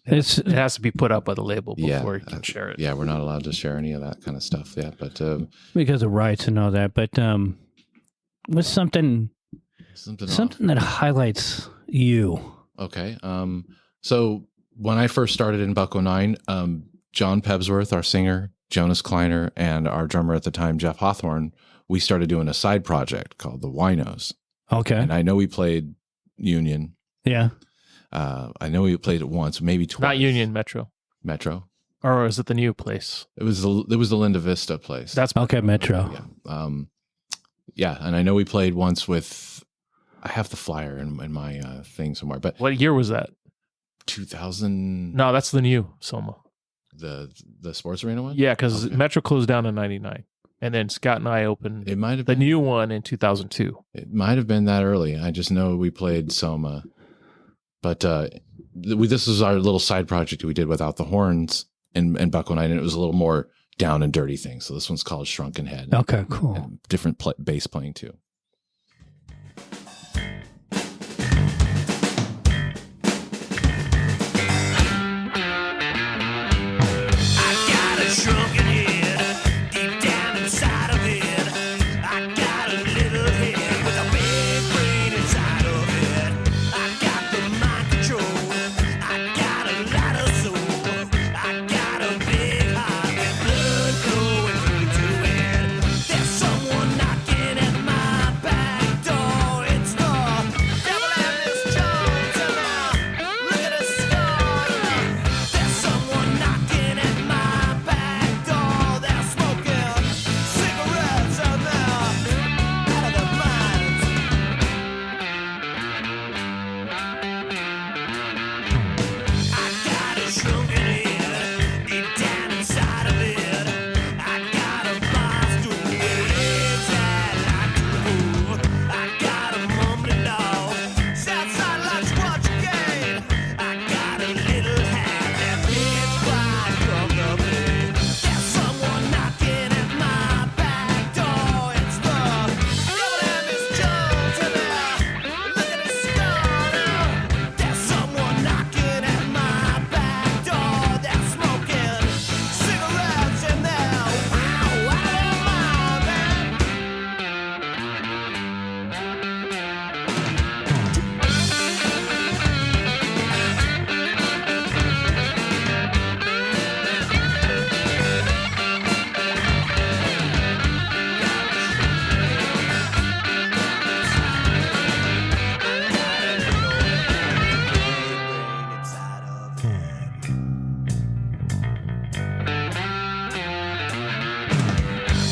It has to be put up by the label before you can share it. Yeah, we're not allowed to share any of that kind of stuff yet. But because of rights and all that. But what's something that highlights you? Okay. So when I first started in Bucko 9, John Pebsworth, our singer, Jonas Kleiner, and our drummer at the time, Jeff Hawthorne, we started doing a side project called the Winos. Okay. And I know we played Union. Yeah. I know we played it once, maybe twice. Not Union, Metro. Metro. Or is it the new place? It was the Linda Vista place. That's Okay, Metro. Yeah. Yeah, and I know we played once with. I have the flyer in my thing somewhere, but What year was that? 2000. No, that's the new Soma. The sports arena one. Yeah, because Okay. Metro closed down in '99, and then Scott and I opened It might have the been, new one in 2002. It might have been that early. I just know we played Soma, but this was our little side project we did without the horns in Buckle Night, and it was a little more down and dirty thing. So this one's called Shrunken Head. Okay, cool. And different bass playing too. Shrunken head, deep down inside of it. I got a little head with a big brain inside of it. I got the mind control. I got a lot of soul. I got a big heart with blood flowing through to it. There's someone knocking at my back door. It's the devil and Miss Jones. And look at the scar. There's someone knocking at my back door. They're smoking cigarettes and they're out of their minds. I got a shrunken head deep down inside of it. I got a monster with legs that like to move. I got a mumbling dog, sounds like what you gain. I got a little hat that fits right from the blade. There's someone knocking at my back door. It's the devil and Miss Jones, and look at this scar. There's someone knocking at my back door. They're smoking cigarettes and they're wow, out of their mind.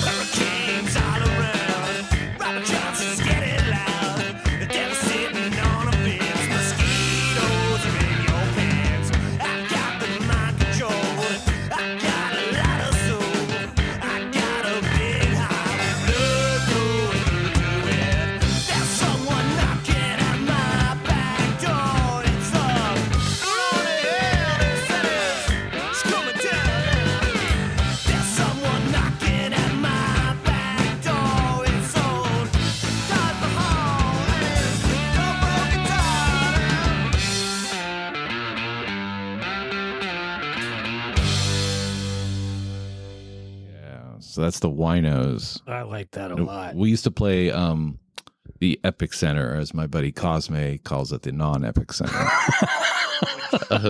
Hurricanes all around, Robert Johnson's getting loud. The devil's sitting on a fence, mosquitoes are in your pants. I got the mind control, I got a lot of soul. I got a big heart, blood flowing through to it. There's someone knocking at my back door. It's the rolling hell, it says, it's coming down. There's someone knocking at my back door. It's old Todd Mahal and the broken Yeah. So that's the Winos. I like that a lot. We used to play the Epic Center, as my buddy Cosme calls it, the non-Epic Center.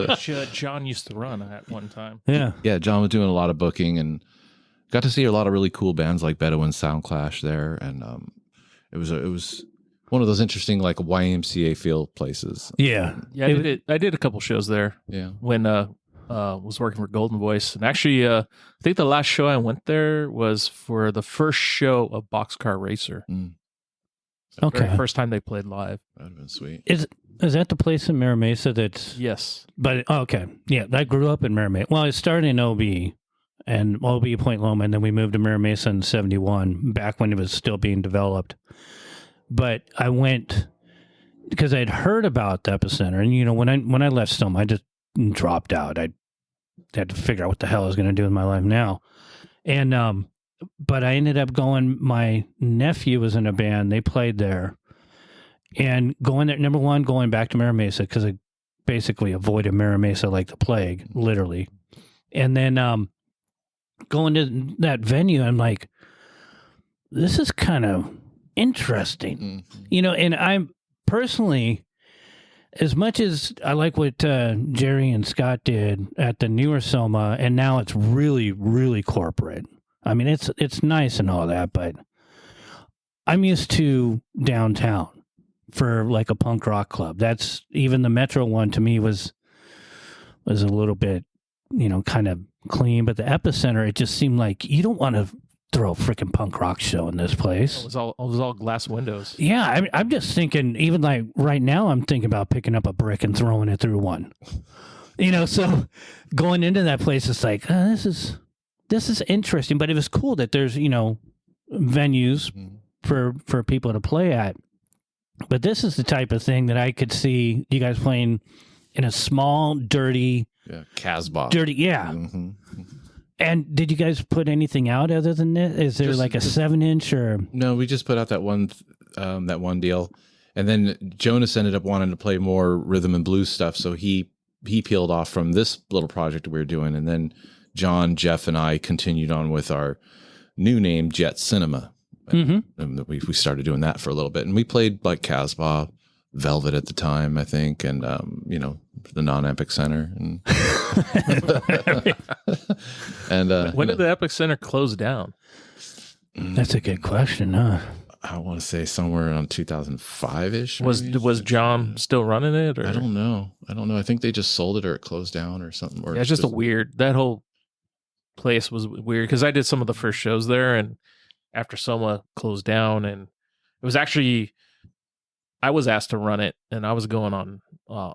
Which John used to run at one time. Yeah. Yeah, John was doing a lot of booking and got to see a lot of really cool bands like Bedouin Soundclash there, and it was one of those interesting like YMCA feel places. Yeah. Yeah, I did a couple shows there Yeah, when was working for Golden Voice, and actually, I think the last show I went there was for the first show of Boxcar Racer. Okay. Very first time they played live. that'd have been sweet. Is that the place in Mira Mesa that's... Yes. But, okay. Yeah, I grew up in Mira Mesa. Well, I started in OB and OB Point Loma, and then we moved to Mira Mesa in 71, back when it was still being developed. But I went because I'd heard about the Epicenter, and, you know, when I left Stoma, I just dropped out. I had to figure out what the hell I was going to do with my life now. And, but I ended up going, my nephew was in a band, they played there. And going there, number one, going back to Mira Mesa, because I basically avoided Mira Mesa like the plague, literally. And then going to that venue, I'm like, this is kind of interesting. You know, and I'm personally, as much as I like what Jerry and Scott did at the newer Soma, and now it's really, really corporate. I mean, it's nice and all that, but I'm used to downtown for like a punk rock club. That's even the Metro one to me was a little bit, kind of clean. But the Epicenter, it just seemed like you don't want to throw a freaking punk rock show in this place. It was all glass windows. Yeah, I'm just thinking, even like right now, I'm thinking about picking up a brick and throwing it through one. So going into that place, it's like, this is interesting. But it was cool that there's, venues for people to play at. But this is the type of thing that I could see you guys playing in a small, dirty, Casbah. Dirty, yeah. Mm-hmm. And did you guys put anything out other than this? Is there like a 7-inch or? No, we just put out that one deal, and then Jonas ended up wanting to play more rhythm and blues stuff, so he peeled off from this little project we were doing, and then John, Jeff, and I continued on with our new name, Jet Cinema. And we started doing that for a little bit, and we played like Casbah, Velvet at the time, I think, and the Non-Epic Center, and and when did the Epic Center close down? That's a good question, huh? I want to say somewhere around 2005-ish. Was John still running it? Or? I don't know. I think they just sold it, or it closed down, or something. Or Yeah, it's just that whole place was weird, because I did some of the first shows there, and after Soma closed down, and it was actually, I was asked to run it, and I was going on, I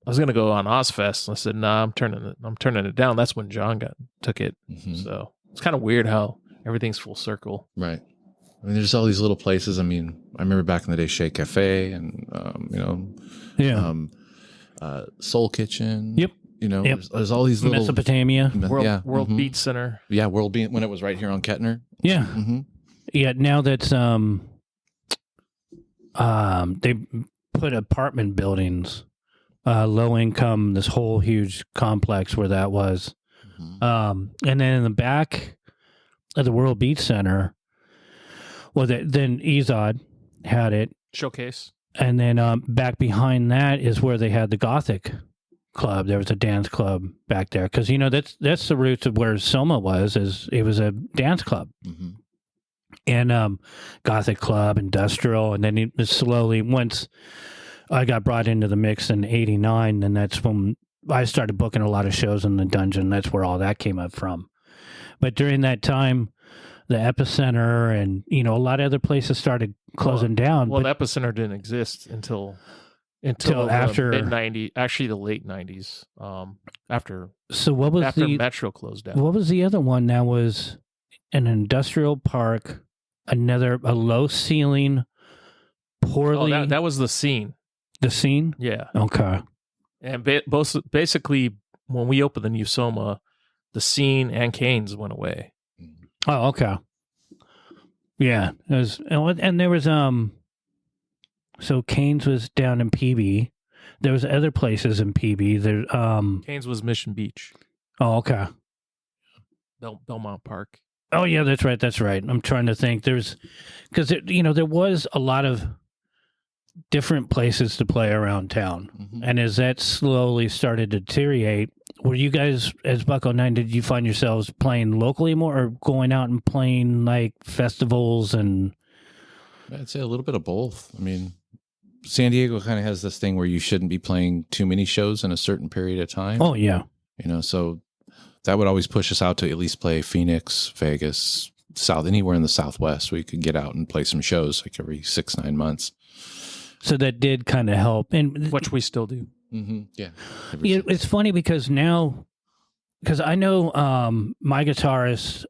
was going to go on Ozfest, and I said, nah, I'm turning it down. That's when John took it. Mm-hmm. So it's kind of weird how everything's full circle. Right. I mean, there's all these little places. I mean, I remember back in the day, Shake Cafe, and Soul Kitchen. Yep. There's all these little Mesopotamia, World Beat Center. Yeah, World Beat, when it was right here on Kettner. Yeah. Mm-hmm. Yeah. Now that's they put apartment buildings, low income, this whole huge complex where that was, and then in the back of the World Beat Center, then Ezod had it Showcase. And then back behind that is where they had the Gothic club. There was a dance club back there because that's the roots of where Soma was. Is it was a dance club, and Gothic club, industrial, and then it slowly once I got brought into the mix in '89, and that's when I started booking a lot of shows in the dungeon. That's where all that came up from. But during that time, the Epicenter and a lot of other places started closing down. Well, the Epicenter didn't exist until after mid-90s, actually the late 90s. After Metro closed down. What was the other one? That was an industrial park, a low ceiling, poorly. Oh, that was the Scene. The Scene? Yeah. Okay. And basically, when we opened the new Soma, the Scene and Canes went away. Oh, okay. Yeah, and there was so Canes was down in PB. There was other places in PB. There Canes was Mission Beach. Oh, okay. Belmont Park. Oh yeah, that's right. I'm trying to think. Because there was a lot of different places to play around town, and as that slowly started to deteriorate, were you guys, as Bucko 9, did you find yourselves playing locally more or going out and playing like festivals? And I'd say a little bit of both. I mean, San Diego kind of has this thing where you shouldn't be playing too many shows in a certain period of time. Oh yeah. So that would always push us out to at least play Phoenix, Vegas, anywhere in the Southwest. We could get out and play some shows like every 6-9 months. So that did kind of help, and which we still do. Yeah. It's funny because I know my guitarist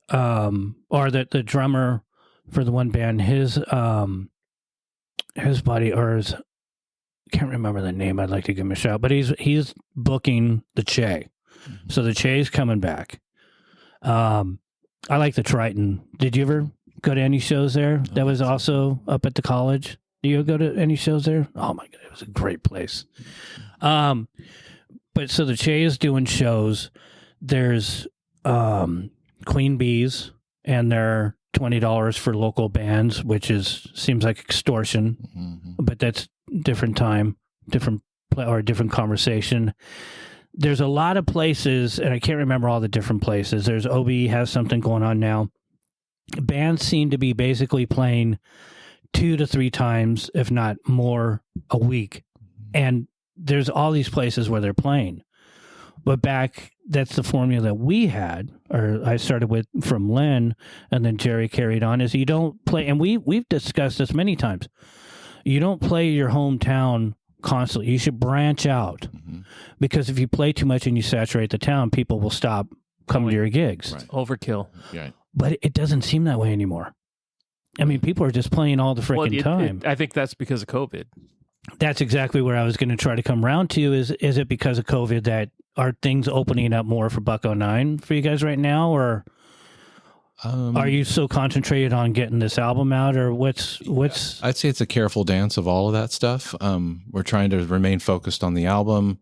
or the drummer for the one band, his buddy or his, I can't remember the name. I'd like to give him a shout, but he's booking the Che, so the Che's coming back. I like the Triton. Did you ever go to any shows there? That was also up at the college. Do you go to any shows there? Oh my God, it was a great place. But so the Che is doing shows. There's Queen Bees, and they're $20 for local bands, which seems like extortion, but that's different time, different play, or a different conversation. There's a lot of places, and I can't remember all the different places. There's OB has something going on now. Bands seem to be basically playing 2 to 3 times, if not more, a week. And there's all these places where they're playing. But that's the formula that we had, or I started with from Len, and then Jerry carried on, is you don't play, and we've discussed this many times, you don't play your hometown constantly. You should branch out, because if you play too much and you saturate the town, people will stop coming to your gigs. Right. Overkill. Right. But it doesn't seem that way anymore. I mean, people are just playing all the freaking time. I think that's because of COVID. That's exactly where I was going to try to come around to. Is it because of COVID that are things opening up more for Buck 09 for you guys right now, or are you so concentrated on getting this album out, or what's? I'd say it's a careful dance of all of that stuff. We're trying to remain focused on the album.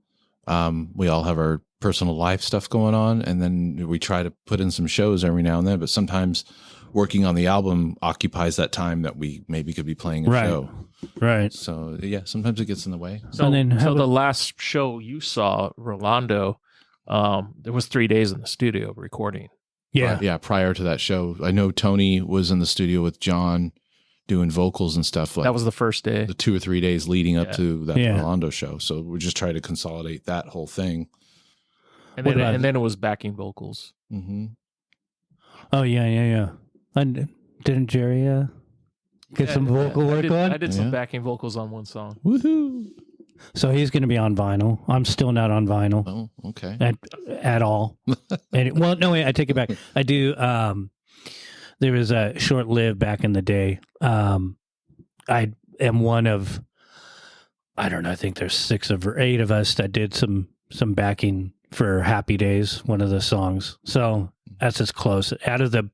We all have our personal life stuff going on, and then we try to put in some shows every now and then, but sometimes working on the album occupies that time that we maybe could be playing a show. Right. So yeah, sometimes it gets in the way. So the last show you saw, Rolando, there was 3 days in the studio recording. Yeah. Prior to that show, I know Tony was in the studio with John doing vocals and stuff. Like that was the first day. The 2 or 3 days leading up to that Rolando show. So we just try to consolidate that whole thing. And then it was backing vocals. Mm-hmm. Oh yeah. And didn't Jerry get some vocal work on? I did some backing vocals on one song. Woohoo! So he's going to be on vinyl. I'm still not on vinyl. Oh, okay. At all. Well, no, wait, I take it back. I do. There was a short-lived back in the day. I am one of, I don't know, I think there's 6 or 8 of us that did some backing for Happy Days, one of the songs. So that's as close. Out of the,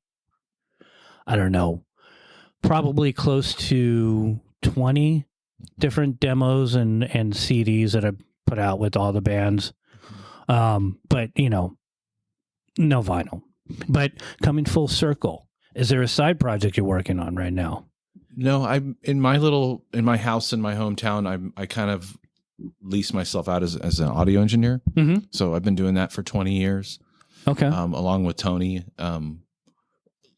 I don't know, probably close to 20 different demos and CDs that I put out with all the bands. But, no vinyl. But coming full circle, is there a side project you're working on right now? No, I'm in my house in my hometown. I kind of lease myself out as an audio engineer. Mm-hmm. So I've been doing that for 20 years. Okay. Along with Tony.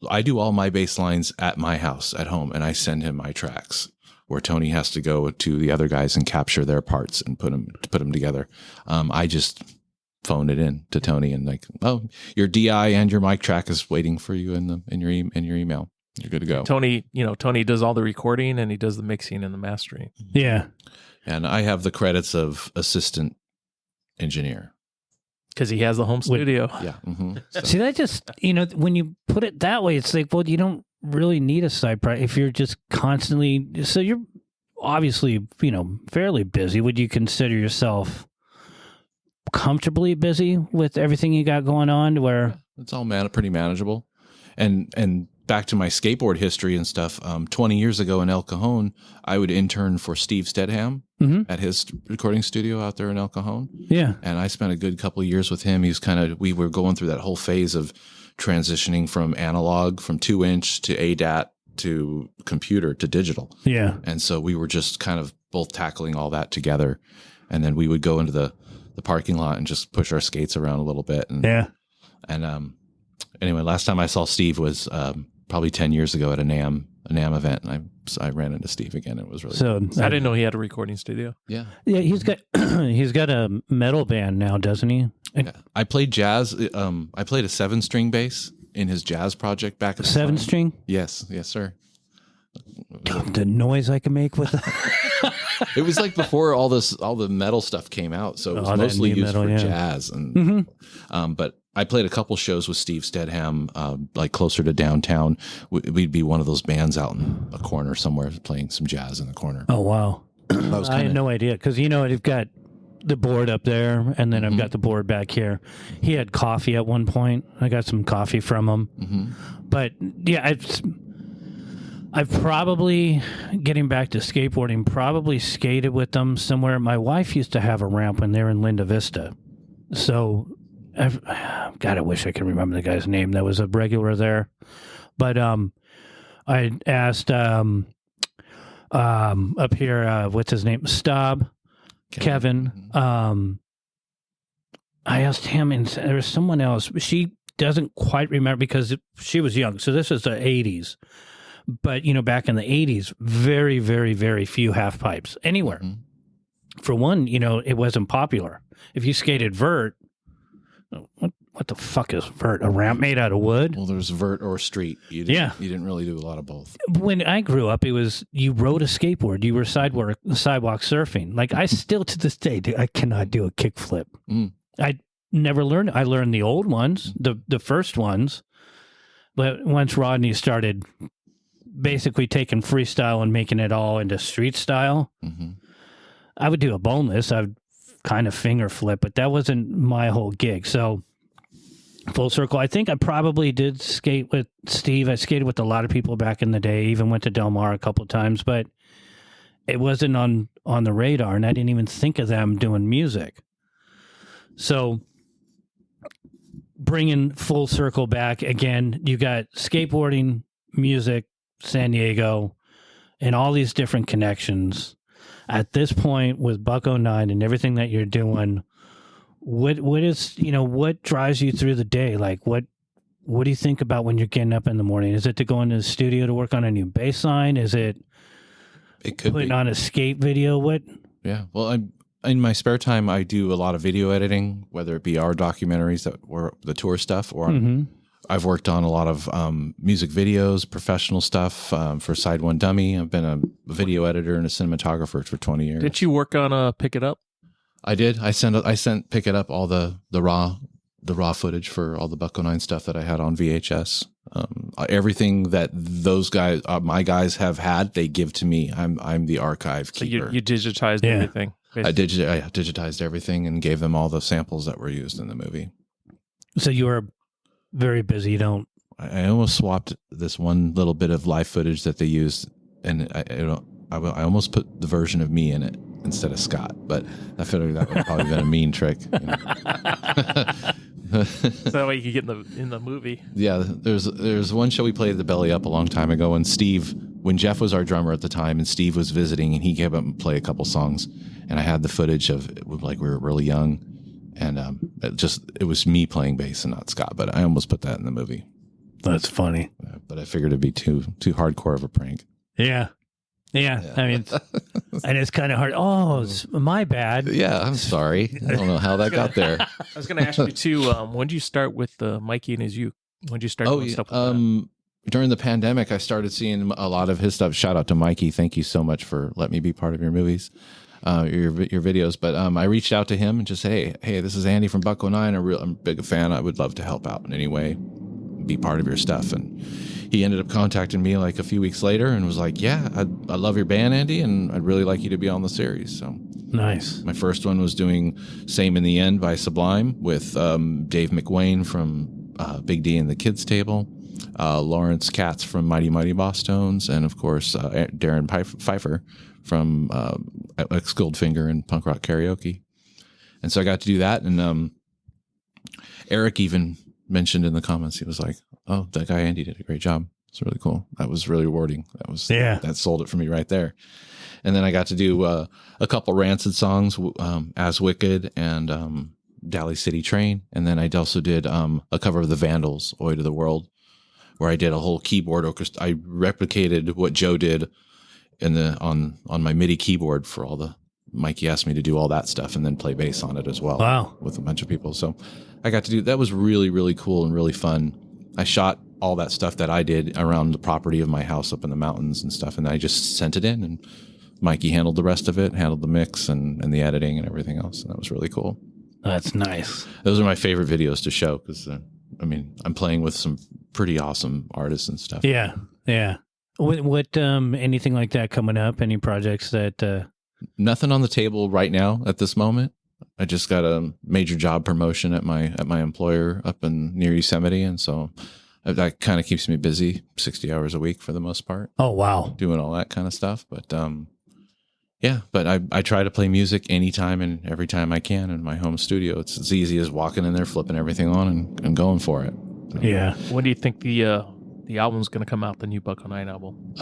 I do all my bass lines at my house at home, and I send him my tracks, where Tony has to go to the other guys and capture their parts and put them together. I just phone it in to Tony and like, oh, your DI and your mic track is waiting for you in your email. You're good to go. Tony does all the recording and he does the mixing and the mastering. Yeah. And I have the credits of assistant engineer. Because he has the home studio. Yeah. Mm-hmm. So. See, that just, when you put it that way, it's like, well, you don't really need a side project if you're just constantly, so you're obviously, fairly busy. Would you consider yourself comfortably busy with everything you got going on where it's all pretty manageable? And back to my skateboard history and stuff, 20 years ago in El Cajon, I would intern for Steve Stedham at his recording studio out there in El Cajon. Yeah. And I spent a good couple of years with him. We were going through that whole phase of transitioning from analog, from 2-inch to ADAT to computer to digital. Yeah. And so we were just kind of both tackling all that together. And then we would go into the parking lot and just push our skates around a little bit. And, anyway, last time I saw Steve was probably 10 years ago at a NAMM event, and I ran into Steve again. It was really cool. I didn't know he had a recording studio. Yeah. Yeah, he's got a metal band now, doesn't he? Yeah. I played jazz. I played a 7-string bass in his jazz project back at the 7-string? Yes, sir. The noise I can make with that. It was like before all the metal stuff came out, so it was mostly used for jazz. And but I played a couple shows with Steve Stedham, like closer to downtown. We'd be one of those bands out in a corner somewhere playing some jazz in the corner. Oh wow! I had no idea because I've got the board up there, and then I've got the board back here. He had coffee at one point. I got some coffee from him, but yeah, I've probably, getting back to skateboarding, probably skated with them somewhere. My wife used to have a ramp when they were in Linda Vista. So, I wish I could remember the guy's name that was a regular there. But I asked up here, what's his name? Kevin. I asked him, and there was someone else. She doesn't quite remember because she was young. So this was the 80s. But, back in the 80s, very, very, very few half pipes anywhere. For one, it wasn't popular. If you skated vert, what the fuck is vert? A ramp made out of wood? Well, there's vert or street. You didn't really do a lot of both. When I grew up, it was you rode a skateboard. You were sidewalk surfing. Like I still to this day, I cannot do a kickflip. I never learned. I learned the old ones, the first ones. But once Rodney started basically taking freestyle and making it all into street style, I would do a boneless. I would kind of finger flip, but that wasn't my whole gig. So full circle, I think I probably did skate with Steve. I skated with a lot of people back in the day, even went to Del Mar a couple of times, but it wasn't on the radar, and I didn't even think of them doing music. So bringing full circle back again, you got skateboarding, music, San Diego, and all these different connections. At this point, with Buck 09 and everything that you're doing, what is what drives you through the day? Like what do you think about when you're getting up in the morning? Is it to go into the studio to work on a new bass line? Is it could putting be on a skate video? What? Yeah. Well, in my spare time, I do a lot of video editing, whether it be our documentaries or the tour stuff, or I've worked on a lot of music videos, professional stuff for Side One Dummy. I've been a video editor and a cinematographer for 20 years. Did you work on Pick It Up? I did. I sent Pick It Up all the raw footage for all the Buck 09 stuff that I had on VHS. Everything that those guys, my guys have had, they give to me. I'm the archive keeper. So you digitized everything. I digitized everything and gave them all the samples that were used in the movie. So you were very busy. I almost swapped this one little bit of live footage that they used, and I almost put the version of me in it instead of Scott, but I figured that would have probably been a mean trick. So that way you could get in the movie. Yeah, there's one show we played at the Belly Up a long time ago, and when Jeff was our drummer at the time, and Steve was visiting, and he came up and play a couple songs, and I had the footage of like we were really young. And it was me playing bass and not Scott, but I almost put that in the movie. That's funny. But I figured it'd be too hardcore of a prank. Yeah. I mean, and it's kind of hard. Oh, it's my bad. Yeah, I'm sorry. I don't know how that got there. I was going to ask you too. When did you start with Mikey and his uke? When did you start doing stuff with that? During the pandemic, I started seeing a lot of his stuff. Shout out to Mikey. Thank you so much for letting me be part of your movies. Your videos, but I reached out to him and just said, hey, this is Andy from Buck 09. I'm a big fan. I would love to help out in any way, be part of your stuff. And he ended up contacting me like a few weeks later and was like, yeah, I love your band, Andy, and I'd really like you to be on the series. So nice. My first one was doing Same in the End by Sublime with Dave McWayne from Big D and the Kids Table, Lawrence Katz from Mighty Mighty Boss Tones, and of course Darren Pfeiffer from Ex Goldfinger and Punk Rock Karaoke. And so I got to do that. And Eric even mentioned in the comments, he was like, oh, that guy Andy did a great job. It's really cool. That was really rewarding. That sold it for me right there. And then I got to do a couple Rancid songs, As Wicked and Dally City Train. And then I also did a cover of the Vandals, Oi to the World, where I did a whole keyboard orchestra. I replicated what Joe did on my MIDI keyboard for all the Mikey asked me to do all that stuff and then play bass on it as well. Wow. With a bunch of people. So I got to do that. Was really, really cool and really fun. I shot all that stuff that I did around the property of my house up in the mountains and stuff. And I just sent it in, and Mikey handled the rest of it, handled the mix and the editing and everything else. And that was really cool. That's nice. Those are my favorite videos to show because, I'm playing with some pretty awesome artists and stuff. Yeah. Yeah. What anything like that coming up? Any projects that? Nothing on the table right now at this moment. I just got a major job promotion at my employer up in near Yosemite, and so that kind of keeps me busy, 60 hours a week for the most part. Oh wow, doing all that kind of stuff. But yeah, but I try to play music anytime and every time I can in my home studio. It's as easy as walking in there, flipping everything on, and going for it. So, yeah. When do you think the album's going to come out? The new Buck 09 album?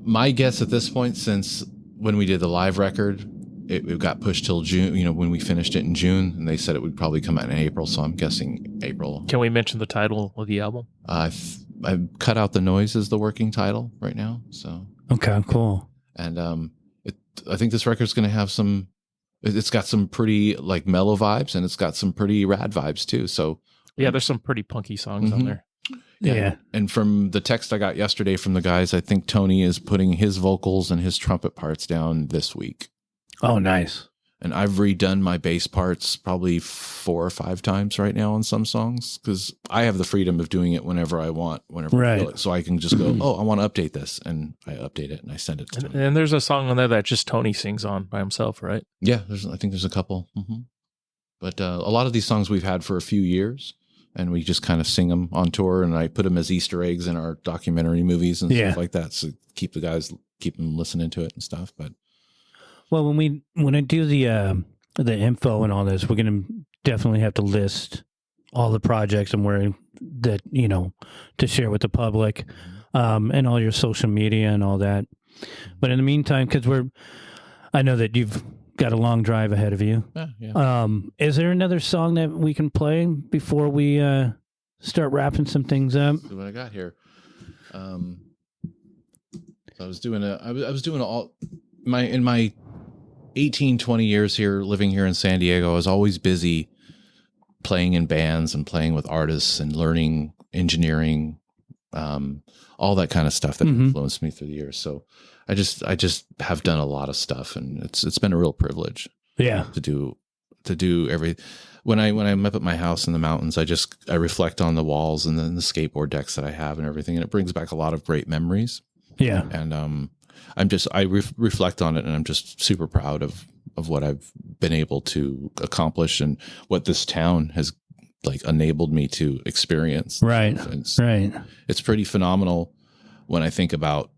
My guess at this point, since when we did the live record, it got pushed till June, when we finished it in June, and they said it would probably come out in April, so I'm guessing April. Can we mention the title of the album? Cut Out the Noise is the working title right now. So Okay, cool. and I think this record's going to have some. It's got some pretty like mellow vibes, and it's got some pretty rad vibes too. So Yeah, there's some pretty punky songs on there. Yeah. And from the text I got yesterday from the guys, I think Tony is putting his vocals and his trumpet parts down this week. Oh, nice. And I've redone my bass parts probably 4 or 5 times right now on some songs because I have the freedom of doing it whenever I want, whenever I feel it. So I can just go, oh, I want to update this. And I update it and I send it to Tony. And there's a song on there that just Tony sings on by himself, right? Yeah, I think there's a couple. But a lot of these songs we've had for a few years. And we just kind of sing them on tour, and I put them as Easter eggs in our documentary movies and stuff like that. So keep them listening to it and stuff. But well, when I do the info and all this, we're gonna definitely have to list all the projects and where that to share with the public, and all your social media and all that. But in the meantime, because I know that you've got a long drive ahead of you. Yeah. Is there another song that we can play before we start wrapping some things up? See what I got here. I was doing all in my 18, 20 years here, living here in San Diego. I was always busy playing in bands and playing with artists and learning engineering, all that kind of stuff that influenced me through the years. So I just have done a lot of stuff, and it's been a real privilege. Yeah. To do every. When I'm up at my house in the mountains, I reflect on the walls and then the skateboard decks that I have and everything, and it brings back a lot of great memories. Yeah. And I reflect on it, and I'm just super proud of what I've been able to accomplish and what this town has like enabled me to experience. Right. Right. It's pretty phenomenal when I think about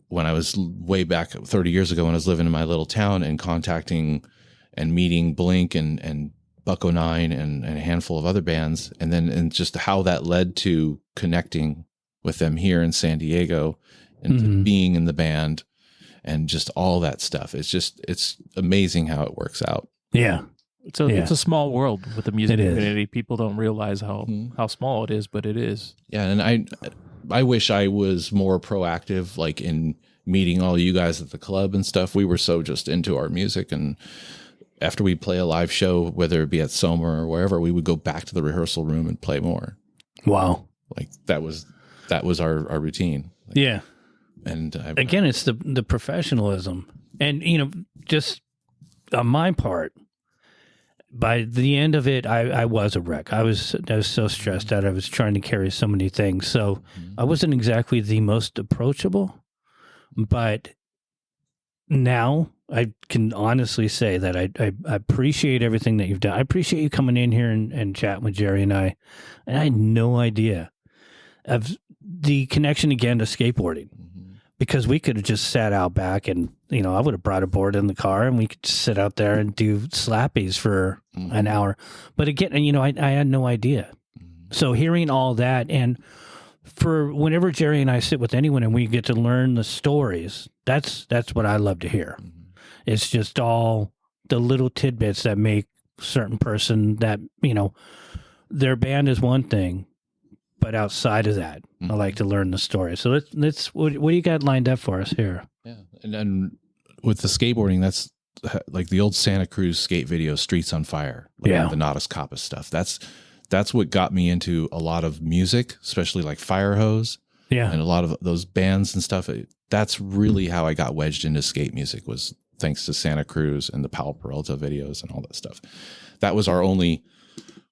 when I was way back 30 years ago when I was living in my little town and contacting and meeting Blink and Bucko 9 and a handful of other bands, and just how that led to connecting with them here in San Diego and to being in the band and just all that stuff. It's amazing how it works out. Yeah. It's a small world with the music community. People don't realize how small it is, but it is. Yeah, and I wish I was more proactive, like in meeting all you guys at the club and stuff. We were so just into our music, and after we play a live show, whether it be at Soma or wherever, we would go back to the rehearsal room and play more. Wow. Like that was our routine. Like, yeah. And again, it's the professionalism. And, just on my part, by the end of it, I was a wreck. I was so stressed out. I was trying to carry so many things. So I wasn't exactly the most approachable, but now I can honestly say that I appreciate everything that you've done. I appreciate you coming in here and chatting with Jerry and I had no idea of the connection again to skateboarding. Because we could have just sat out back and, I would have brought a board in the car and we could just sit out there and do slappies for an hour. But again, I had no idea. So hearing all that, and for whenever Jerry and I sit with anyone and we get to learn the stories, that's what I love to hear. It's just all the little tidbits that make certain person that, their band is one thing, but outside of that, I like to learn the story. So let's what do you got lined up for us here? Yeah, and with the skateboarding, that's like the old Santa Cruz skate video, "Streets on Fire." Like the Natas Kappa stuff. That's what got me into a lot of music, especially like Fire Hose. Yeah, and a lot of those bands and stuff. That's really how I got wedged into skate music, was thanks to Santa Cruz and the Powell Peralta videos and all that stuff. That was our only.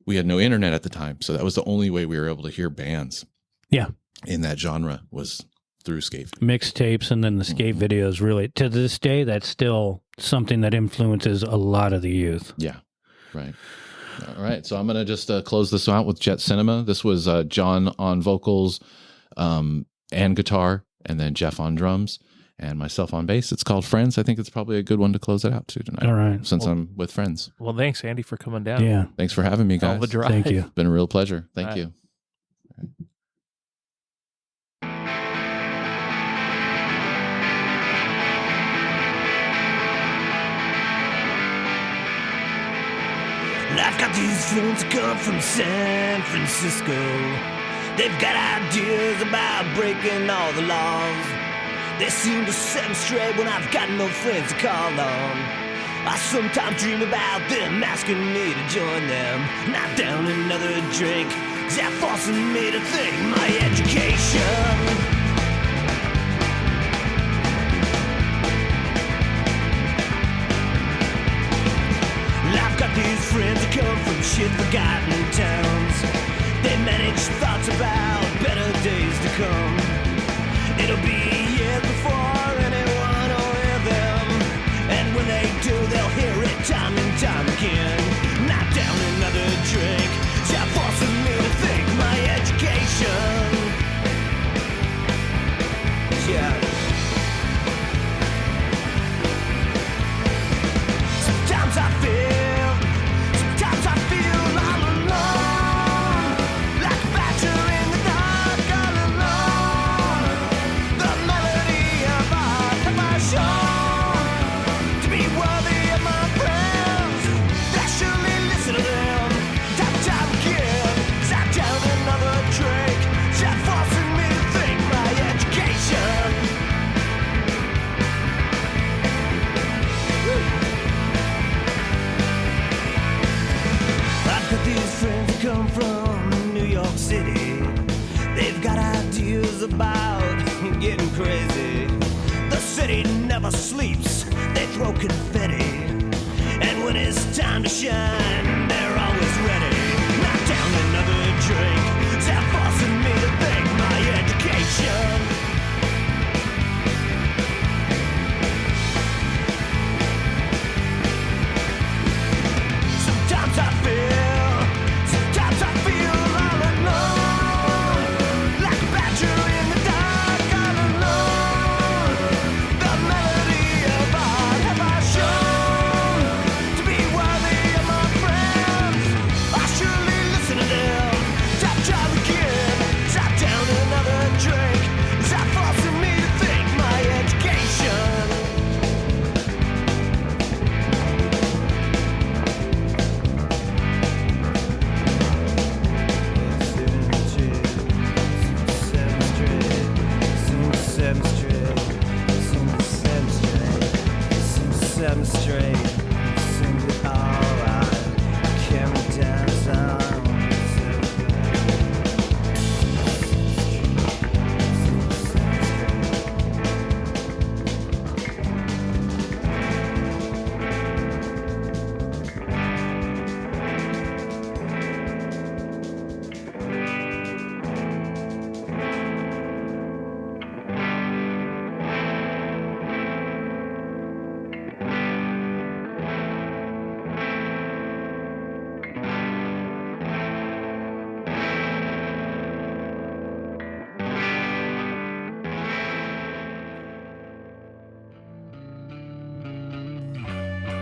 We had no internet at the time, so that was the only way we were able to hear bands. Yeah, in that genre was through skate mixtapes, and then the skate videos. Really, to this day, that's still something that influences a lot of the youth. Yeah, right. All right, so I'm gonna just close this out with Jet Cinema. This was John on vocals and guitar, and then Jeff on drums, and myself on bass. It's called Friends. I think it's probably a good one to close it out to tonight. All right. Since I'm with friends. Well, thanks, Andy, for coming down. Yeah. Thanks for having me, guys. All the drive. Thank you. It's been a real pleasure. Thank you. I've got these phones that come from San Francisco. They've got ideas about breaking all the laws. They seem to set me straight when I've got no friends to call on. I sometimes dream about them asking me to join them. Not down another drink, they're forcing me to think my education. I've got these friends that come from shit forgotten towns. They manage thoughts about better days to come. It'll be years before anyone will hear them. And when they do, they'll hear it time and time again. Not down another drink, they're forcing me to think my education. Yeah. Sometimes I feel all alone, like a badger in the dark, all alone. The melody of art have I shown to be worthy of my friends. I surely listen to them, time again. Sat down another drink, shot forcing me to think my education. I've got these friends that come from New York City. They've got ideas about getting crazy. The city never sleeps, they throw confetti. And when it's time to shine, they're always ready. Knock down another drink, they're forcing me to think my education. Sometimes I feel all alone, like a badger in the dark, all alone. The melody of art have I shown to be worthy of my friends. I surely listen to them, try again, shot down another drink. Is that forcing me to think my education?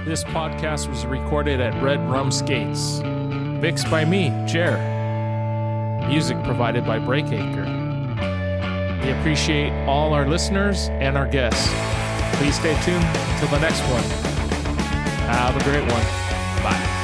This podcast was recorded at Red Rum Skates. Mixed by me, Jer. Music provided by Breakacre. We appreciate all our listeners and our guests. Please stay tuned till the next one. Have a great one. Bye.